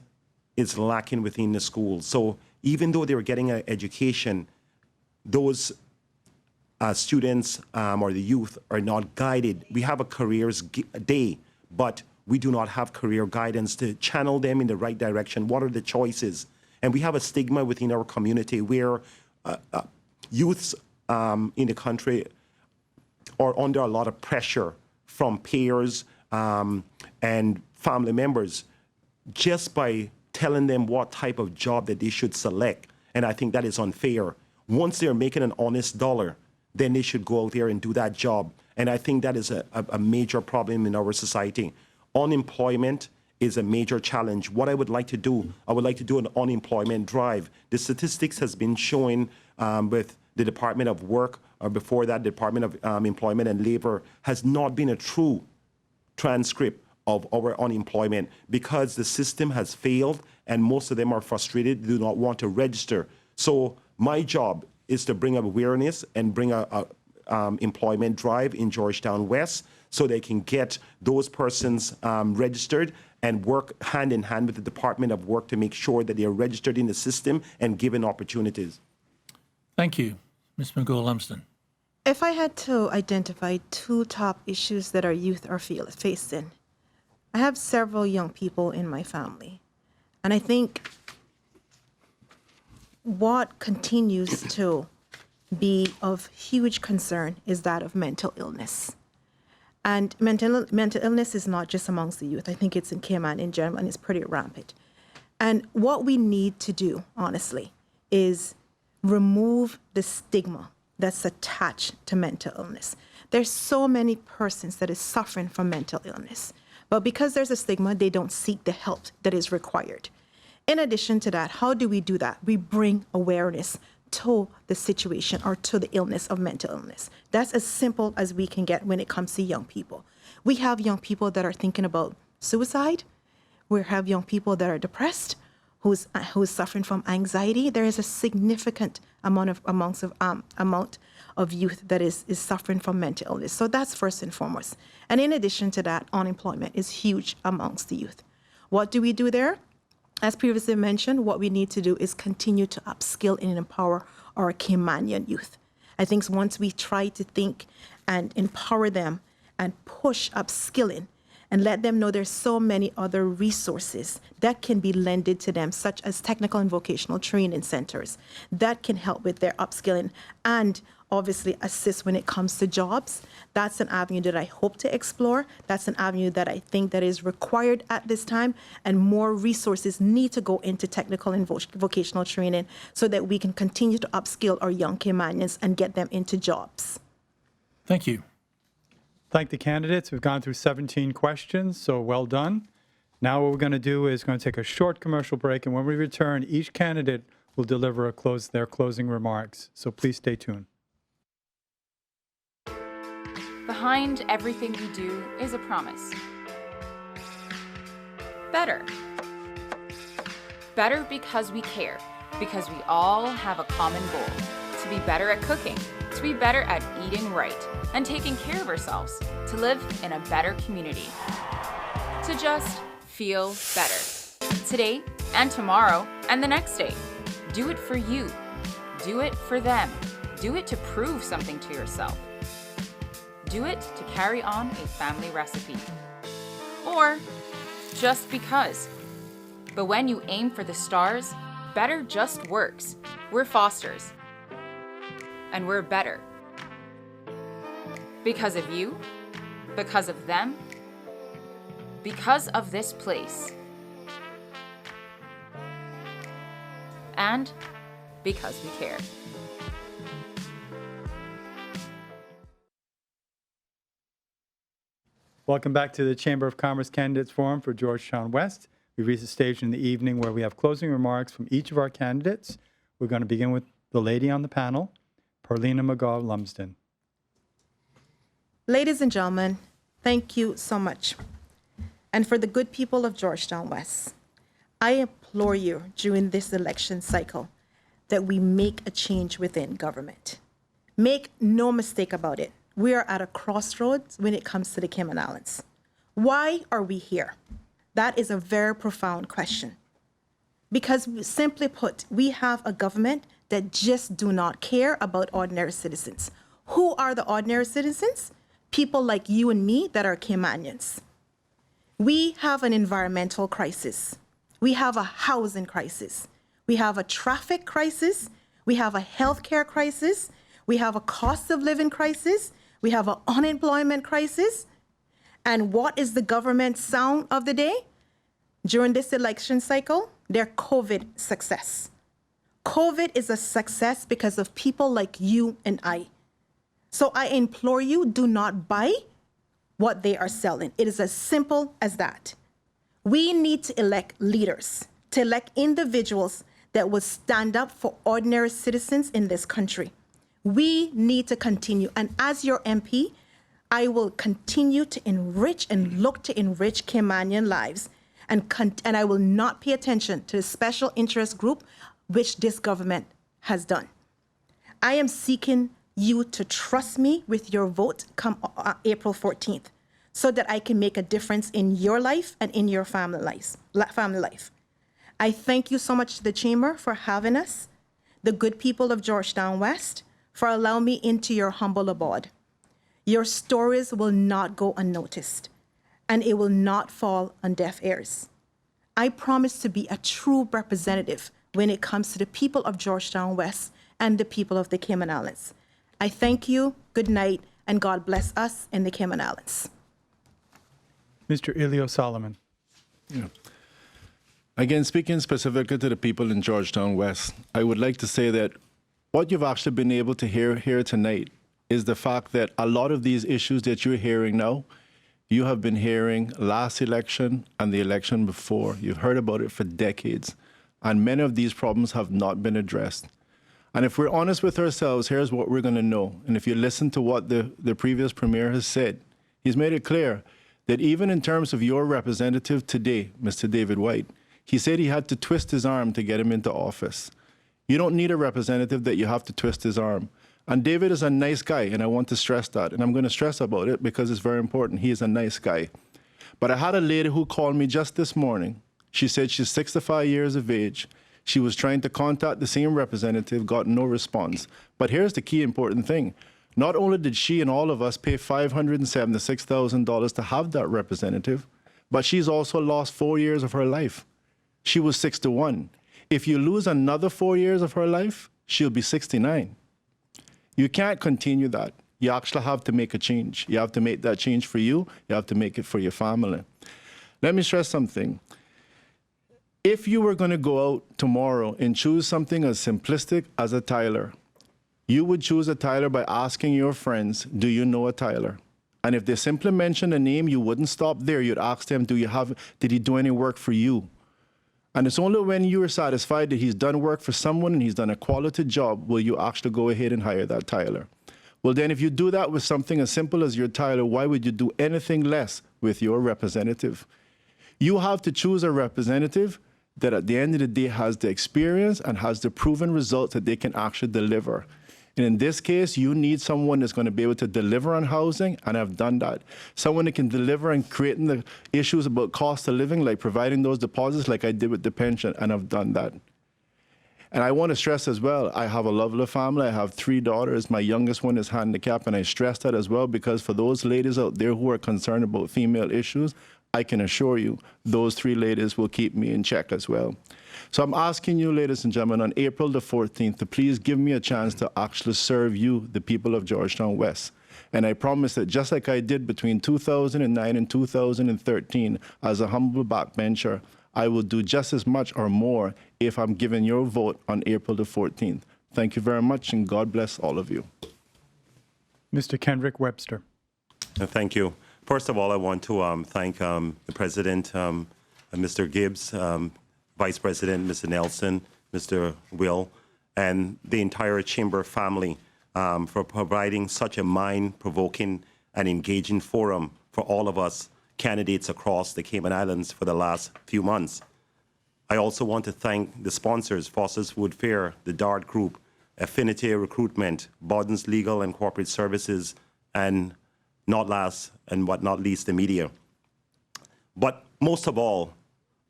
is lacking within the schools. So even though they're getting an education, those students or the youth are not guided. We have a careers day, but we do not have career guidance to channel them in the right direction. What are the choices? And we have a stigma within our community where youths in the country are under a lot of pressure from peers and family members just by telling them what type of job that they should select. And I think that is unfair. Once they're making an honest dollar, then they should go out there and do that job. And I think that is a major problem in our society. Unemployment is a major challenge. What I would like to do, I would like to do an unemployment drive. The statistics has been showing with the Department of Work, or before that, Department of Employment and Labor, has not been a true transcript of our unemployment because the system has failed and most of them are frustrated, do not want to register. So my job is to bring awareness and bring a employment drive in Georgetown West so they can get those persons registered and work hand in hand with the Department of Work to make sure that they are registered in the system and given opportunities. Thank you. Ms. Mcgall Lumsden. If I had to identify two top issues that our youth are facing, I have several young people in my family. And I think what continues to be of huge concern is that of mental illness. And mental illness is not just amongst the youth. I think it's in Cayman in general, and it's pretty rampant. And what we need to do, honestly, is remove the stigma that's attached to mental illness. There's so many persons that is suffering from mental illness. But because there's a stigma, they don't seek the help that is required. In addition to that, how do we do that? We bring awareness to the situation or to the illness of mental illness. That's as simple as we can get when it comes to young people. We have young people that are thinking about suicide. We have young people that are depressed, who's suffering from anxiety. There is a significant amount of youth that is suffering from mental illness. So that's first and foremost. And in addition to that, unemployment is huge amongst the youth. What do we do there? As previously mentioned, what we need to do is continue to upskill and empower our Caymanian youth. I think once we try to think and empower them and push upskilling and let them know there's so many other resources that can be lended to them, such as technical and vocational training centers that can help with their upskilling and obviously assist when it comes to jobs. That's an avenue that I hope to explore. That's an avenue that I think that is required at this time, and more resources need to go into technical and vocational training so that we can continue to upskill our young Caymanians and get them into jobs. Thank you. Thank the candidates. We've gone through 17 questions, so well done. Now what we're going to do is going to take a short commercial break, and when we return, each candidate will deliver their closing remarks. So please stay tuned. Behind everything we do is a promise. Better. Better because we care, because we all have a common goal: to be better at cooking, to be better at eating right and taking care of ourselves, to live in a better community, to just feel better. Today and tomorrow and the next day. Do it for you. Do it for them. Do it to prove something to yourself. Do it to carry on a family recipe. Or just because. But when you aim for the stars, better just works. We're Fosters. And we're better. Because of you, because of them, because of this place. And because we care. Welcome back to the Chamber of Commerce Candidates Forum for Georgetown West. We've reached a stage in the evening where we have closing remarks from each of our candidates. We're going to begin with the lady on the panel, Paulina Mcgall Lumsden. Ladies and gentlemen, thank you so much. And for the good people of Georgetown West, I implore you during this election cycle that we make a change within government. Make no mistake about it. We are at a crossroads when it comes to the Cayman Islands. Why are we here? That is a very profound question. Because simply put, we have a government that just do not care about ordinary citizens. Who are the ordinary citizens? People like you and me that are Caymanians. We have an environmental crisis. We have a housing crisis. We have a traffic crisis. We have a healthcare crisis. We have a cost of living crisis. We have an unemployment crisis. And what is the government's sound of the day? During this election cycle, their COVID success. COVID is a success because of people like you and I. So I implore you, do not buy what they are selling. It is as simple as that. We need to elect leaders, to elect individuals that will stand up for ordinary citizens in this country. We need to continue. And as your MP, I will continue to enrich and look to enrich Caymanian lives. And I will not pay attention to the special interest group which this government has done. I am seeking you to trust me with your vote come April 14th so that I can make a difference in your life and in your family life. I thank you so much to the Chamber for having us, the good people of Georgetown West, for allowing me into your humble abode. Your stories will not go unnoticed, and it will not fall on deaf ears. I promise to be a true representative when it comes to the people of Georgetown West and the people of the Cayman Islands. I thank you, good night, and God bless us in the Cayman Islands. Mr. Ilio Solomon. Yeah. Again, speaking specifically to the people in Georgetown West, I would like to say that what you've actually been able to hear here tonight is the fact that a lot of these issues that you're hearing now, you have been hearing last election and the election before. You've heard about it for decades, and many of these problems have not been addressed. And if we're honest with ourselves, here's what we're going to know. And if you listen to what the previous premier has said, he's made it clear that even in terms of your representative today, Mr. David White, he said he had to twist his arm to get him into office. You don't need a representative that you have to twist his arm. And David is a nice guy, and I want to stress that. And I'm going to stress about it because it's very important. He is a nice guy. But I had a lady who called me just this morning. She said she's 65 years of age. She was trying to contact the same representative, got no response. But here's the key important thing. Not only did she and all of us pay $576,000 to have that representative, but she's also lost 4 years of her life. She was 61. If you lose another 4 years of her life, she'll be 69. You can't continue that. You actually have to make a change. You have to make that change for you. You have to make it for your family. Let me stress something. If you were going to go out tomorrow and choose something as simplistic as a Tyler, you would choose a Tyler by asking your friends, do you know a Tyler? And if they simply mention a name, you wouldn't stop there. You'd ask them, did he do any work for you? And it's only when you are satisfied that he's done work for someone and he's done a quality job will you actually go ahead and hire that Tyler. Well, then if you do that with something as simple as your Tyler, why would you do anything less with your representative? You have to choose a representative that at the end of the day has the experience and has the proven results that they can actually deliver. And in this case, you need someone that's going to be able to deliver on housing, and I've done that. Someone that can deliver and creating the issues about cost of living, like providing those deposits like I did with the pension, and I've done that. And I want to stress as well, I have a lovely family. I have 3 daughters. My youngest one is handicapped, and I stress that as well because for those ladies out there who are concerned about female issues, I can assure you those 3 ladies will keep me in check as well. So I'm asking you, ladies and gentlemen, on April the 14th, to please give me a chance to actually serve you, the people of Georgetown West. And I promise that just like I did between 2009 and 2013 as a humble backbencher, I will do just as much or more if I'm given your vote on April the 14th. Thank you very much, and God bless all of you. Mr. Kendrick Webster. Thank you. First of all, I want to thank the President, Mr. Gibbs, Vice President, Mr. Nelson, Mr. Will, and the entire Chamber family for providing such a mind-provoking and engaging forum for all of us candidates across the Cayman Islands for the last few months. I also want to thank the sponsors, Foster's Food Fair, the DART Group, Affinity Recruitment, Borden's Legal and Corporate Services, and not last and but not least, the media. But most of all,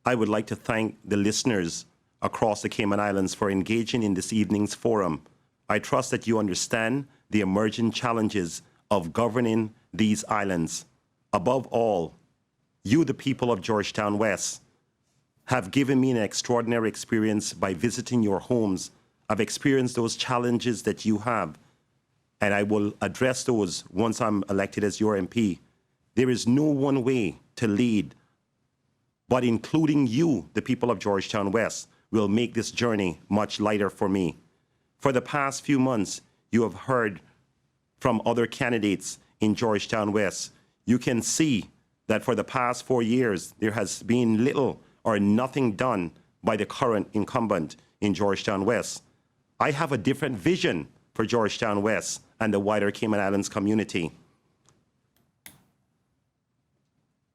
I would like to thank the listeners across the Cayman Islands for engaging in this evening's forum. I trust that you understand the emerging challenges of governing these islands. Above all, you, the people of Georgetown West, have given me an extraordinary experience by visiting your homes. I've experienced those challenges that you have, and I will address those once I'm elected as your MP. There is no one way to lead, but including you, the people of Georgetown West, will make this journey much lighter for me. For the past few months, you have heard from other candidates in Georgetown West. You can see that for the past 4 years, there has been little or nothing done by the current incumbent in Georgetown West. I have a different vision for Georgetown West and the wider Cayman Islands community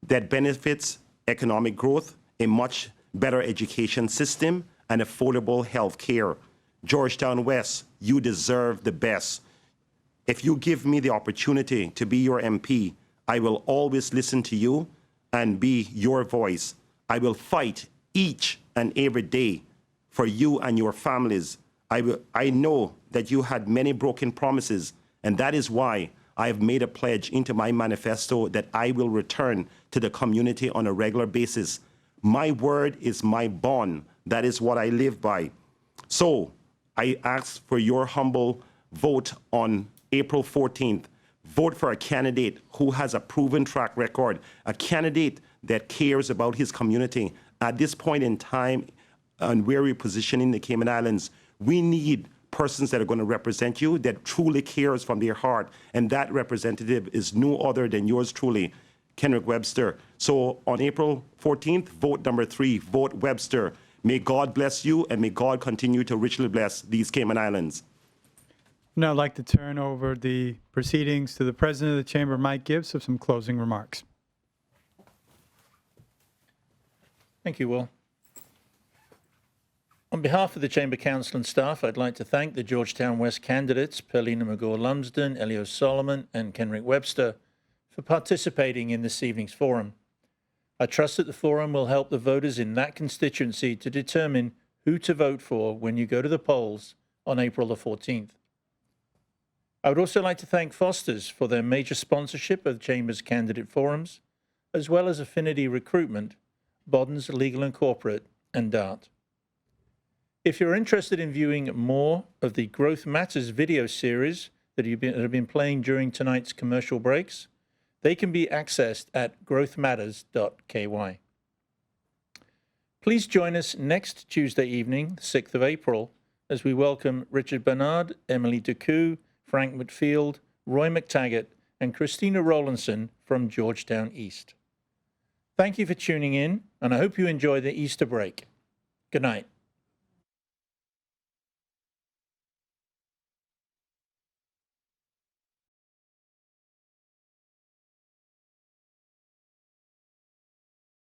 that benefits economic growth, a much better education system, and affordable health care. Georgetown West, you deserve the best. If you give me the opportunity to be your MP, I will always listen to you and be your voice. I will fight each and every day for you and your families. I know that you had many broken promises, and that is why I have made a pledge into my manifesto that I will return to the community on a regular basis. My word is my bond. That is what I live by. So I ask for your humble vote on April 14th. Vote for a candidate who has a proven track record, a candidate that cares about his community. At this point in time, and where we're positioning the Cayman Islands, we need persons that are going to represent you, that truly cares from their heart, and that representative is no other than yours truly, Kenrick Webster. So on April 14th, vote number 3, vote Webster. May God bless you, and may God continue to richly bless these Cayman Islands. Now I'd like to turn over the proceedings to the President of the Chamber, Mike Gibbs, for some closing remarks. Thank you, Will. On behalf of the Chamber Council and staff, I'd like to thank the Georgetown West candidates, Paulina Mcgall Lumsden, Elio Solomon, and Kenrick Webster, for participating in this evening's forum. I trust that the forum will help the voters in that constituency to determine who to vote for when you go to the polls on April the 14th. I would also like to thank Foster's for their major sponsorship of the Chamber's candidate forums, as well as Affinity Recruitment, Borden's Legal and Corporate, and DART. If you're interested in viewing more of the Growth Matters video series that have been playing during tonight's commercial breaks, they can be accessed at growthmatters.ky. Please join us next Tuesday evening, 6th of April, as we welcome Richard Bernard, Emily Ducoup, Frank McField, Roy McTaggart, and Christina Rowlandson from Georgetown East. Thank you for tuning in, and I hope you enjoy the Easter break. Good night.